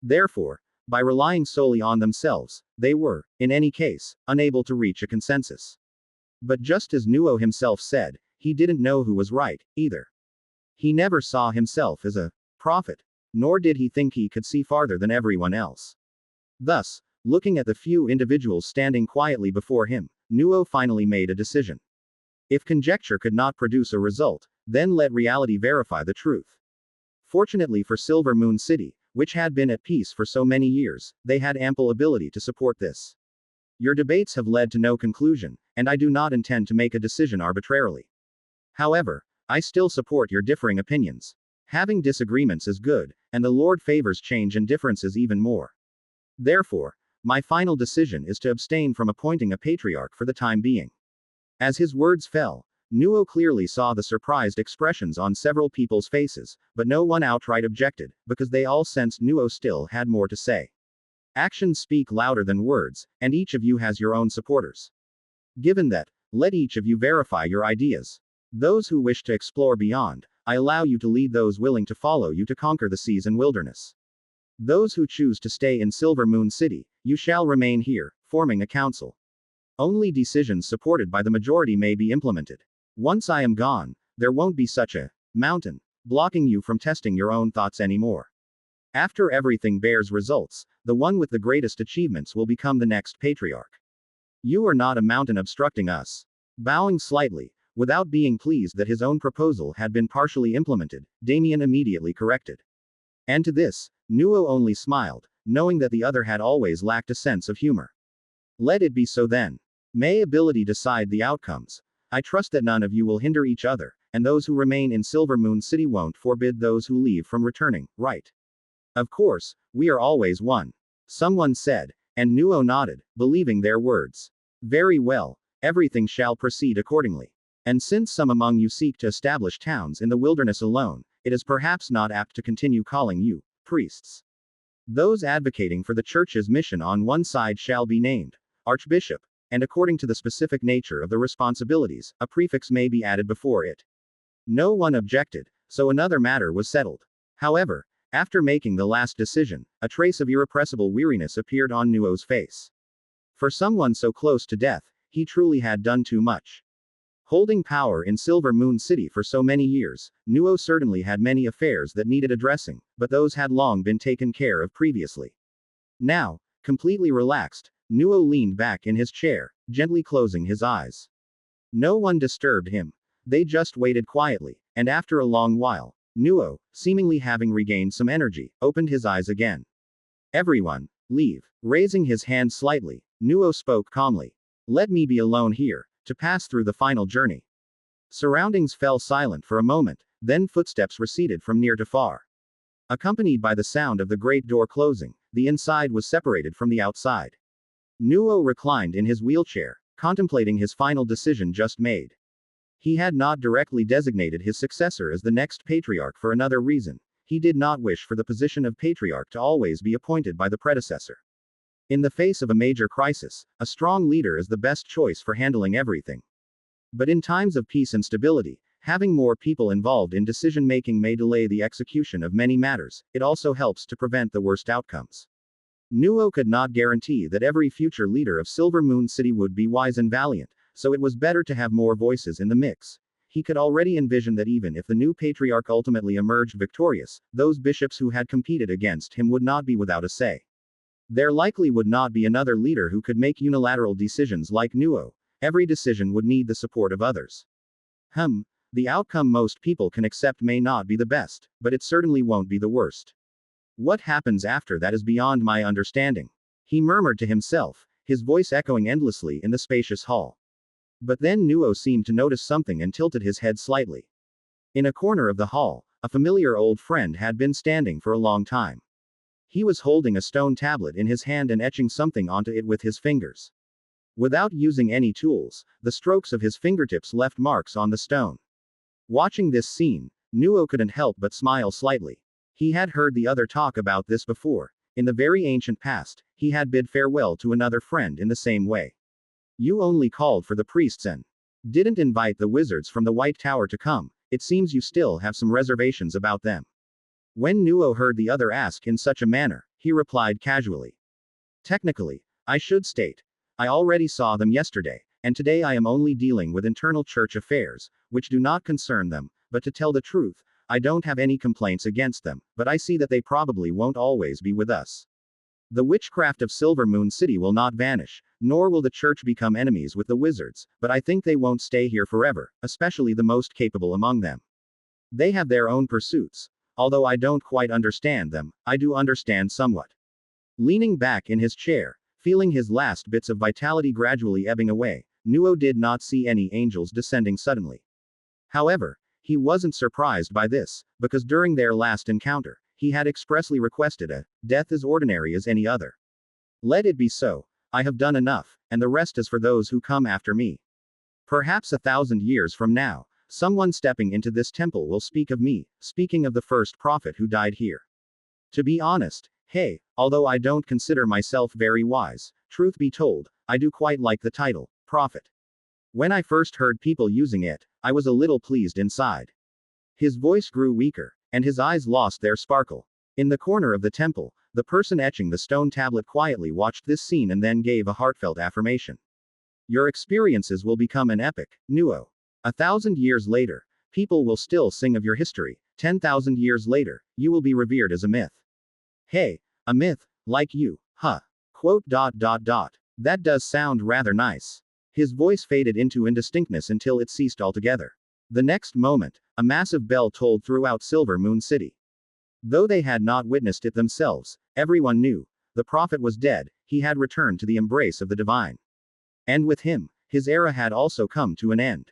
Therefore, by relying solely on themselves, they were, in any case, unable to reach a consensus. But just as Nuo himself said, he didn't know who was right, either. He never saw himself as a prophet, nor did he think he could see farther than everyone else. Thus, looking at the few individuals standing quietly before him, Nuo finally made a decision. If conjecture could not produce a result, then let reality verify the truth. Fortunately for Silver Moon City, which had been at peace for so many years, they had ample ability to support this. Your debates have led to no conclusion, and I do not intend to make a decision arbitrarily. However, I still support your differing opinions. Having disagreements is good, and the Lord favors change and differences even more. Therefore, my final decision is to abstain from appointing a patriarch for the time being. As his words fell, Nuo clearly saw the surprised expressions on several people's faces, but no one outright objected, because they all sensed Nuo still had more to say. Actions speak louder than words, and each of you has your own supporters. Given that, let each of you verify your ideas. Those who wish to explore beyond, I allow you to lead those willing to follow you to conquer the seas and wilderness. Those who choose to stay in Silver Moon City, you shall remain here, forming a council. Only decisions supported by the majority may be implemented. Once I am gone, there won't be such a mountain blocking you from testing your own thoughts anymore. After everything bears results, the one with the greatest achievements will become the next patriarch. You are not a mountain obstructing us. Bowing slightly, without being pleased that his own proposal had been partially implemented, Damien immediately corrected. And to this, Nuo only smiled, knowing that the other had always lacked a sense of humor. Let it be so then. May ability decide the outcomes. I trust that none of you will hinder each other, and those who remain in Silver Moon City won't forbid those who leave from returning, right? Of course, we are always one. Someone said, and Nuo nodded, believing their words. Very well, everything shall proceed accordingly. And since some among you seek to establish towns in the wilderness alone, it is perhaps not apt to continue calling you priests. Those advocating for the church's mission on one side shall be named Archbishop, and according to the specific nature of the responsibilities, a prefix may be added before it. No one objected, so another matter was settled. However, after making the last decision, a trace of irrepressible weariness appeared on Nuo's face. For someone so close to death, he truly had done too much. Holding power in Silver Moon City for so many years, Nuo certainly had many affairs that needed addressing, but those had long been taken care of previously. Now, completely relaxed, Nuo leaned back in his chair, gently closing his eyes. No one disturbed him. They just waited quietly, and after a long while, Nuo, seemingly having regained some energy, opened his eyes again. Everyone, leave. Raising his hand slightly, Nuo spoke calmly. Let me be alone here, to pass through the final journey. Surroundings fell silent for a moment, then footsteps receded from near to far. Accompanied by the sound of the great door closing, the inside was separated from the outside. Nuo reclined in his wheelchair, contemplating his final decision just made. He had not directly designated his successor as the next patriarch for another reason. He did not wish for the position of patriarch to always be appointed by the predecessor. In the face of a major crisis, a strong leader is the best choice for handling everything. But in times of peace and stability, having more people involved in decision-making may delay the execution of many matters. It also helps to prevent the worst outcomes. Nuo could not guarantee that every future leader of Silver Moon City would be wise and valiant, so it was better to have more voices in the mix. He could already envision that even if the new patriarch ultimately emerged victorious, those bishops who had competed against him would not be without a say. There likely would not be another leader who could make unilateral decisions like Nuo. Every decision would need the support of others. The outcome most people can accept may not be the best, but it certainly won't be the worst. What happens after that is beyond my understanding. He murmured to himself, his voice echoing endlessly in the spacious hall. But then Nuo seemed to notice something and tilted his head slightly. In a corner of the hall, a familiar old friend had been standing for a long time. He was holding a stone tablet in his hand and etching something onto it with his fingers. Without using any tools, the strokes of his fingertips left marks on the stone. Watching this scene, Nuo couldn't help but smile slightly. He had heard the other talk about this before. In the very ancient past, he had bid farewell to another friend in the same way. You only called for the priests and didn't invite the wizards from the White Tower to come. It seems you still have some reservations about them. When Nuo heard the other ask in such a manner, he replied casually. Technically, I should state, I already saw them yesterday, and today I am only dealing with internal church affairs, which do not concern them, but to tell the truth, I don't have any complaints against them, but I see that they probably won't always be with us. The witchcraft of Silver Moon City will not vanish, nor will the church become enemies with the wizards, but I think they won't stay here forever, especially the most capable among them. They have their own pursuits. Although I don't quite understand them, I do understand somewhat. Leaning back in his chair, feeling his last bits of vitality gradually ebbing away, Nuo did not see any angels descending suddenly. However, he wasn't surprised by this, because during their last encounter, he had expressly requested a death as ordinary as any other. Let it be so. I have done enough, and the rest is for those who come after me. Perhaps 1,000 years from now, someone stepping into this temple will speak of me, speaking of the first prophet who died here. To be honest, although I don't consider myself very wise, truth be told, I do quite like the title, prophet. When I first heard people using it, I was a little pleased inside. His voice grew weaker, and his eyes lost their sparkle. In the corner of the temple, the person etching the stone tablet quietly watched this scene and then gave a heartfelt affirmation. Your experiences will become an epic, Nuo. 1,000 years later, people will still sing of your history. 10,000 years later, you will be revered as a myth. Hey, a myth, like you, huh? Quote. That does sound rather nice. His voice faded into indistinctness until it ceased altogether. The next moment, a massive bell tolled throughout Silver Moon City. Though they had not witnessed it themselves, everyone knew, the prophet was dead, he had returned to the embrace of the divine. And with him, his era had also come to an end.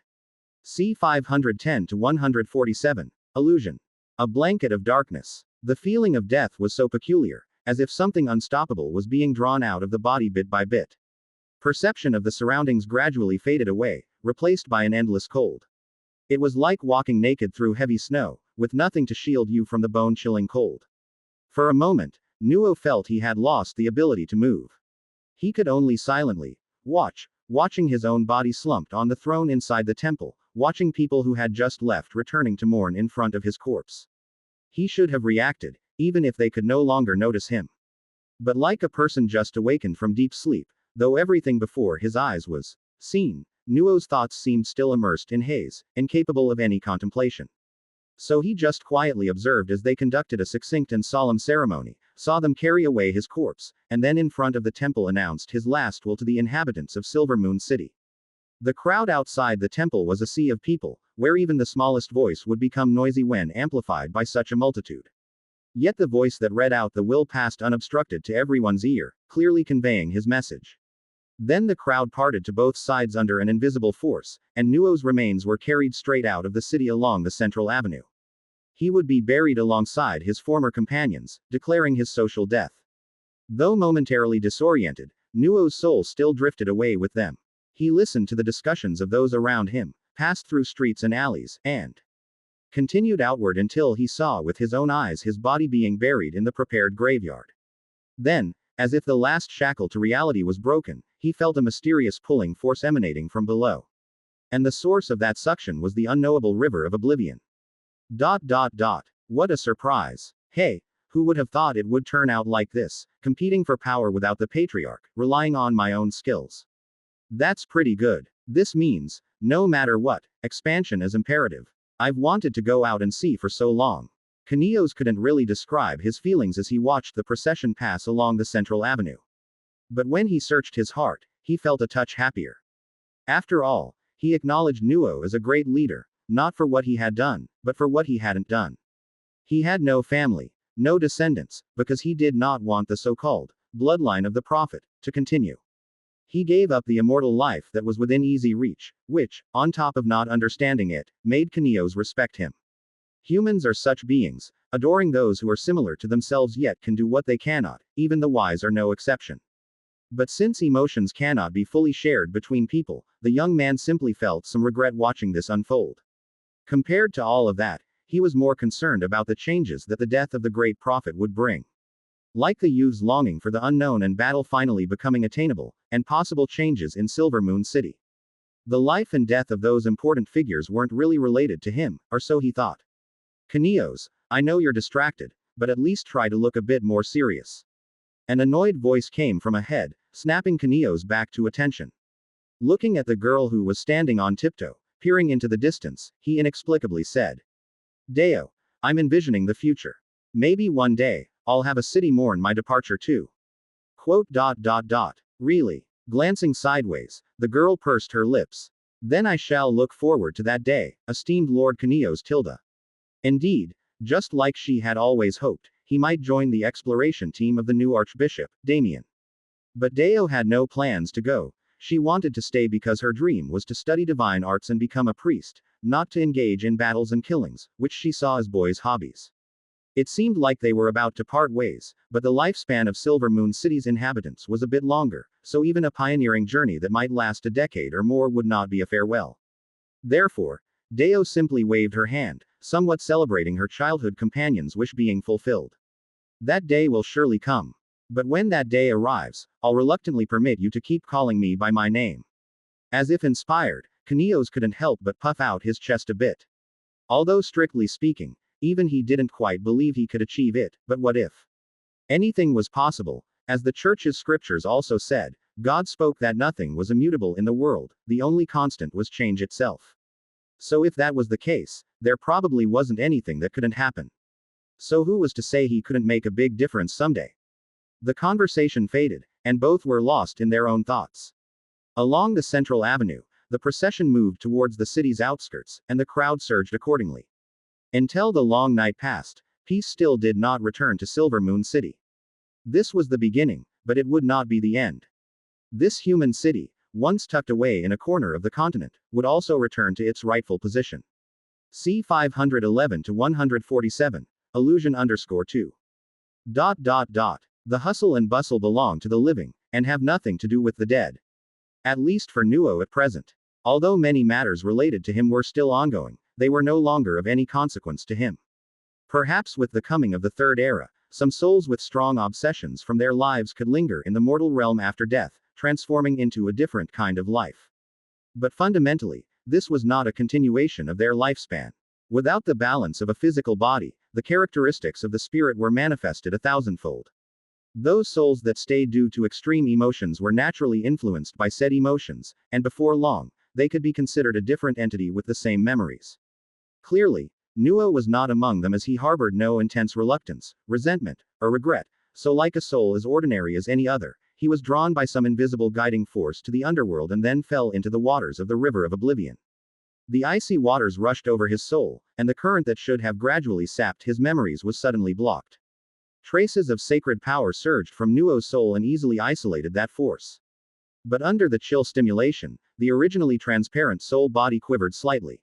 C 510 to 147. Illusion. A blanket of darkness. The feeling of death was so peculiar, as if something unstoppable was being drawn out of the body bit by bit. Perception of the surroundings gradually faded away, replaced by an endless cold. It was like walking naked through heavy snow, with nothing to shield you from the bone-chilling cold. For a moment, Nuo felt he had lost the ability to move. He could only silently watching his own body slumped on the throne inside the temple, watching people who had just left returning to mourn in front of his corpse. He should have reacted, even if they could no longer notice him. But like a person just awakened from deep sleep, though everything before his eyes was seen, Nuo's thoughts seemed still immersed in haze, incapable of any contemplation. So he just quietly observed as they conducted a succinct and solemn ceremony, saw them carry away his corpse, and then in front of the temple announced his last will to the inhabitants of Silver Moon City. The crowd outside the temple was a sea of people, where even the smallest voice would become noisy when amplified by such a multitude. Yet the voice that read out the will passed unobstructed to everyone's ear, clearly conveying his message. Then the crowd parted to both sides under an invisible force, and Nuo's remains were carried straight out of the city along the central avenue. He would be buried alongside his former companions, declaring his social death. Though momentarily disoriented, Nuo's soul still drifted away with them. He listened to the discussions of those around him, passed through streets and alleys, and continued outward until he saw with his own eyes his body being buried in the prepared graveyard. Then, as if the last shackle to reality was broken, he felt a mysterious pulling force emanating from below. And the source of that suction was the unknowable river of oblivion. What a surprise. Hey, who would have thought it would turn out like this, competing for power without the patriarch, relying on my own skills. That's pretty good. This means, no matter what, expansion is imperative. I've wanted to go out and see for so long. Kanios couldn't really describe his feelings as he watched the procession pass along the central avenue. But when he searched his heart, he felt a touch happier. After all, he acknowledged Nuo as a great leader, not for what he had done, but for what he hadn't done. He had no family, no descendants, because he did not want the so-called bloodline of the prophet to continue. He gave up the immortal life that was within easy reach, which, on top of not understanding it, made Kanios respect him. Humans are such beings, adoring those who are similar to themselves yet can do what they cannot, even the wise are no exception. But since emotions cannot be fully shared between people, the young man simply felt some regret watching this unfold. Compared to all of that, he was more concerned about the changes that the death of the great prophet would bring. Like the youth's longing for the unknown and battle finally becoming attainable, and possible changes in Silver Moon City. The life and death of those important figures weren't really related to him, or so he thought. Kanios, I know you're distracted, but at least try to look a bit more serious. An annoyed voice came from ahead, snapping Kanios back to attention. Looking at the girl who was standing on tiptoe, peering into the distance, he inexplicably said. Deo, I'm envisioning the future. Maybe one day, I'll have a city mourn my departure too. Quote. Really? Glancing sideways, the girl pursed her lips. Then I shall look forward to that day, esteemed Lord Kanios Tilda. Indeed, just like she had always hoped, he might join the exploration team of the new Archbishop, Damien. But Deo had no plans to go. She wanted to stay because her dream was to study divine arts and become a priest, not to engage in battles and killings, which she saw as boys' hobbies. It seemed like they were about to part ways, but the lifespan of Silver Moon City's inhabitants was a bit longer, so even a pioneering journey that might last a decade or more would not be a farewell. Therefore, Deo simply waved her hand, somewhat celebrating her childhood companion's wish being fulfilled. That day will surely come. But when that day arrives, I'll reluctantly permit you to keep calling me by my name. As if inspired, Kanios couldn't help but puff out his chest a bit. Although strictly speaking, even he didn't quite believe he could achieve it, but what if? Anything was possible. As the church's scriptures also said, God spoke that nothing was immutable in the world, the only constant was change itself. So if that was the case, there probably wasn't anything that couldn't happen. So who was to say he couldn't make a big difference someday? The conversation faded, and both were lost in their own thoughts. Along the central avenue, the procession moved towards the city's outskirts, and the crowd surged accordingly. Until the long night passed, peace still did not return to Silver Moon City. This was the beginning, but it would not be the end. This human city, once tucked away in a corner of the continent, would also return to its rightful position. C 511 to 147, illusion_2. The hustle and bustle belong to the living, and have nothing to do with the dead. At least for Nuo at present. Although many matters related to him were still ongoing, they were no longer of any consequence to him. Perhaps with the coming of the Third Era, some souls with strong obsessions from their lives could linger in the mortal realm after death, transforming into a different kind of life. But fundamentally, this was not a continuation of their lifespan. Without the balance of a physical body, the characteristics of the spirit were manifested a thousandfold. Those souls that stayed due to extreme emotions were naturally influenced by said emotions, and before long, they could be considered a different entity with the same memories. Clearly, Nuo was not among them, as he harbored no intense reluctance, resentment, or regret, so like a soul as ordinary as any other, he was drawn by some invisible guiding force to the underworld and then fell into the waters of the River of Oblivion. The icy waters rushed over his soul, and the current that should have gradually sapped his memories was suddenly blocked. Traces of sacred power surged from Nuo's soul and easily isolated that force. But under the chill stimulation, the originally transparent soul body quivered slightly.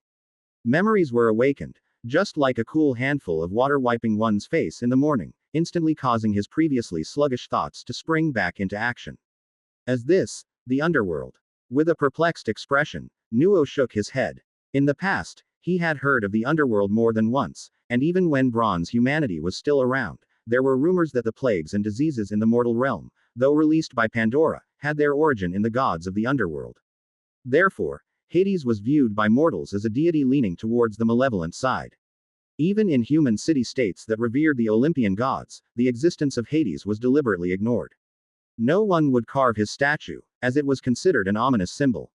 Memories were awakened, just like a cool handful of water wiping one's face in the morning, instantly causing his previously sluggish thoughts to spring back into action. As this, the underworld. With a perplexed expression, Nuo shook his head. In the past, he had heard of the underworld more than once, and even when bronze humanity was still around, there were rumors that the plagues and diseases in the mortal realm, though released by Pandora, had their origin in the gods of the underworld. Therefore, Hades was viewed by mortals as a deity leaning towards the malevolent side. Even in human city-states that revered the Olympian gods, the existence of Hades was deliberately ignored. No one would carve his statue, as it was considered an ominous symbol.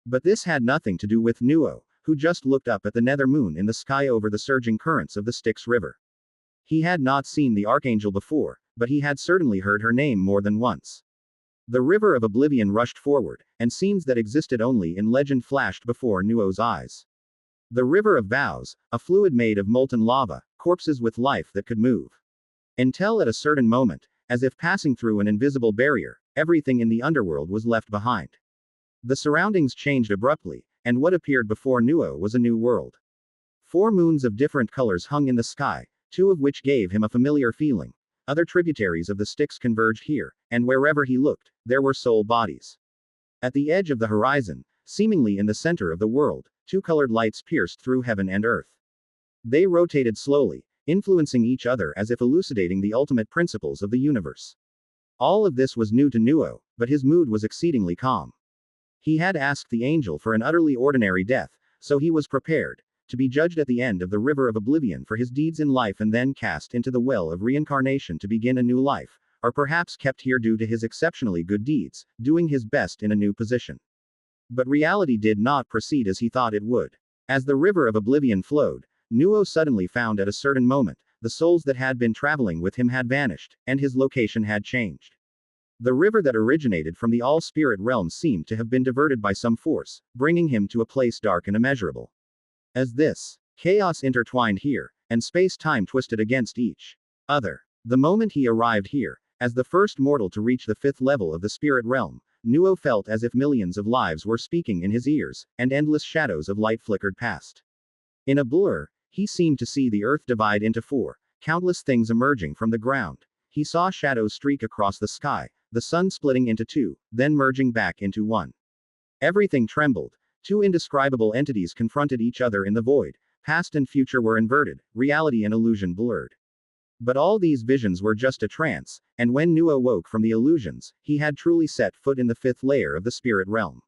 But this had nothing to do with Nuo, who just looked up at the nether moon in the sky over the surging currents of the Styx River. He had not seen the Archangel before, but he had certainly heard her name more than once. The River of Oblivion rushed forward, and scenes that existed only in legend flashed before Nuo's eyes. The River of Vows, a fluid made of molten lava, corpses with life that could move. Until at a certain moment, as if passing through an invisible barrier, everything in the underworld was left behind. The surroundings changed abruptly, and what appeared before Nuo was a new world. 4 moons of different colors hung in the sky, 2 of which gave him a familiar feeling. Other tributaries of the Styx converged here, and wherever he looked, there were soul bodies. At the edge of the horizon, seemingly in the center of the world, 2 colored lights pierced through heaven and earth. They rotated slowly, influencing each other as if elucidating the ultimate principles of the universe. All of this was new to Nuo, but his mood was exceedingly calm. He had asked the angel for an utterly ordinary death, so he was prepared to be judged at the end of the River of Oblivion for his deeds in life and then cast into the well of reincarnation to begin a new life, or perhaps kept here due to his exceptionally good deeds, doing his best in a new position. But reality did not proceed as he thought it would. As the River of Oblivion flowed, Nuo suddenly found at a certain moment, the souls that had been traveling with him had vanished, and his location had changed. The river that originated from the all-spirit realm seemed to have been diverted by some force, bringing him to a place dark and immeasurable. As this chaos intertwined here, and space-time twisted against each other. The moment he arrived here, as the first mortal to reach the 5th level of the spirit realm, Nuo felt as if millions of lives were speaking in his ears, and endless shadows of light flickered past. In a blur, he seemed to see the earth divide into 4, countless things emerging from the ground. He saw shadows streak across the sky, the sun splitting into 2, then merging back into 1. Everything trembled. 2 indescribable entities confronted each other in the void. Past and future were inverted, reality and illusion blurred. But all these visions were just a trance, and when Nuo woke from the illusions, he had truly set foot in the 5th layer of the spirit realm.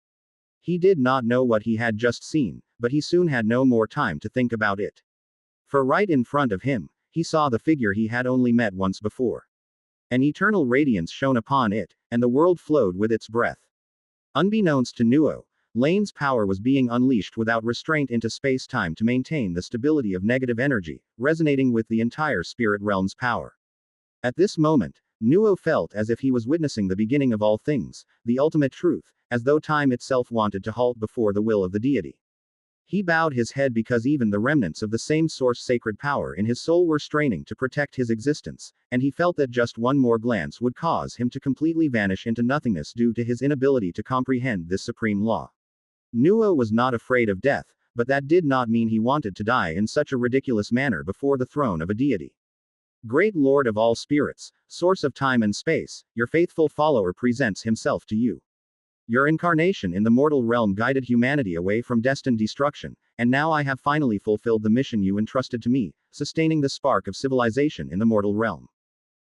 He did not know what he had just seen, but he soon had no more time to think about it. For right in front of him, he saw the figure he had only met once before. An eternal radiance shone upon it, and the world flowed with its breath. Unbeknownst to Nuo, Laine's power was being unleashed without restraint into space-time to maintain the stability of negative energy, resonating with the entire spirit realm's power. At this moment, Nuo felt as if he was witnessing the beginning of all things, the ultimate truth, as though time itself wanted to halt before the will of the deity. He bowed his head because even the remnants of the same source sacred power in his soul were straining to protect his existence, and he felt that just one more glance would cause him to completely vanish into nothingness due to his inability to comprehend this supreme law. Nuo was not afraid of death, but that did not mean he wanted to die in such a ridiculous manner before the throne of a deity. Great Lord of all spirits, source of time and space, your faithful follower presents himself to you. Your incarnation in the mortal realm guided humanity away from destined destruction, and now I have finally fulfilled the mission you entrusted to me, sustaining the spark of civilization in the mortal realm.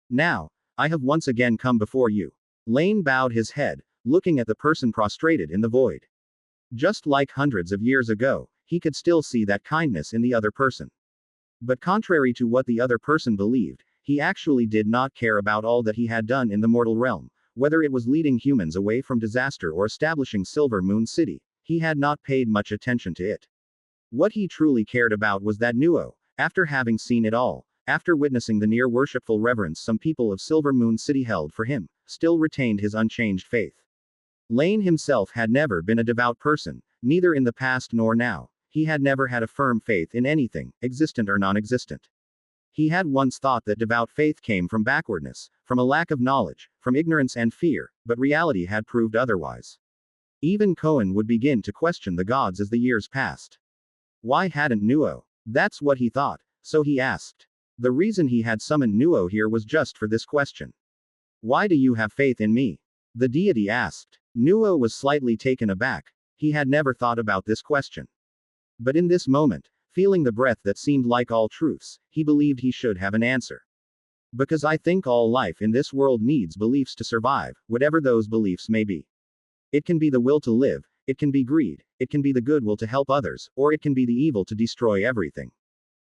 Now, I have once again come before you. Laine bowed his head, looking at the person prostrated in the void. Just like hundreds of years ago, he could still see that kindness in the other person. But contrary to what the other person believed, he actually did not care about all that he had done in the mortal realm, whether it was leading humans away from disaster or establishing Silver Moon City. He had not paid much attention to it. What he truly cared about was that Nuo, after having seen it all, after witnessing the near worshipful reverence some people of Silver Moon City held for him, still retained his unchanged faith. Laine himself had never been a devout person, neither in the past nor now. He had never had a firm faith in anything, existent or non-existent. He had once thought that devout faith came from backwardness, from a lack of knowledge, from ignorance and fear, but reality had proved otherwise. Even Cohen would begin to question the gods as the years passed. Why hadn't Nuo? That's what he thought, so he asked. The reason he had summoned Nuo here was just for this question. Why do you have faith in me? The deity asked. Nuo was slightly taken aback. He had never thought about this question. But in this moment, feeling the breath that seemed like all truths, he believed he should have an answer. Because I think all life in this world needs beliefs to survive, whatever those beliefs may be. It can be the will to live, it can be greed, it can be the good will to help others, or it can be the evil to destroy everything.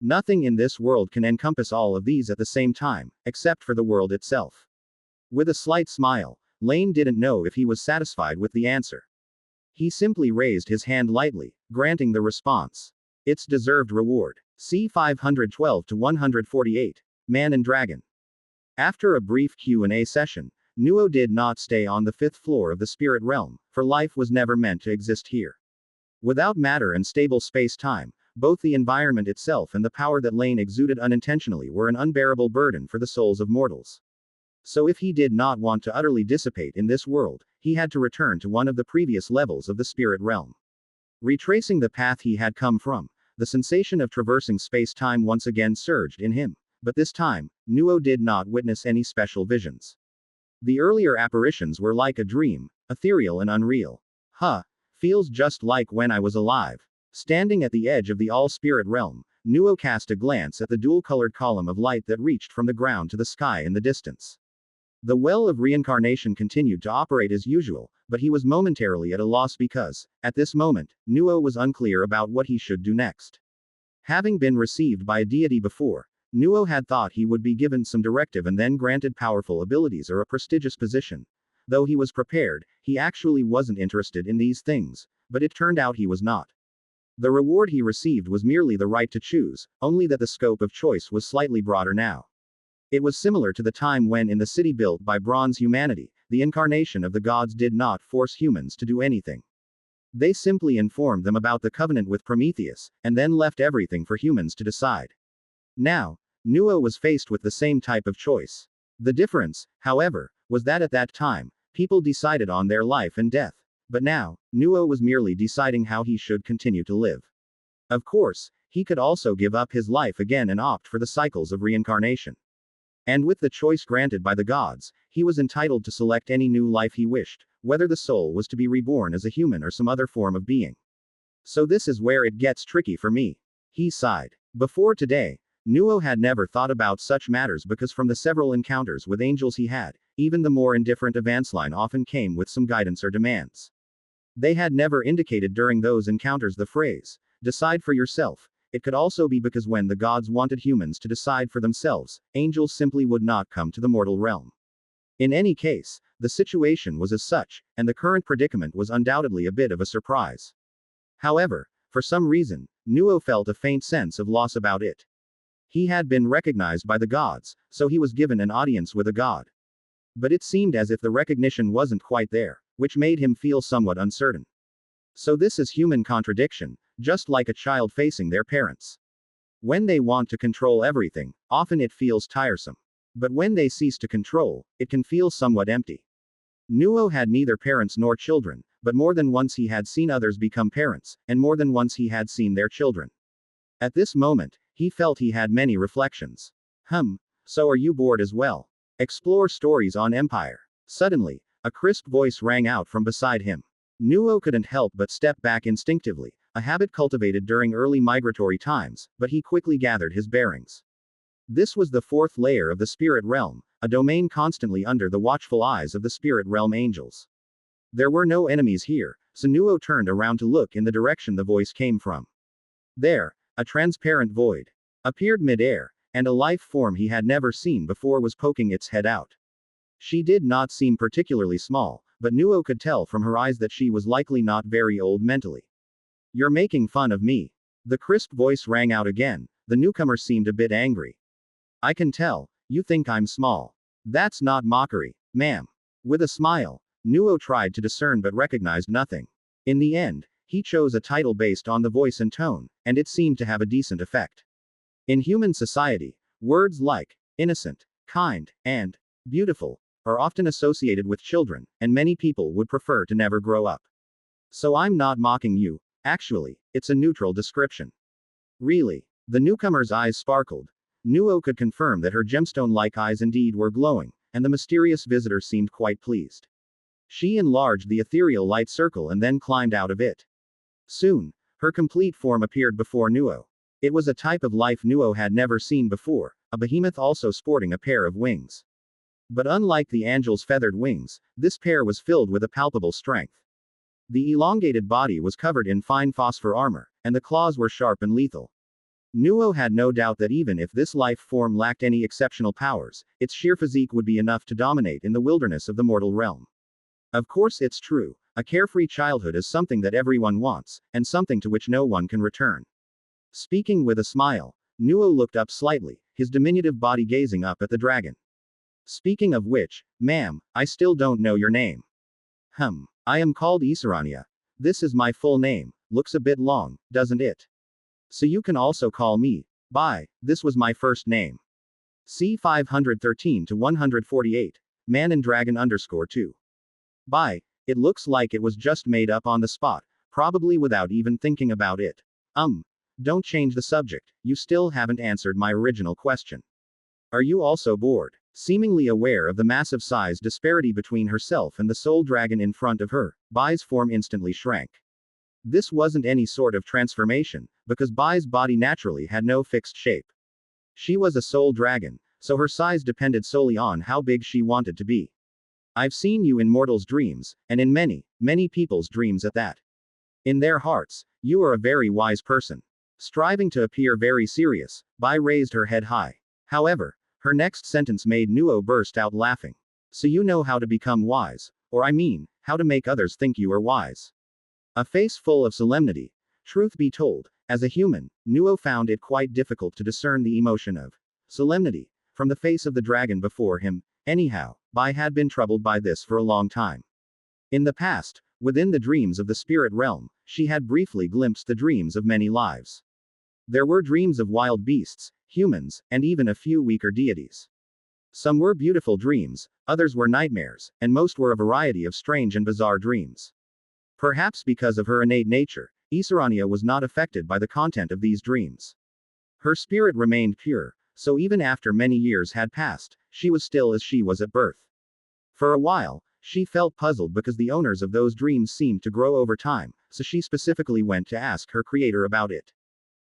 Nothing in this world can encompass all of these at the same time, except for the world itself. With a slight smile, Laine didn't know if he was satisfied with the answer. He simply raised his hand lightly, granting the response. Its deserved reward. C 512 to 148. Man and Dragon. After a brief Q&A session, Nuo did not stay on the fifth floor of the spirit realm, for life was never meant to exist here. Without matter and stable space-time, both the environment itself and the power that Laine exuded unintentionally were an unbearable burden for the souls of mortals. So if he did not want to utterly dissipate in this world, he had to return to one of the previous levels of the spirit realm. Retracing the path he had come from, the sensation of traversing space-time once again surged in him, but this time, Nuo did not witness any special visions. The earlier apparitions were like a dream, ethereal and unreal. Feels just like when I was alive. Standing at the edge of the all-spirit realm, Nuo cast a glance at the dual-colored column of light that reached from the ground to the sky in the distance. The well of reincarnation continued to operate as usual, but he was momentarily at a loss because, at this moment, Nuo was unclear about what he should do next. Having been received by a deity before, Nuo had thought he would be given some directive and then granted powerful abilities or a prestigious position. Though he was prepared, he actually wasn't interested in these things, but it turned out he was not. The reward he received was merely the right to choose, only that the scope of choice was slightly broader now. It was similar to the time when in the city built by bronze humanity, the incarnation of the gods did not force humans to do anything. They simply informed them about the covenant with Prometheus, and then left everything for humans to decide. Now, Nuo was faced with the same type of choice. The difference, however, was that at that time, people decided on their life and death. But now, Nuo was merely deciding how he should continue to live. Of course, he could also give up his life again and opt for the cycles of reincarnation. And with the choice granted by the gods, he was entitled to select any new life he wished, whether the soul was to be reborn as a human or some other form of being. So this is where it gets tricky for me. He sighed. Before today, Nuo had never thought about such matters because from the several encounters with angels he had, even the more indifferent Avansline often came with some guidance or demands. They had never indicated during those encounters the phrase, decide for yourself. It could also be because when the gods wanted humans to decide for themselves, angels simply would not come to the mortal realm. In any case, the situation was as such, and the current predicament was undoubtedly a bit of a surprise. However, for some reason, Nuo felt a faint sense of loss about it. He had been recognized by the gods, so he was given an audience with a god. But it seemed as if the recognition wasn't quite there, which made him feel somewhat uncertain. So this is human contradiction, just like a child facing their parents. When they want to control everything, often it feels tiresome. But when they cease to control, it can feel somewhat empty. Nuo had neither parents nor children, but more than once he had seen others become parents, and more than once he had seen their children. At this moment, he felt he had many reflections. So are you bored as well? Explore stories on Empire. Suddenly, a crisp voice rang out from beside him. Nuo couldn't help but step back instinctively, a habit cultivated during early migratory times, but he quickly gathered his bearings. This was the fourth layer of the spirit realm, a domain constantly under the watchful eyes of the spirit realm angels. There were no enemies here, so Nuo turned around to look in the direction the voice came from. There, a transparent void appeared mid-air, and a life form he had never seen before was poking its head out. She did not seem particularly small, but Nuo could tell from her eyes that she was likely not very old mentally. You're making fun of me. The crisp voice rang out again. The newcomer seemed a bit angry. I can tell, you think I'm small. That's not mockery, ma'am. With a smile, Nuo tried to discern but recognized nothing. In the end, he chose a title based on the voice and tone, and it seemed to have a decent effect. In human society, words like innocent, kind, and beautiful are often associated with children, and many people would prefer to never grow up. So I'm not mocking you, actually, it's a neutral description. Really? The newcomer's eyes sparkled. Nuo could confirm that her gemstone-like eyes indeed were glowing, and the mysterious visitor seemed quite pleased. She enlarged the ethereal light circle and then climbed out of it. Soon, her complete form appeared before Nuo. It was a type of life Nuo had never seen before, a behemoth also sporting a pair of wings. But unlike the angel's feathered wings, this pair was filled with a palpable strength. The elongated body was covered in fine phosphor armor, and the claws were sharp and lethal. Nuo had no doubt that even if this life form lacked any exceptional powers, its sheer physique would be enough to dominate in the wilderness of the mortal realm. Of course it's true, a carefree childhood is something that everyone wants, and something to which no one can return. Speaking with a smile, Nuo looked up slightly, his diminutive body gazing up at the dragon. Speaking of which, ma'am, I still don't know your name. I am called Isarania. This is my full name, looks a bit long, doesn't it? So you can also call me, Bai, this was my first name. C 513 to 148, man and dragon _2. Bai, it looks like it was just made up on the spot, probably without even thinking about it. Don't change the subject, you still haven't answered my original question. Are you also bored? Seemingly aware of the massive size disparity between herself and the soul dragon in front of her, Bai's form instantly shrank. This wasn't any sort of transformation, because Bai's body naturally had no fixed shape. She was a soul dragon, so her size depended solely on how big she wanted to be. I've seen you in mortals' dreams, and in many, many people's dreams at that. In their hearts, you are a very wise person. Striving to appear very serious, Bai raised her head high. However, her next sentence made Nuo burst out laughing. So you know how to become wise, or I mean, how to make others think you are wise. A face full of solemnity. Truth be told, as a human, Nuo found it quite difficult to discern the emotion of solemnity from the face of the dragon before him. Anyhow, Bai had been troubled by this for a long time. In the past, within the dreams of the spirit realm, she had briefly glimpsed the dreams of many lives. There were dreams of wild beasts, humans, and even a few weaker deities. Some were beautiful dreams, others were nightmares, and most were a variety of strange and bizarre dreams. Perhaps because of her innate nature, Isarania was not affected by the content of these dreams. Her spirit remained pure, so even after many years had passed, she was still as she was at birth. For a while, she felt puzzled because the owners of those dreams seemed to grow over time, so she specifically went to ask her creator about it.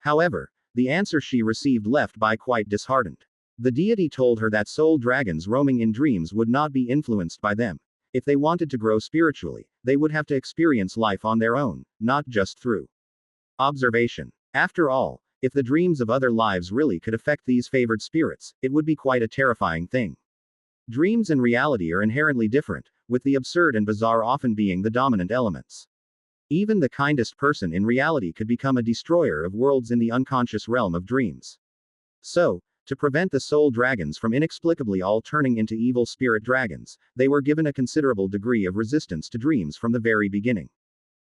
However, the answer she received left Bai quite disheartened. The deity told her that soul dragons roaming in dreams would not be influenced by them. if they wanted to grow spiritually, they would have to experience life on their own, not just through observation. After all, if the dreams of other lives really could affect these favored spirits, it would be quite a terrifying thing. Dreams and reality are inherently different, with the absurd and bizarre often being the dominant elements. Even the kindest person in reality could become a destroyer of worlds in the unconscious realm of dreams. So, to prevent the soul dragons from inexplicably all turning into evil spirit dragons, they were given a considerable degree of resistance to dreams from the very beginning.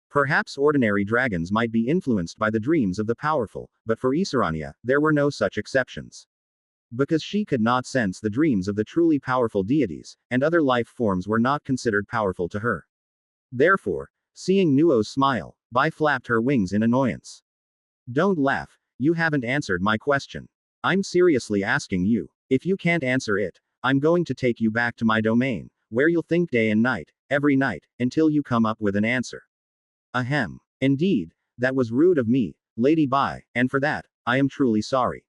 Perhaps ordinary dragons might be influenced by the dreams of the powerful, but for Isarania, there were no such exceptions. Because she could not sense the dreams of the truly powerful deities, and other life forms were not considered powerful to her. Therefore, seeing Nuo's smile, Bai flapped her wings in annoyance. Don't laugh, you haven't answered my question. I'm seriously asking you. If you can't answer it, I'm going to take you back to my domain, where you'll think day and night, every night, until you come up with an answer. Ahem. Indeed, that was rude of me, Lady Bai, and for that, I am truly sorry.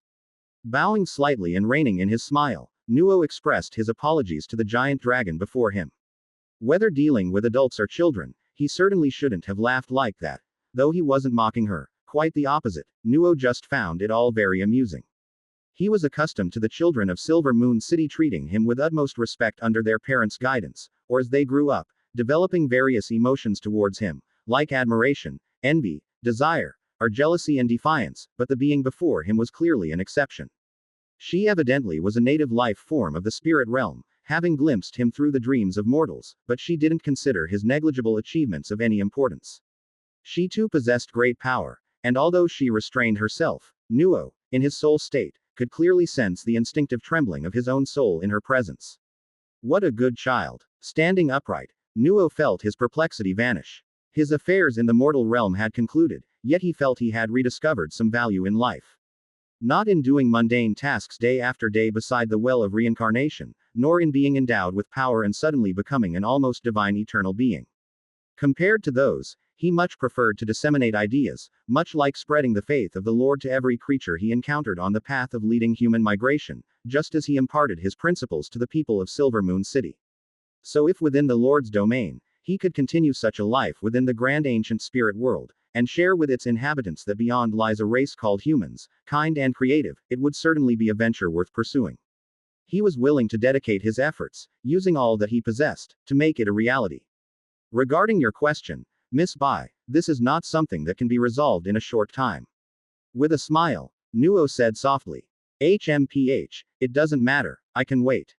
Bowing slightly and reining in his smile, Nuo expressed his apologies to the giant dragon before him. Whether dealing with adults or children, he certainly shouldn't have laughed like that. Though he wasn't mocking her, quite the opposite, Nuo just found it all very amusing. He was accustomed to the children of Silver Moon City treating him with utmost respect under their parents' guidance, or as they grew up, developing various emotions towards him, like admiration, envy, desire, or jealousy and defiance, but the being before him was clearly an exception. She evidently was a native life form of the spirit realm, having glimpsed him through the dreams of mortals, but she didn't consider his negligible achievements of any importance. She too possessed great power, and although she restrained herself, Nuo, in his soul state, could clearly sense the instinctive trembling of his own soul in her presence. What a good child. Standing upright, Nuo felt his perplexity vanish. His affairs in the mortal realm had concluded, yet he felt he had rediscovered some value in life. Not in doing mundane tasks day after day beside the well of reincarnation, nor in being endowed with power and suddenly becoming an almost divine eternal being. Compared to those, he much preferred to disseminate ideas, much like spreading the faith of the Lord to every creature he encountered on the path of leading human migration, just as he imparted his principles to the people of Silver Moon City. So if within the Lord's domain, he could continue such a life within the grand ancient spirit world, and share with its inhabitants that beyond lies a race called humans, kind and creative, it would certainly be a venture worth pursuing. He was willing to dedicate his efforts, using all that he possessed, to make it a reality. Regarding your question, Miss Bai, this is not something that can be resolved in a short time. With a smile, Nuo said softly. HMPH, it doesn't matter, I can wait.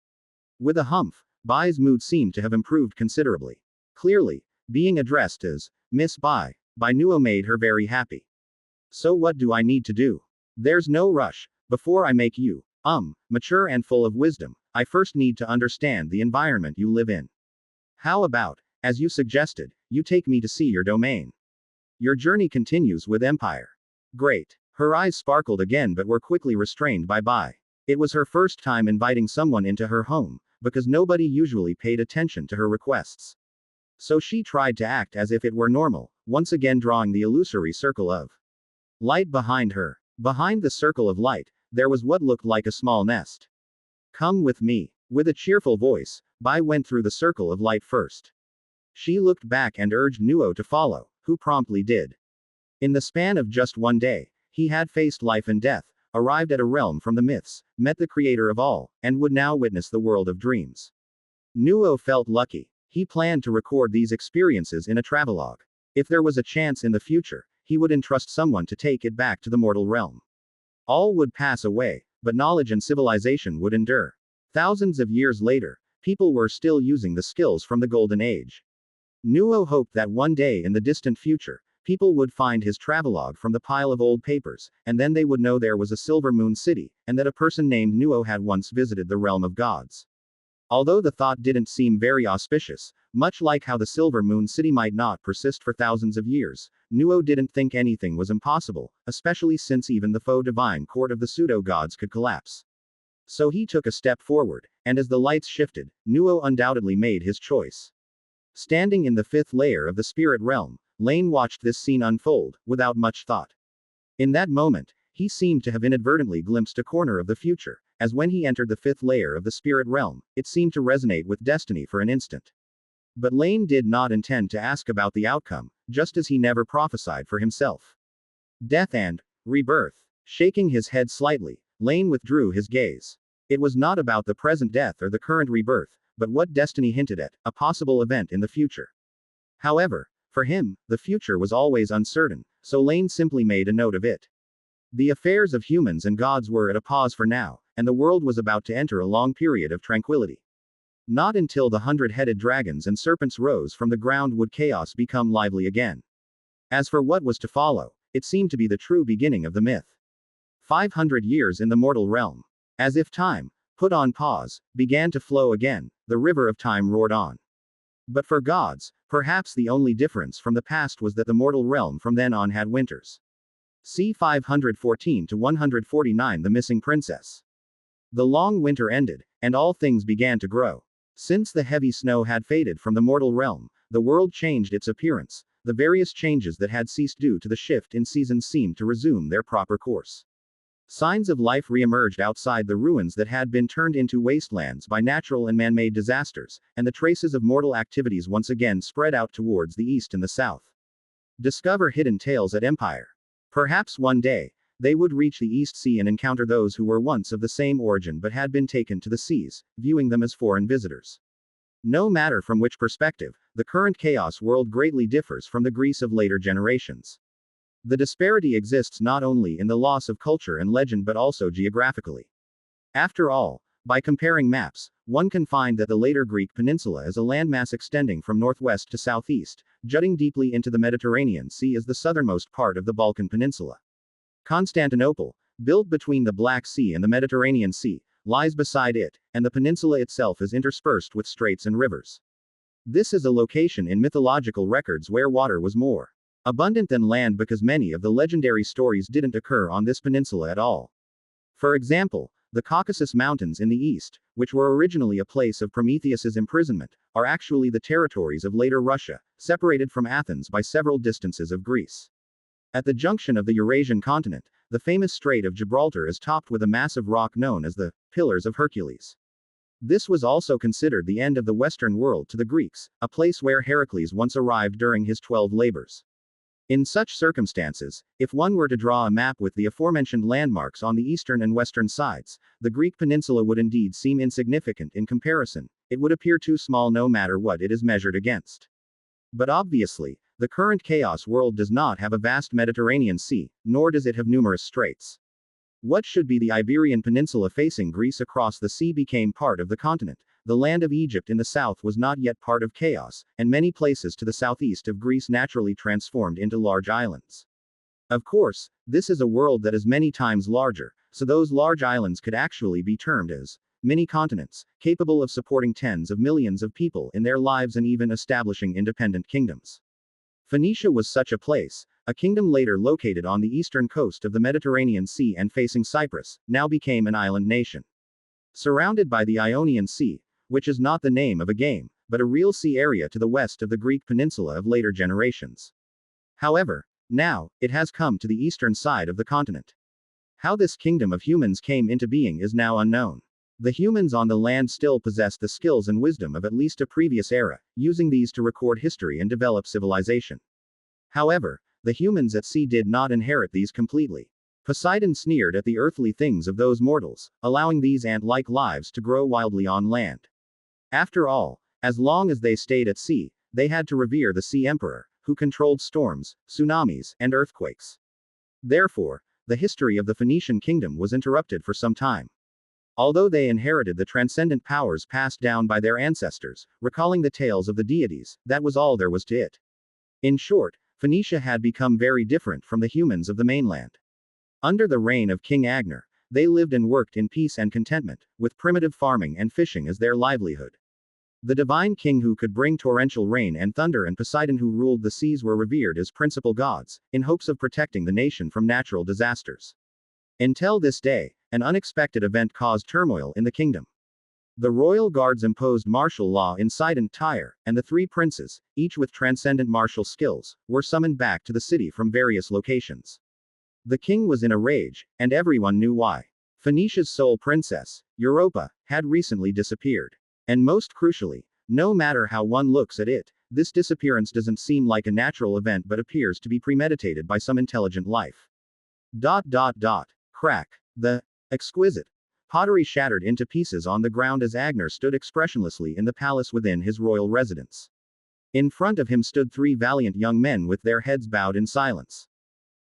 With a humph, Bai's mood seemed to have improved considerably. Clearly, being addressed as Miss Bai, by Nuo made her very happy. So what do I need to do? There's no rush. Before I make you, mature and full of wisdom, I first need to understand the environment you live in. How about, as you suggested, you take me to see your domain? Your journey continues with Empire. Great. Her eyes sparkled again but were quickly restrained by Bai. It was her first time inviting someone into her home, because nobody usually paid attention to her requests. So she tried to act as if it were normal, once again drawing the illusory circle of light behind her. Behind the circle of light, there was what looked like a small nest. Come with me. With a cheerful voice, Bai went through the circle of light first. She looked back and urged Nuo to follow, who promptly did. In the span of just one day, he had faced life and death, arrived at a realm from the myths, met the creator of all, and would now witness the world of dreams. Nuo felt lucky. He planned to record these experiences in a travelogue. If there was a chance in the future, he would entrust someone to take it back to the mortal realm. All would pass away, but knowledge and civilization would endure. Thousands of years later, people were still using the skills from the Golden Age. Nuo hoped that one day in the distant future, people would find his travelogue from the pile of old papers, and then they would know there was a Silver Moon City, and that a person named Nuo had once visited the realm of gods. Although the thought didn't seem very auspicious, much like how the Silver Moon City might not persist for thousands of years, Nuo didn't think anything was impossible, especially since even the faux divine court of the pseudo-gods could collapse. So he took a step forward, and as the lights shifted, Nuo undoubtedly made his choice. Standing in the fifth layer of the spirit realm, Laine watched this scene unfold, without much thought. In that moment, he seemed to have inadvertently glimpsed a corner of the future, as when he entered the fifth layer of the spirit realm, it seemed to resonate with destiny for an instant. But Laine did not intend to ask about the outcome, just as he never prophesied for himself. Death and rebirth. Shaking his head slightly, Laine withdrew his gaze. It was not about the present death or the current rebirth, but what destiny hinted at, a possible event in the future. However, for him, the future was always uncertain, so Laine simply made a note of it. The affairs of humans and gods were at a pause for now, and the world was about to enter a long period of tranquility. Not until the 100-headed dragons and serpents rose from the ground would chaos become lively again. As for what was to follow, it seemed to be the true beginning of the myth. 500 years in the mortal realm. As if time, put on pause, began to flow again, the river of time roared on. But for gods, perhaps the only difference from the past was that the mortal realm from then on had winters. C 514 to 149 The Missing Princess. The long winter ended, and all things began to grow. Since the heavy snow had faded from the mortal realm, the world changed its appearance. The various changes that had ceased due to the shift in seasons seemed to resume their proper course. Signs of life re-emerged outside the ruins that had been turned into wastelands by natural and man-made disasters, and the traces of mortal activities once again spread out towards the east and the south. Discover hidden tales at Empire. Perhaps one day, they would reach the East Sea and encounter those who were once of the same origin but had been taken to the seas, viewing them as foreign visitors. No matter from which perspective, the current chaos world greatly differs from the Greece of later generations. The disparity exists not only in the loss of culture and legend but also geographically. After all, by comparing maps, one can find that the later Greek peninsula is a landmass extending from northwest to southeast, jutting deeply into the Mediterranean Sea as the southernmost part of the Balkan Peninsula. Constantinople, built between the Black Sea and the Mediterranean Sea, lies beside it, and the peninsula itself is interspersed with straits and rivers. This is a location in mythological records where water was more abundant than land because many of the legendary stories didn't occur on this peninsula at all. For example, the Caucasus Mountains in the east, which were originally a place of Prometheus's imprisonment, are actually the territories of later Russia, separated from Athens by several distances of Greece. At the junction of the Eurasian continent, the famous Strait of Gibraltar is topped with a massive rock known as the Pillars of Hercules. This was also considered the end of the Western world to the Greeks, a place where Heracles once arrived during his 12 labors. In such circumstances, if one were to draw a map with the aforementioned landmarks on the eastern and western sides, the Greek peninsula would indeed seem insignificant in comparison. It would appear too small no matter what it is measured against. But obviously, the current chaos world does not have a vast Mediterranean Sea, nor does it have numerous straits. What should be the Iberian Peninsula facing Greece across the sea became part of the continent. The land of Egypt in the south was not yet part of chaos, and many places to the southeast of Greece naturally transformed into large islands. Of course, this is a world that is many times larger, so those large islands could actually be termed as mini-continents, capable of supporting tens of millions of people in their lives and even establishing independent kingdoms. Phoenicia was such a place. A kingdom later located on the eastern coast of the Mediterranean Sea and facing Cyprus, now became an island nation. Surrounded by the Ionian Sea, which is not the name of a game, but a real sea area to the west of the Greek peninsula of later generations. However, now, it has come to the eastern side of the continent. How this kingdom of humans came into being is now unknown. The humans on the land still possess the skills and wisdom of at least a previous era, using these to record history and develop civilization. However, the humans at sea did not inherit these completely. Poseidon sneered at the earthly things of those mortals, allowing these ant-like lives to grow wildly on land. After all, as long as they stayed at sea, they had to revere the Sea Emperor, who controlled storms, tsunamis, and earthquakes. Therefore, the history of the Phoenician kingdom was interrupted for some time. Although they inherited the transcendent powers passed down by their ancestors, recalling the tales of the deities, that was all there was to it. In short, Phoenicia had become very different from the humans of the mainland. Under the reign of King Agnar, they lived and worked in peace and contentment, with primitive farming and fishing as their livelihood. The divine king who could bring torrential rain and thunder and Poseidon who ruled the seas were revered as principal gods, in hopes of protecting the nation from natural disasters. Until this day, an unexpected event caused turmoil in the kingdom. The royal guards imposed martial law inside Tyre, and the three princes, each with transcendent martial skills, were summoned back to the city from various locations. The king was in a rage, and everyone knew why. Phoenicia's sole princess, Europa, had recently disappeared. And most crucially, No matter how one looks at it, this disappearance doesn't seem like a natural event but appears to be premeditated by some intelligent life. Crack. The exquisite pottery shattered into pieces on the ground as Agner stood expressionlessly in the palace within his royal residence. In front of him stood three valiant young men with their heads bowed in silence.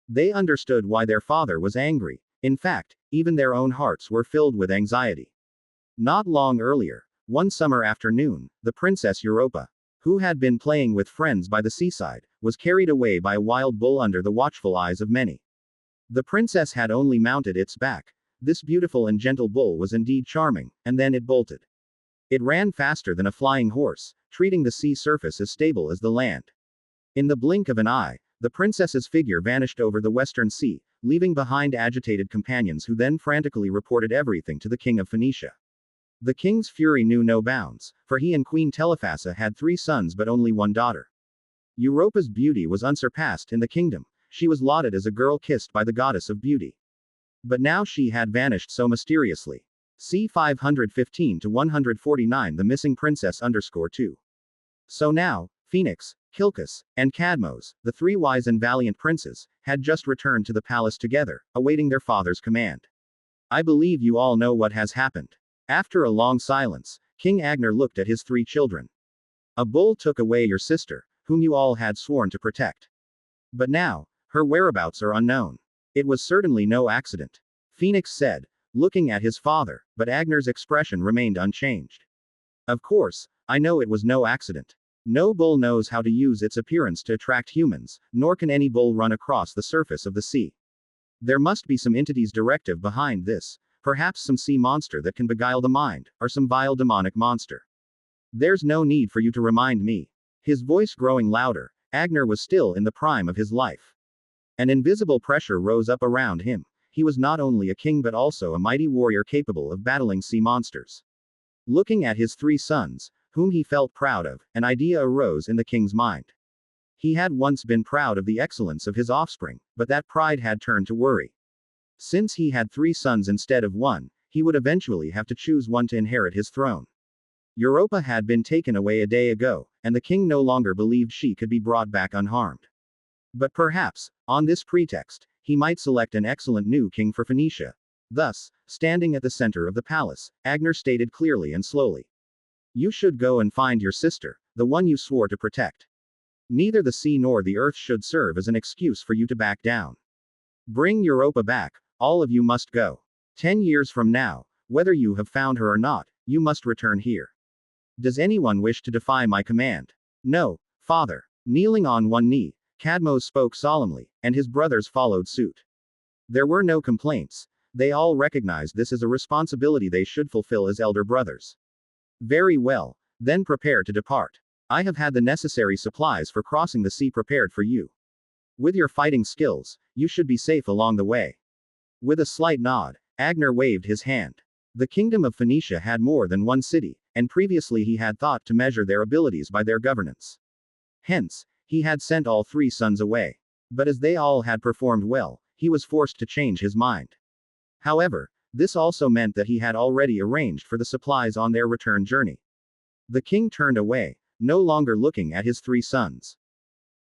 They understood why their father was angry. In fact, even their own hearts were filled with anxiety. Not long earlier, one summer afternoon, the Princess Europa, who had been playing with friends by the seaside, was carried away by a wild bull under the watchful eyes of many. The princess had only mounted its back. This beautiful and gentle bull was indeed charming, and then it bolted. It ran faster than a flying horse, treating the sea surface as stable as the land. In the blink of an eye, the princess's figure vanished over the western sea, leaving behind agitated companions who then frantically reported everything to the king of Phoenicia. The king's fury knew no bounds, for he and Queen Telephassa had 3 sons but only one daughter. Europa's beauty was unsurpassed in the kingdom. She was lauded as a girl kissed by the goddess of beauty. But now she had vanished so mysteriously. C 515 to 149 The missing princess _2. So now, Phoenix, Kilkis, and Cadmos, the 3 wise and valiant princes, had just returned to the palace together, awaiting their father's command. I believe you all know what has happened. After a long silence, King Agner looked at his 3 children. A bull took away your sister, whom you all had sworn to protect. But now, her whereabouts are unknown. It was certainly no accident, Phoenix said, looking at his father, but Agner's expression remained unchanged. Of course, I know it was no accident. No bull knows how to use its appearance to attract humans, nor can any bull run across the surface of the sea. There must be some entity's directive behind this, perhaps some sea monster that can beguile the mind, or some vile demonic monster. There's no need for you to remind me. His voice growing louder, Agner was still in the prime of his life. An invisible pressure rose up around him. He was not only a king but also a mighty warrior capable of battling sea monsters. Looking at his 3 sons, whom he felt proud of, an idea arose in the king's mind. He had once been proud of the excellence of his offspring, but that pride had turned to worry. Since he had 3 sons instead of 1, he would eventually have to choose one to inherit his throne. Europa had been taken away a day ago, and the king no longer believed she could be brought back unharmed. But perhaps, on this pretext, he might select an excellent new king for Phoenicia. Thus, standing at the center of the palace, Agner stated clearly and slowly. You should go and find your sister, the one you swore to protect. Neither the sea nor the earth should serve as an excuse for you to back down. Bring Europa back, all of you must go. 10 years from now, whether you have found her or not, you must return here. Does anyone wish to defy my command? No, father. Kneeling on one knee, Cadmos spoke solemnly, and his brothers followed suit. There were no complaints. They all recognized this as a responsibility they should fulfill as elder brothers. Very well, then prepare to depart. I have had the necessary supplies for crossing the sea prepared for you. With your fighting skills, you should be safe along the way. With a slight nod, Agner waved his hand. The kingdom of Phoenicia had more than one city, and previously he had thought to measure their abilities by their governance. Hence, he had sent all 3 sons away. But as they all had performed well, he was forced to change his mind. However, this also meant that he had already arranged for the supplies on their return journey. The king turned away, no longer looking at his 3 sons.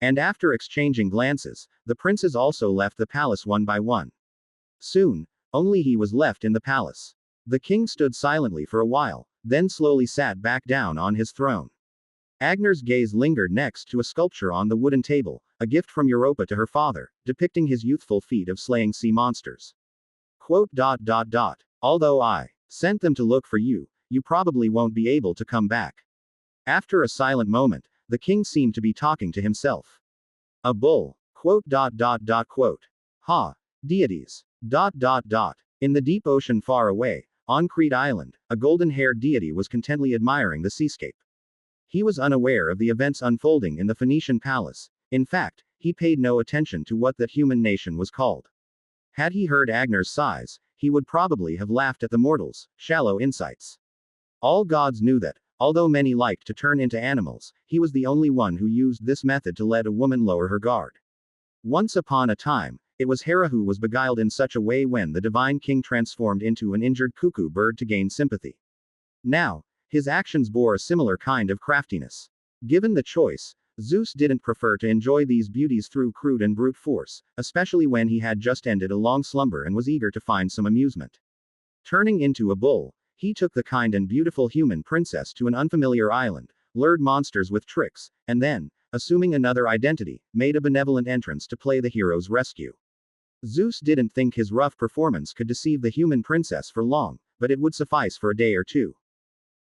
And after exchanging glances, the princes also left the palace one by one. Soon, only he was left in the palace. The king stood silently for a while, then slowly sat back down on his throne. Agner's gaze lingered next to a sculpture on the wooden table, a gift from Europa to her father, depicting his youthful feat of slaying sea monsters. Although I sent them to look for you, you probably won't be able to come back. After a silent moment, the king seemed to be talking to himself. A bull. Ha. Deities. In the deep ocean far away, on Crete Island, a golden-haired deity was contentedly admiring the seascape. He was unaware of the events unfolding in the Phoenician palace. In fact, he paid no attention to what that human nation was called. Had he heard Agner's sighs, he would probably have laughed at the mortals' shallow insights. All gods knew that, although many liked to turn into animals, he was the only one who used this method to let a woman lower her guard. Once upon a time, it was Hera who was beguiled in such a way when the divine king transformed into an injured cuckoo bird to gain sympathy. Now, His actions bore a similar kind of craftiness. Given the choice, Zeus didn't prefer to enjoy these beauties through crude and brute force, especially when he had just ended a long slumber and was eager to find some amusement. Turning into a bull, he took the kind and beautiful human princess to an unfamiliar island, lured monsters with tricks, and then, assuming another identity, made a benevolent entrance to play the hero's rescue. Zeus didn't think his rough performance could deceive the human princess for long, but it would suffice for a day or two.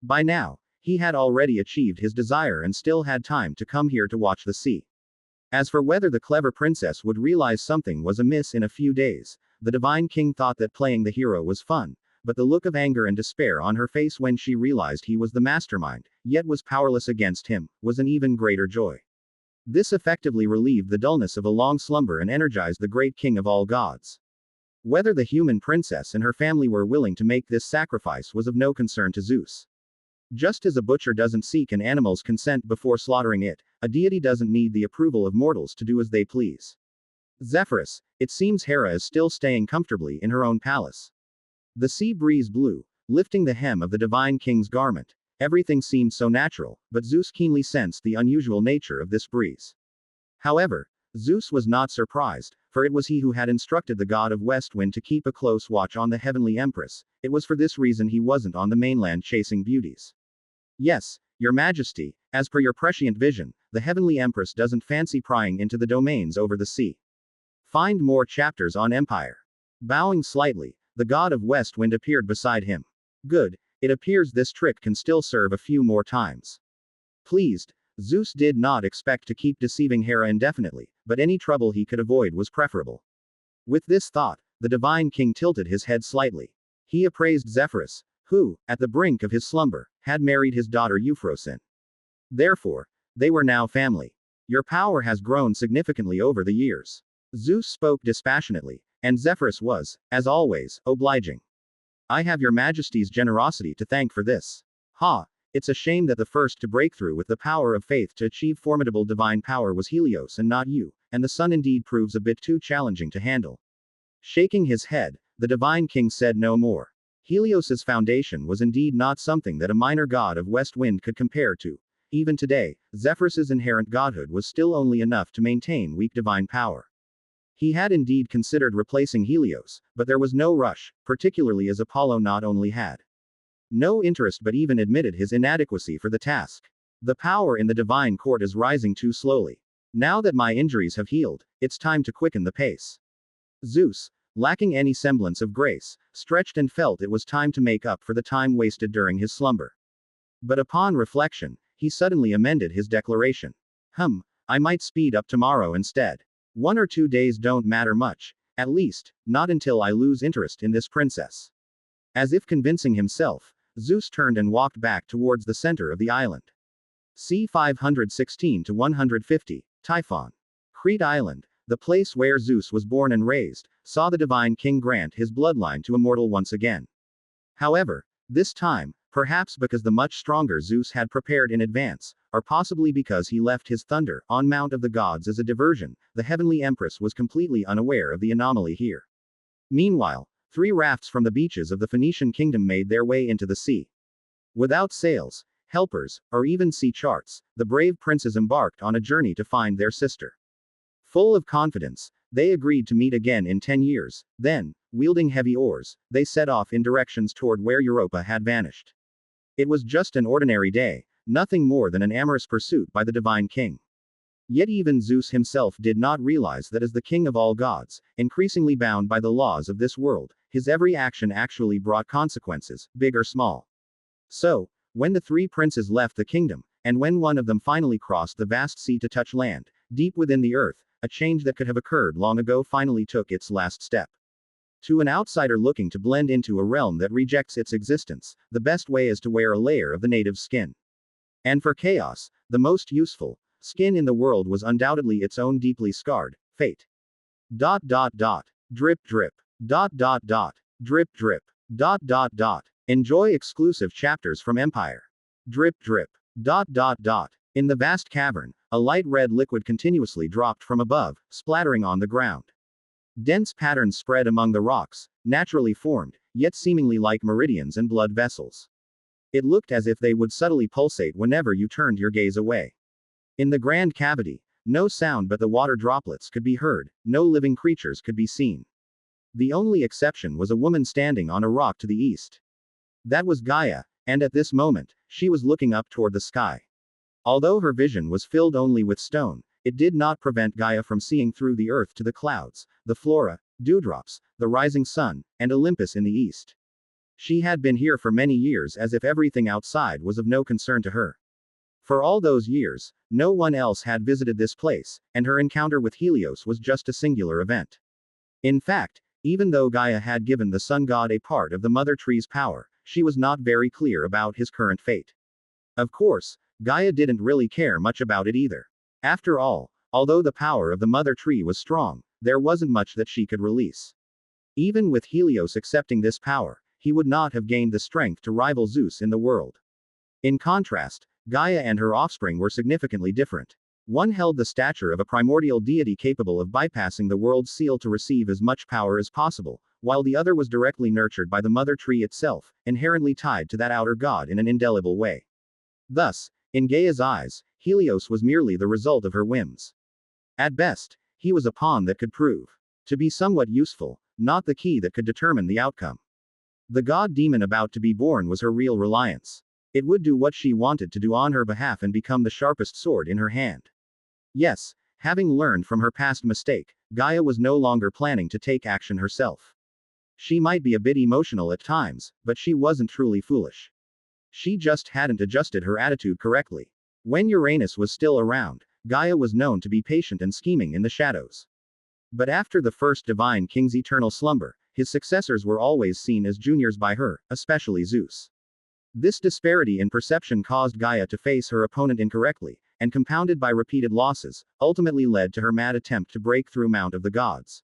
By now, he had already achieved his desire and still had time to come here to watch the sea. As for whether the clever princess would realize something was amiss in a few days, the divine king thought that playing the hero was fun, but the look of anger and despair on her face when she realized he was the mastermind, yet was powerless against him, was an even greater joy. This effectively relieved the dullness of a long slumber and energized the great king of all gods. Whether the human princess and her family were willing to make this sacrifice was of no concern to Zeus. Just as a butcher doesn't seek an animal's consent before slaughtering it, a deity doesn't need the approval of mortals to do as they please. Zephyrus, it seems Hera is still staying comfortably in her own palace. The sea breeze blew, lifting the hem of the divine king's garment. Everything seemed so natural, but Zeus keenly sensed the unusual nature of this breeze. However, Zeus was not surprised, for it was he who had instructed the god of West Wind to keep a close watch on the heavenly empress. It was for this reason he wasn't on the mainland chasing beauties. Yes, your majesty, as per your prescient vision, the heavenly empress doesn't fancy prying into the domains over the sea. Find more chapters on Empire. Bowing slightly, the god of West Wind appeared beside him. Good, it appears this trick can still serve a few more times. Pleased, Zeus did not expect to keep deceiving Hera indefinitely, but any trouble he could avoid was preferable. With this thought, the divine king tilted his head slightly. He appraised Zephyrus, who, at the brink of his slumber, had married his daughter Euphrosyne. Therefore, they were now family. Your power has grown significantly over the years. Zeus spoke dispassionately, and Zephyrus was, as always, obliging. I have your majesty's generosity to thank for this. Ha, it's a shame that the first to break through with the power of faith to achieve formidable divine power was Helios and not you, and the sun indeed proves a bit too challenging to handle. Shaking his head, the divine king said no more. Helios's foundation was indeed not something that a minor god of West Wind could compare to. Even today, Zephyrus's inherent godhood was still only enough to maintain weak divine power. He had indeed considered replacing Helios, but there was no rush, particularly as Apollo not only had no interest but even admitted his inadequacy for the task. The power in the divine court is rising too slowly. Now that my injuries have healed, it's time to quicken the pace. Zeus, lacking any semblance of grace, stretched and felt it was time to make up for the time wasted during his slumber. But upon reflection, he suddenly amended his declaration. I might speed up tomorrow instead. 1 or 2 days don't matter much, at least, not until I lose interest in this princess. As if convincing himself, Zeus turned and walked back towards the center of the island. C 516-150, Typhon. Crete Island, the place where Zeus was born and raised, saw the divine king grant his bloodline to a mortal once again. However, this time, perhaps because the much stronger Zeus had prepared in advance, or possibly because he left his thunder on Mount of the Gods as a diversion, the heavenly empress was completely unaware of the anomaly here. Meanwhile, 3 rafts from the beaches of the Phoenician kingdom made their way into the sea. Without sails, helpers, or even sea charts, the brave princes embarked on a journey to find their sister. Full of confidence, they agreed to meet again in 10 years, then, wielding heavy oars, they set off in directions toward where Europa had vanished. It was just an ordinary day, nothing more than an amorous pursuit by the divine king. Yet even Zeus himself did not realize that as the king of all gods, increasingly bound by the laws of this world, his every action actually brought consequences, big or small. So, when the 3 princes left the kingdom, and when one of them finally crossed the vast sea to touch land, deep within the earth, a change that could have occurred long ago finally took its last step. To an outsider looking to blend into a realm that rejects its existence, the best way is to wear a layer of the native skin. And for chaos, the most useful skin in the world was undoubtedly its own deeply scarred fate. Drip drip. Drip drip. Enjoy exclusive chapters from Empire. Drip drip. In the vast cavern, a light red liquid continuously dropped from above, splattering on the ground. Dense patterns spread among the rocks, naturally formed, yet seemingly like meridians and blood vessels. It looked as if they would subtly pulsate whenever you turned your gaze away. In the grand cavity, no sound but the water droplets could be heard, no living creatures could be seen. The only exception was a woman standing on a rock to the east. That was Gaia, and at this moment, she was looking up toward the sky. Although her vision was filled only with stone, it did not prevent Gaia from seeing through the earth to the clouds, the flora, dewdrops, the rising sun, and Olympus in the east. She had been here for many years as if everything outside was of no concern to her. For all those years, no one else had visited this place, and her encounter with Helios was just a singular event. In fact, even though Gaia had given the sun god a part of the mother tree's power, she was not very clear about his current fate. Of course, Gaia didn't really care much about it either. After all, although the power of the mother tree was strong, there wasn't much that she could release. Even with Helios accepting this power, he would not have gained the strength to rival Zeus in the world. In contrast, Gaia and her offspring were significantly different. One held the stature of a primordial deity capable of bypassing the world's seal to receive as much power as possible, while the other was directly nurtured by the mother tree itself, inherently tied to that outer god in an indelible way. Thus, in Gaia's eyes, Helios was merely the result of her whims. At best, he was a pawn that could prove to be somewhat useful, not the key that could determine the outcome. The god demon about to be born was her real reliance. It would do what she wanted to do on her behalf and become the sharpest sword in her hand. Yes, having learned from her past mistake, Gaia was no longer planning to take action herself. She might be a bit emotional at times, but she wasn't truly foolish. She just hadn't adjusted her attitude correctly. When Uranus was still around, Gaia was known to be patient and scheming in the shadows. But after the first divine king's eternal slumber, his successors were always seen as juniors by her, especially Zeus. This disparity in perception caused Gaia to face her opponent incorrectly, and compounded by repeated losses, ultimately led to her mad attempt to break through Mount of the Gods.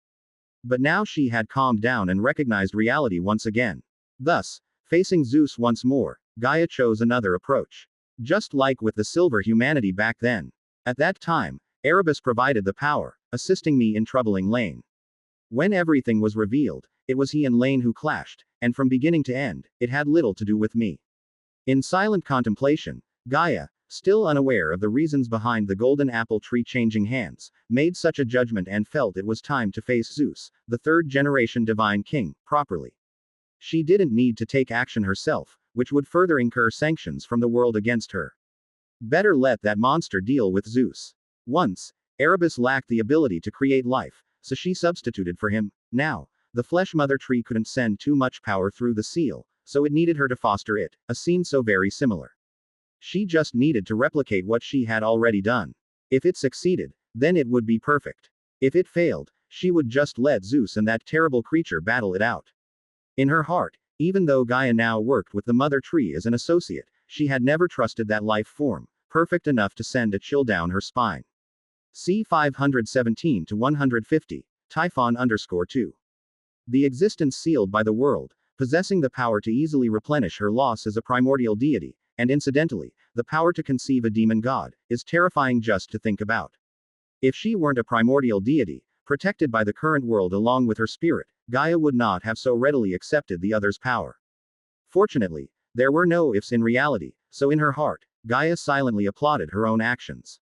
But now she had calmed down and recognized reality once again. Thus, facing Zeus once more, Gaia chose another approach. Just like with the silver humanity back then. At that time, Erebus provided the power, assisting me in troubling Laine. When everything was revealed, it was he and Laine who clashed, and from beginning to end, it had little to do with me. In silent contemplation, Gaia, still unaware of the reasons behind the golden apple tree changing hands, made such a judgment and felt it was time to face Zeus, the third-generation divine king, properly. She didn't need to take action herself, which would further incur sanctions from the world against her. Better let that monster deal with Zeus. Once, Erebus lacked the ability to create life, so she substituted for him. Now, the flesh mother tree couldn't send too much power through the seal, so it needed her to foster it, a scene so very similar. She just needed to replicate what she had already done. If it succeeded, then it would be perfect. If it failed, she would just let Zeus and that terrible creature battle it out. In her heart, even though Gaia now worked with the mother tree as an associate, she had never trusted that life form, perfect enough to send a chill down her spine. C 517-150, Typhon_2. The existence sealed by the world, possessing the power to easily replenish her loss as a primordial deity, and incidentally, the power to conceive a demon god, is terrifying just to think about. If she weren't a primordial deity, protected by the current world along with her spirit, Gaia would not have so readily accepted the other's power. Fortunately, there were no ifs in reality, so in her heart, Gaia silently applauded her own actions.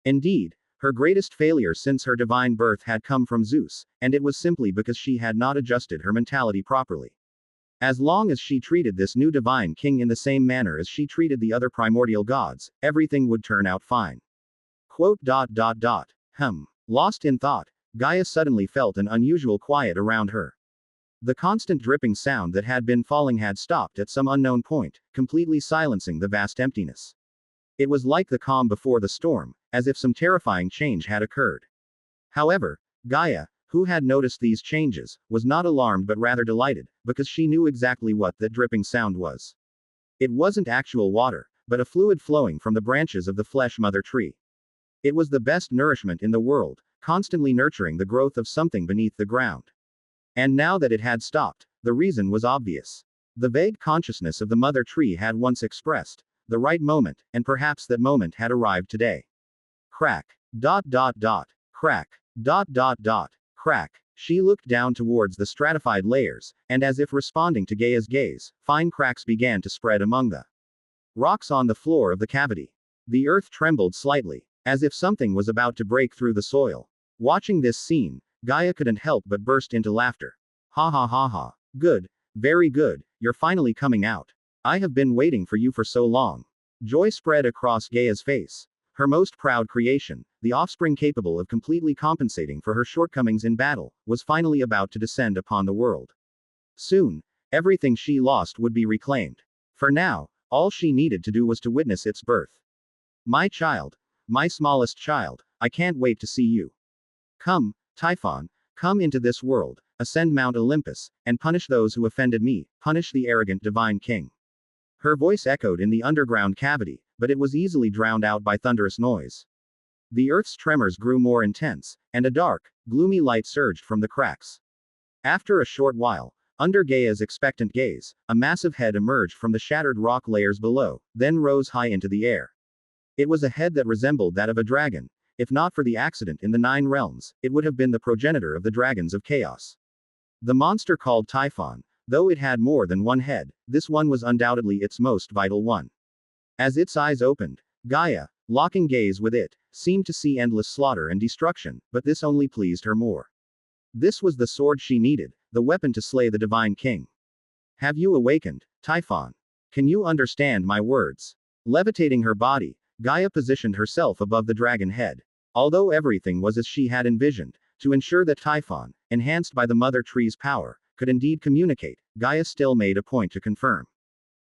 Indeed, her greatest failure since her divine birth had come from Zeus, and it was simply because she had not adjusted her mentality properly. As long as she treated this new divine king in the same manner as she treated the other primordial gods, everything would turn out fine. Lost in thought, Gaia suddenly felt an unusual quiet around her. The constant dripping sound that had been falling had stopped at some unknown point, completely silencing the vast emptiness. It was like the calm before the storm, as if some terrifying change had occurred. However, Gaia, who had noticed these changes, was not alarmed but rather delighted, because she knew exactly what that dripping sound was. It wasn't actual water, but a fluid flowing from the branches of the flesh mother tree. It was the best nourishment in the world, constantly nurturing the growth of something beneath the ground. And now that it had stopped, the reason was obvious. The vague consciousness of the mother tree had once expressed the right moment, and perhaps that moment had arrived today. Crack. Crack. Crack. She looked down towards the stratified layers, and as if responding to Gaia's gaze, fine cracks began to spread among the Rocks on the floor of the cavity. The earth trembled slightly, as if something was about to break through the soil. Watching this scene, Gaia couldn't help but burst into laughter. Ha ha ha ha. Good. Very good, you're finally coming out. I have been waiting for you for so long. Joy spread across Gaia's face. Her most proud creation, the offspring capable of completely compensating for her shortcomings in battle, was finally about to descend upon the world. Soon, everything she lost would be reclaimed. For now, all she needed to do was to witness its birth. My child, my smallest child, I can't wait to see you. Come, Typhon, come into this world, ascend Mount Olympus, and punish those who offended me, punish the arrogant divine king. Her voice echoed in the underground cavity, but it was easily drowned out by thunderous noise. The earth's tremors grew more intense, and a dark, gloomy light surged from the cracks. After a short while, under Gaia's expectant gaze, a massive head emerged from the shattered rock layers below, then rose high into the air. It was a head that resembled that of a dragon. If not for the accident in the 9 realms, it would have been the progenitor of the dragons of chaos. The monster called Typhon, though it had more than one head, this one was undoubtedly its most vital one. As its eyes opened, Gaia, locking gaze with it, seemed to see endless slaughter and destruction, but this only pleased her more. This was the sword she needed, the weapon to slay the divine king. Have you awakened, Typhon? Can you understand my words? Levitating her body, Gaia positioned herself above the dragon head. Although everything was as she had envisioned, to ensure that Typhon, enhanced by the Mother Tree's power, could indeed communicate, Gaia still made a point to confirm.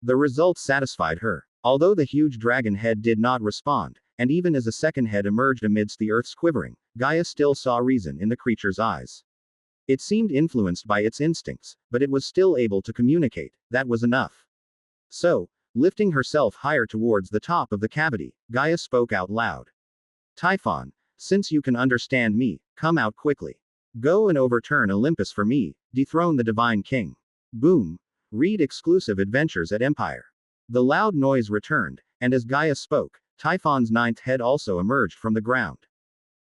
The results satisfied her. Although the huge dragon head did not respond, and even as a second head emerged amidst the earth's quivering, Gaia still saw reason in the creature's eyes. It seemed influenced by its instincts, but it was still able to communicate. That was enough. So, lifting herself higher towards the top of the cavity, Gaia spoke out loud. Typhon, since you can understand me, come out quickly. Go and overturn Olympus for me, dethrone the divine king. Boom. Read exclusive adventures at Empire. The loud noise returned, and as Gaia spoke, Typhon's 9th head also emerged from the ground.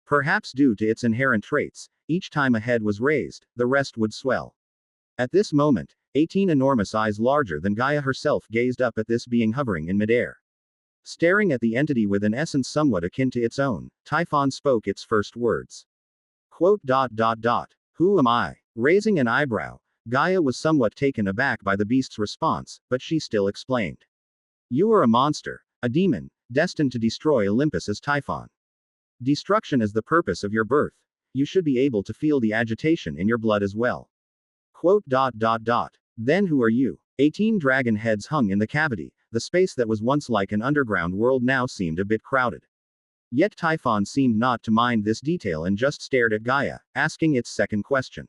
Perhaps due to its inherent traits, each time a head was raised, the rest would swell. At this moment, 18 enormous eyes larger than Gaia herself gazed up at this being hovering in midair. Staring at the entity with an essence somewhat akin to its own, Typhon spoke its first words. Quote. Who am I? Raising an eyebrow, Gaia was somewhat taken aback by the beast's response, but she still explained. You are a monster, a demon, destined to destroy Olympus as Typhon. Destruction is the purpose of your birth. You should be able to feel the agitation in your blood as well. Quote. Then who are you? 18 dragon heads hung in the cavity. The space that was once like an underground world now seemed a bit crowded. Yet Typhon seemed not to mind this detail and just stared at Gaia, asking its second question.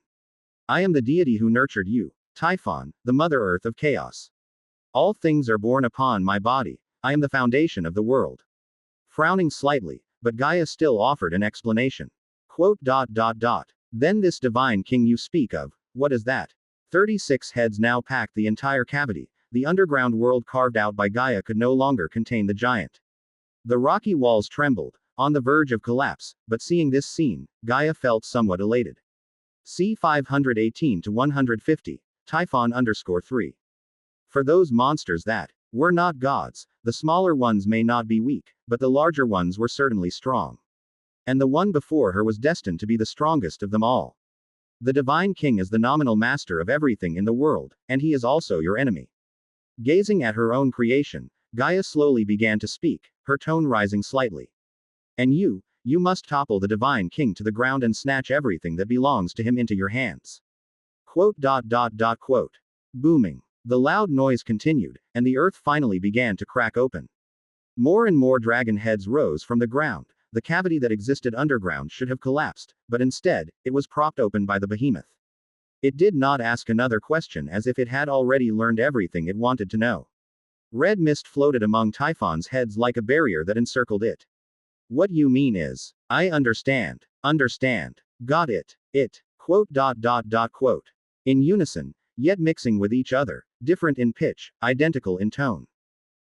I am the deity who nurtured you, Typhon, the Mother Earth of chaos. All things are born upon my body. I am the foundation of the world. Frowning slightly, but Gaia still offered an explanation. Quote. Then this divine king you speak of, what is that? 36 heads now packed the entire cavity. The underground world carved out by Gaia could no longer contain the giant. The rocky walls trembled, on the verge of collapse, but seeing this scene, Gaia felt somewhat elated. C 518 to 150, Typhon _3. For those monsters that were not gods, the smaller ones may not be weak, but the larger ones were certainly strong. And the one before her was destined to be the strongest of them all. The divine king is the nominal master of everything in the world, and he is also your enemy. Gazing at her own creation, Gaia slowly began to speak, her tone rising slightly. And you must topple the divine king to the ground and snatch everything that belongs to him into your hands. Quote. Booming. The loud noise continued, and the earth finally began to crack open. More and more dragon heads rose from the ground. The cavity that existed underground should have collapsed, but instead, it was propped open by the behemoth. It did not ask another question as if it had already learned everything it wanted to know. Red mist floated among Typhon's heads like a barrier that encircled it. What you mean is, I understand. Got it. Quote. In unison, yet mixing with each other, different in pitch, identical in tone.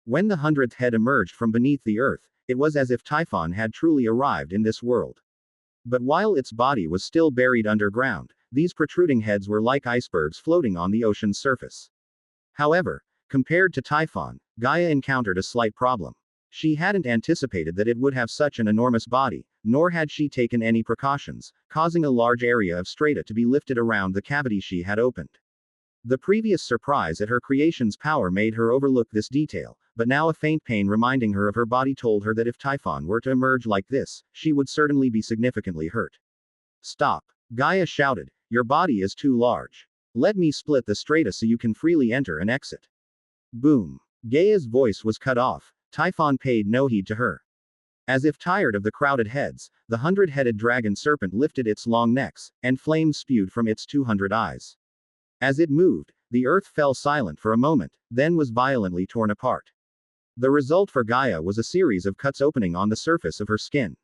When the 100th head emerged from beneath the earth, it was as if Typhon had truly arrived in this world. But while its body was still buried underground, these protruding heads were like icebergs floating on the ocean's surface. However, compared to Typhon, Gaia encountered a slight problem. She hadn't anticipated that it would have such an enormous body, nor had she taken any precautions, causing a large area of strata to be lifted around the cavity she had opened. The previous surprise at her creation's power made her overlook this detail, but now a faint pain reminding her of her body told her that if Typhon were to emerge like this, she would certainly be significantly hurt. Stop! Gaia shouted, your body is too large. Let me split the strata so you can freely enter and exit. Boom! Gaia's voice was cut off. Typhon paid no heed to her. As if tired of the crowded heads, the 100-headed dragon serpent lifted its long necks, and flames spewed from its 200 eyes. As it moved, the earth fell silent for a moment, then was violently torn apart. The result for Gaia was a series of cuts opening on the surface of her skin.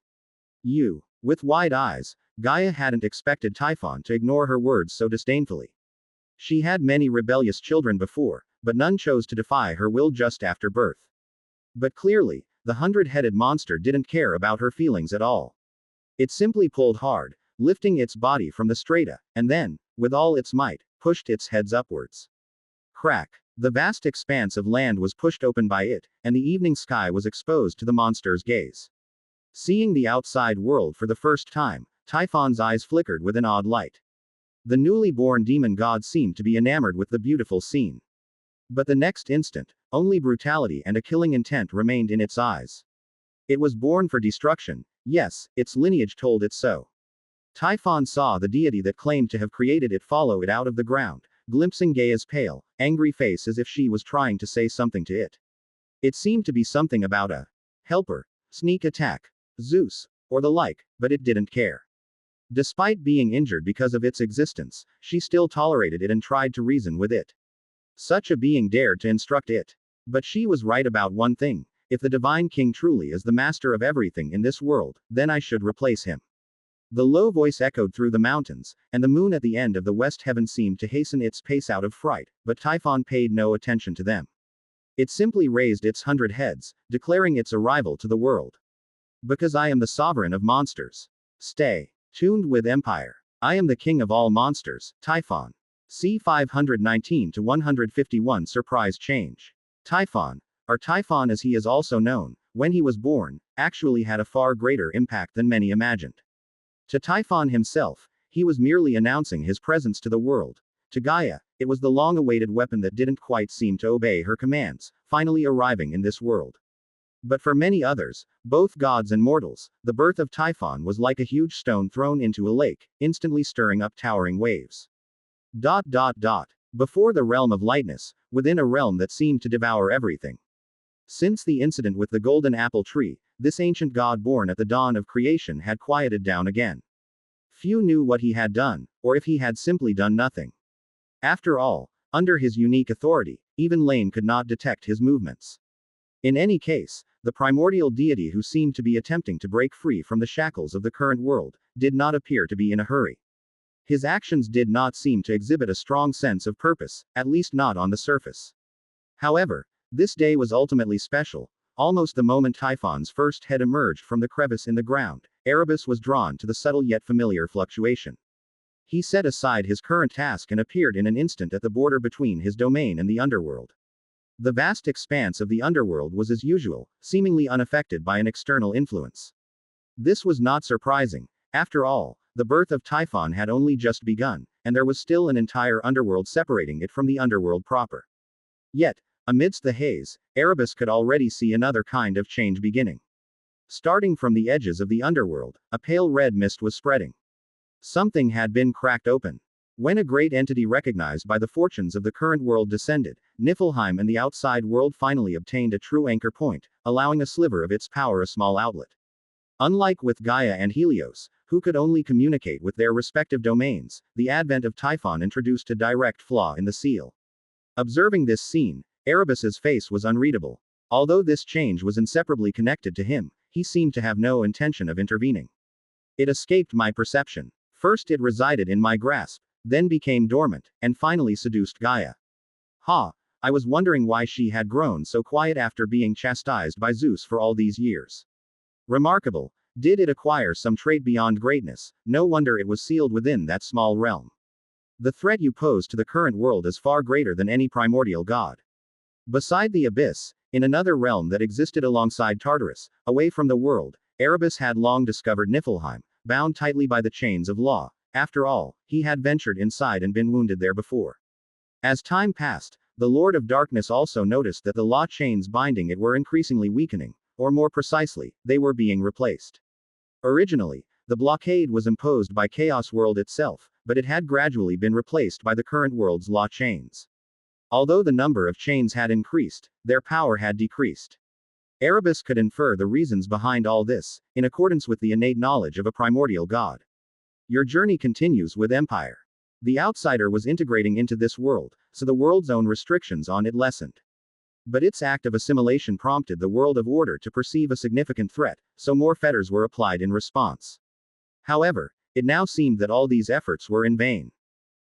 With wide eyes, Gaia hadn't expected Typhon to ignore her words so disdainfully. She had many rebellious children before, but none chose to defy her will just after birth. But clearly, the 100-headed monster didn't care about her feelings at all. It simply pulled hard, lifting its body from the strata, and then, with all its might, pushed its heads upwards. Crack! The vast expanse of land was pushed open by it, and the evening sky was exposed to the monster's gaze. Seeing the outside world for the first time, Typhon's eyes flickered with an odd light. The newly born demon god seemed to be enamored with the beautiful scene. But the next instant, only brutality and a killing intent remained in its eyes. It was born for destruction, yes, its lineage told it so. Typhon saw the deity that claimed to have created it follow it out of the ground, glimpsing Gaia's pale, angry face as if she was trying to say something to it. It seemed to be something about a helper, sneak attack, Zeus, or the like, but it didn't care. Despite being injured because of its existence, she still tolerated it and tried to reason with it. Such a being dared to instruct it. But she was right about one thing: if the Divine King truly is the master of everything in this world, then I should replace him. The low voice echoed through the mountains, and the moon at the end of the west heaven seemed to hasten its pace out of fright, but Typhon paid no attention to them. It simply raised its 100 heads, declaring its arrival to the world. Because I am the sovereign of monsters. Stay tuned with Empire. I am the king of all monsters, Typhon. C 519 to 151 Surprise change. Typhon, or Typhon as he is also known, when he was born, actually had a far greater impact than many imagined. To Typhon himself, he was merely announcing his presence to the world. To Gaia, it was the long-awaited weapon that didn't quite seem to obey her commands, finally arriving in this world. But for many others, both gods and mortals, the birth of Typhon was like a huge stone thrown into a lake, instantly stirring up towering waves. Before the realm of lightness, within a realm that seemed to devour everything. Since the incident with the golden apple tree, this ancient god born at the dawn of creation had quieted down again. Few knew what he had done, or if he had simply done nothing. After all, under his unique authority, even Laine could not detect his movements. In any case, the primordial deity who seemed to be attempting to break free from the shackles of the current world, did not appear to be in a hurry. His actions did not seem to exhibit a strong sense of purpose, at least not on the surface. However, this day was ultimately special. Almost the moment Typhon's first head emerged from the crevice in the ground, Erebus was drawn to the subtle yet familiar fluctuation. He set aside his current task and appeared in an instant at the border between his domain and the underworld. The vast expanse of the underworld was as usual, seemingly unaffected by an external influence. This was not surprising. After all, the birth of Typhon had only just begun, and there was still an entire underworld separating it from the underworld proper. Yet, amidst the haze, Erebus could already see another kind of change beginning. Starting from the edges of the underworld, a pale red mist was spreading. Something had been cracked open. When a great entity recognized by the fortunes of the current world descended, Niflheim and the outside world finally obtained a true anchor point, allowing a sliver of its power a small outlet. Unlike with Gaia and Helios, who could only communicate with their respective domains, the advent of Typhon introduced a direct flaw in the seal. Observing this scene, Erebus's face was unreadable. Although this change was inseparably connected to him, he seemed to have no intention of intervening. It escaped my perception. First it resided in my grasp, then became dormant, and finally seduced Gaia. I was wondering why she had grown so quiet after being chastised by Zeus for all these years. Remarkable. Did it acquire some trait beyond greatness? No wonder it was sealed within that small realm. The threat you pose to the current world is far greater than any primordial god. Beside the abyss, In another realm that existed alongside Tartarus, away from the world, Erebus had long discovered Niflheim, bound tightly by the chains of law. After all, he had ventured inside and been wounded there before. As time passed, the Lord of Darkness also noticed that the law chains binding it were increasingly weakening, or more precisely, they were being replaced. Originally, the blockade was imposed by Chaos World itself, but it had gradually been replaced by the current world's law chains. Although the number of chains had increased, their power had decreased. Erebus could infer the reasons behind all this, in accordance with the innate knowledge of a primordial god. Your journey continues with Empire. The outsider was integrating into this world, so the world's own restrictions on it lessened. But its act of assimilation prompted the world of order to perceive a significant threat, so more fetters were applied in response. However, it now seemed that all these efforts were in vain.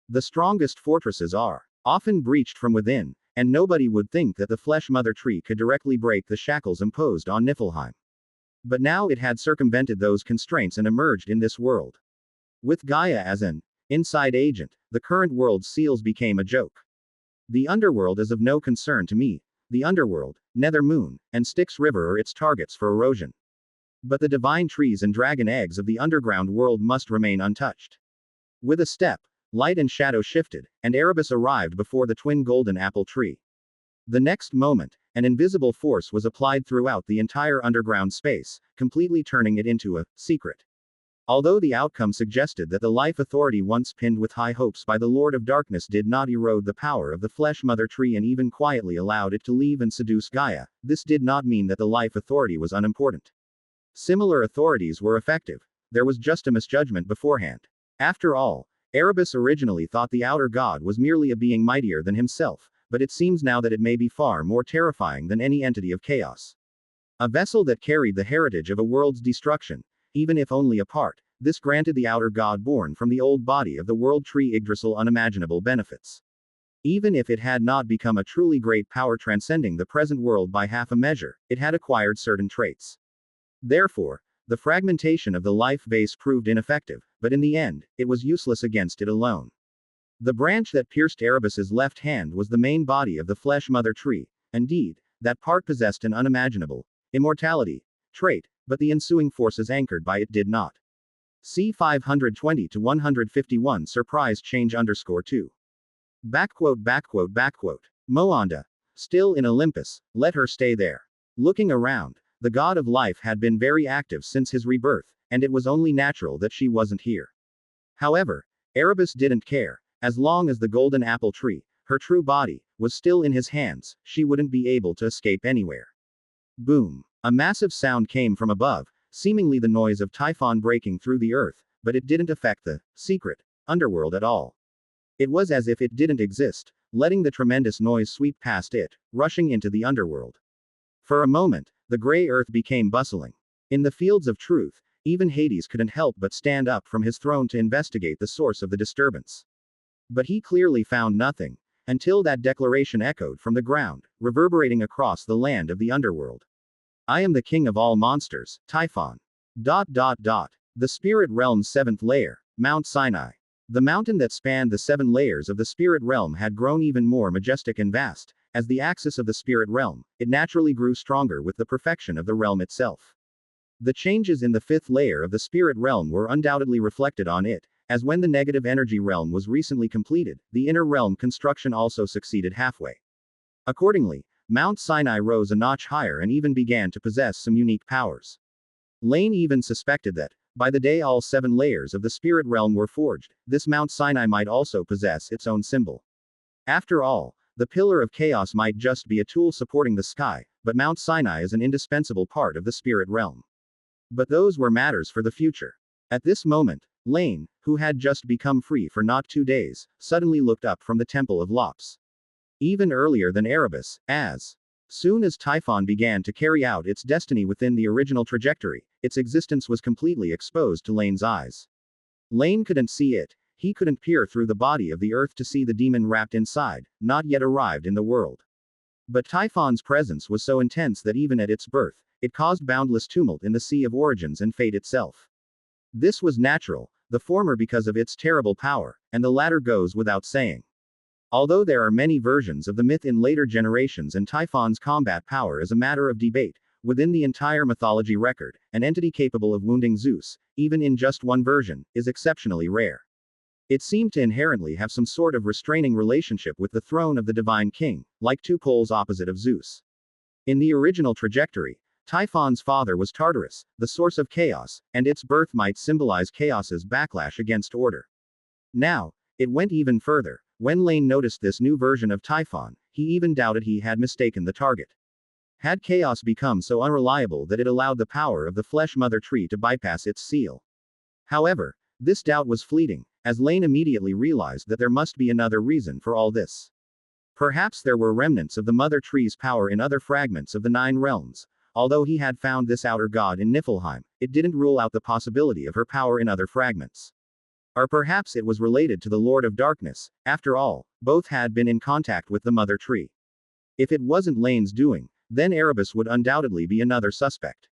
The strongest fortresses are often breached from within, and nobody would think that the Flesh Mother Tree could directly break the shackles imposed on Niflheim. But now it had circumvented those constraints and emerged in this world. With Gaia as an inside agent, the current world's seals became a joke. The underworld is of no concern to me. The underworld, Nether Moon, and Styx River are its targets for erosion. But the divine trees and dragon eggs of the underground world must remain untouched. With a step, light and shadow shifted, and Erebus arrived before the twin golden apple tree. The next moment, an invisible force was applied throughout the entire underground space, completely turning it into a secret. Although the outcome suggested that the life authority once pinned with high hopes by the Lord of Darkness did not erode the power of the Flesh Mother Tree and even quietly allowed it to leave and seduce Gaia, this did not mean that the life authority was unimportant. Similar authorities were effective. There was just a misjudgment beforehand. After all, Erebus originally thought the outer god was merely a being mightier than himself, but it seems now that it may be far more terrifying than any entity of chaos. A vessel that carried the heritage of a world's destruction, even if only a part, this granted the outer god born from the old body of the world tree Yggdrasil unimaginable benefits. Even if it had not become a truly great power transcending the present world by half a measure, it had acquired certain traits. Therefore, the fragmentation of the life base proved ineffective, but in the end, it was useless against it alone. The branch that pierced Erebus's left hand was the main body of the Flesh Mother Tree. Indeed, that part possessed an unimaginable immortality trait, but the ensuing forces anchored by it did not. C 520 to 151 surprise change _2. Moanda. Still in Olympus, let her stay there. Looking around, the god of life had been very active since his rebirth, and it was only natural that she wasn't here. However, Erebus didn't care. As long as the golden apple tree, her true body, was still in his hands, she wouldn't be able to escape anywhere. Boom. A massive sound came from above, seemingly the noise of Typhon breaking through the earth, but it didn't affect the secret underworld at all. It was as if it didn't exist, letting the tremendous noise sweep past it, rushing into the underworld. For a moment, the gray earth became bustling. In the fields of truth, even Hades couldn't help but stand up from his throne to investigate the source of the disturbance. But he clearly found nothing, until that declaration echoed from the ground, reverberating across the land of the underworld. I am the king of all monsters, Typhon. The spirit realm's seventh layer, Mount Sinai. The mountain that spanned the 7 layers of the spirit realm had grown even more majestic and vast. As the axis of the spirit realm, it naturally grew stronger with the perfection of the realm itself. The changes in the 5th layer of the spirit realm were undoubtedly reflected on it, as when the negative energy realm was recently completed, the inner realm construction also succeeded halfway. Accordingly, Mount Sinai rose a notch higher and even began to possess some unique powers. Laine even suspected that, by the day all 7 layers of the spirit realm were forged, this Mount Sinai might also possess its own symbol. After all, the Pillar of Chaos might just be a tool supporting the sky, but Mount Sinai is an indispensable part of the spirit realm. But those were matters for the future. At this moment, Laine, who had just become free for not 2 days, suddenly looked up from the Temple of Lops. Even earlier than Erebus, as soon as Typhon began to carry out its destiny within the original trajectory, its existence was completely exposed to Laine's eyes. Laine couldn't see it. He couldn't peer through the body of the earth to see the demon wrapped inside, not yet arrived in the world. But Typhon's presence was so intense that even at its birth, it caused boundless tumult in the Sea of Origins and fate itself. This was natural, the former because of its terrible power, and the latter goes without saying. Although there are many versions of the myth in later generations and Typhon's combat power is a matter of debate, within the entire mythology record, an entity capable of wounding Zeus, even in just one version, is exceptionally rare. It seemed to inherently have some sort of restraining relationship with the throne of the divine king, like two poles opposite of Zeus. In the original trajectory, Typhon's father was Tartarus, the source of chaos, and its birth might symbolize chaos's backlash against order. Now, it went even further. When Laine noticed this new version of Typhon, he even doubted he had mistaken the target. Had chaos become so unreliable that it allowed the power of the flesh mother tree to bypass its seal? However, this doubt was fleeting, as Laine immediately realized that there must be another reason for all this. Perhaps there were remnants of the mother tree's power in other fragments of the Nine Realms. Although he had found this outer god in Niflheim, it didn't rule out the possibility of her power in other fragments. Or perhaps it was related to the Lord of Darkness. After all, both had been in contact with the mother tree. If it wasn't Laine's doing, then Erebus would undoubtedly be another suspect.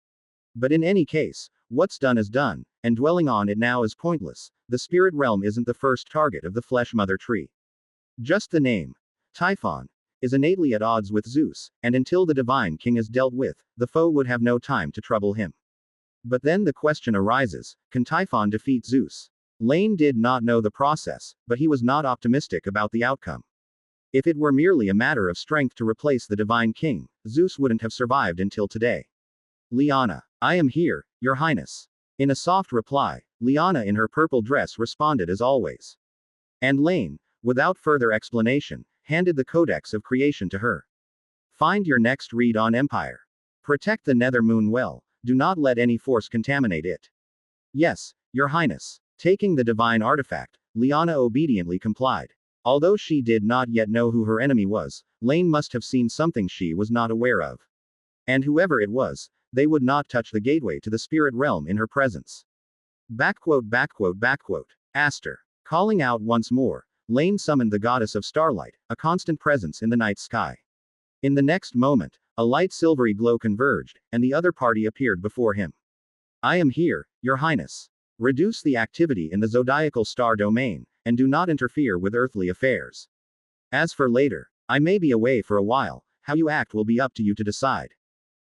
But in any case, what's done is done, and dwelling on it now is pointless. The spirit realm isn't the first target of the flesh mother tree. Just the name, Typhon, is innately at odds with Zeus, and until the divine king is dealt with, the foe would have no time to trouble him. But then the question arises, can Typhon defeat Zeus? Laine did not know the process, but he was not optimistic about the outcome. If it were merely a matter of strength to replace the divine king, Zeus wouldn't have survived until today. Liana, I am here, your highness. In a soft reply, Liana in her purple dress responded as always. And Laine, without further explanation, handed the Codex of Creation to her. Find your next read on Empire. Protect the Nether Moon well, do not let any force contaminate it. Yes, your highness. Taking the divine artifact, Liana obediently complied. Although she did not yet know who her enemy was, Laine must have seen something she was not aware of. And whoever it was, they would not touch the gateway to the spirit realm in her presence. Aster. Calling out once more, Laine summoned the goddess of starlight, a constant presence in the night sky. In the next moment, a light silvery glow converged, and the other party appeared before him. I am here, your highness. Reduce the activity in the zodiacal star domain, and do not interfere with earthly affairs. As for later, I may be away for a while, how you act will be up to you to decide.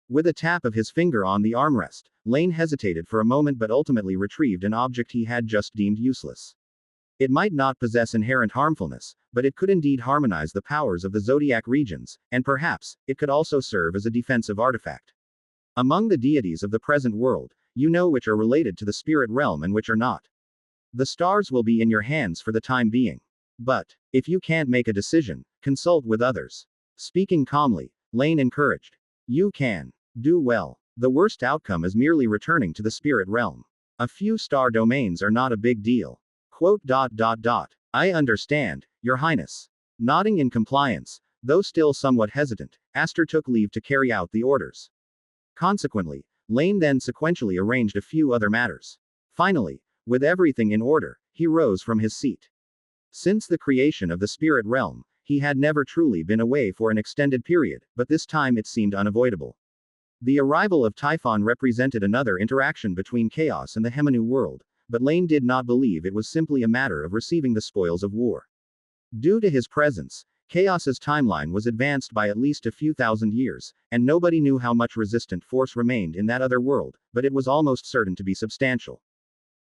With a tap of his finger on the armrest, Laine hesitated for a moment but ultimately retrieved an object he had just deemed useless. It might not possess inherent harmfulness, but it could indeed harmonize the powers of the zodiac regions, and perhaps, it could also serve as a defensive artifact. Among the deities of the present world, you know which are related to the spirit realm and which are not. The stars will be in your hands for the time being. But, if you can't make a decision, consult with others. Speaking calmly, Laine encouraged. You can do well. The worst outcome is merely returning to the spirit realm. A few star domains are not a big deal. I understand, your highness. Nodding in compliance, though still somewhat hesitant, Aster took leave to carry out the orders. Consequently, Laine then sequentially arranged a few other matters. Finally, with everything in order, he rose from his seat. Since the creation of the spirit realm, he had never truly been away for an extended period, but this time it seemed unavoidable. The arrival of Typhon represented another interaction between chaos and the Hemanu world, but Laine did not believe it was simply a matter of receiving the spoils of war. Due to his presence, Chaos's timeline was advanced by at least a few thousand years, and nobody knew how much resistant force remained in that other world, but it was almost certain to be substantial.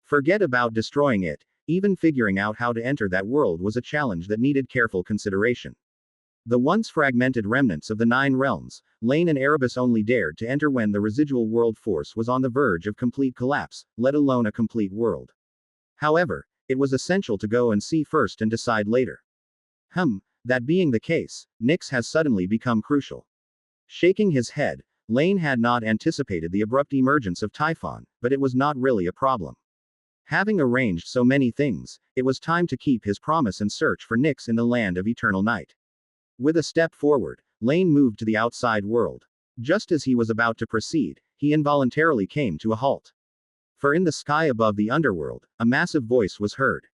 Forget about destroying it, even figuring out how to enter that world was a challenge that needed careful consideration. The once fragmented remnants of the Nine Realms, Laine and Erebus only dared to enter when the residual world force was on the verge of complete collapse, let alone a complete world. However, it was essential to go and see first and decide later. That being the case, Nyx has suddenly become crucial. Shaking his head, Laine had not anticipated the abrupt emergence of Typhon, but it was not really a problem. Having arranged so many things, it was time to keep his promise and search for Nyx in the land of eternal night. With a step forward, Laine moved to the outside world. Just as he was about to proceed, he involuntarily came to a halt. For in the sky above the underworld, a massive voice was heard.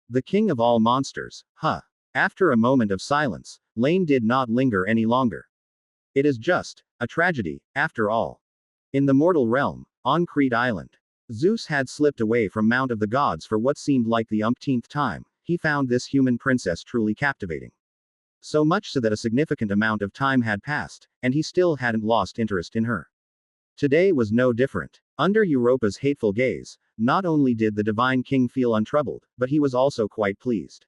The king of all monsters, After a moment of silence, Laine did not linger any longer. It is just a tragedy, after all. In the mortal realm, on Crete Island, Zeus had slipped away from Mount of the Gods for what seemed like the umpteenth time. He found this human princess truly captivating. So much so that a significant amount of time had passed, and he still hadn't lost interest in her. Today was no different. Under Europa's hateful gaze, not only did the Divine King feel untroubled, but he was also quite pleased.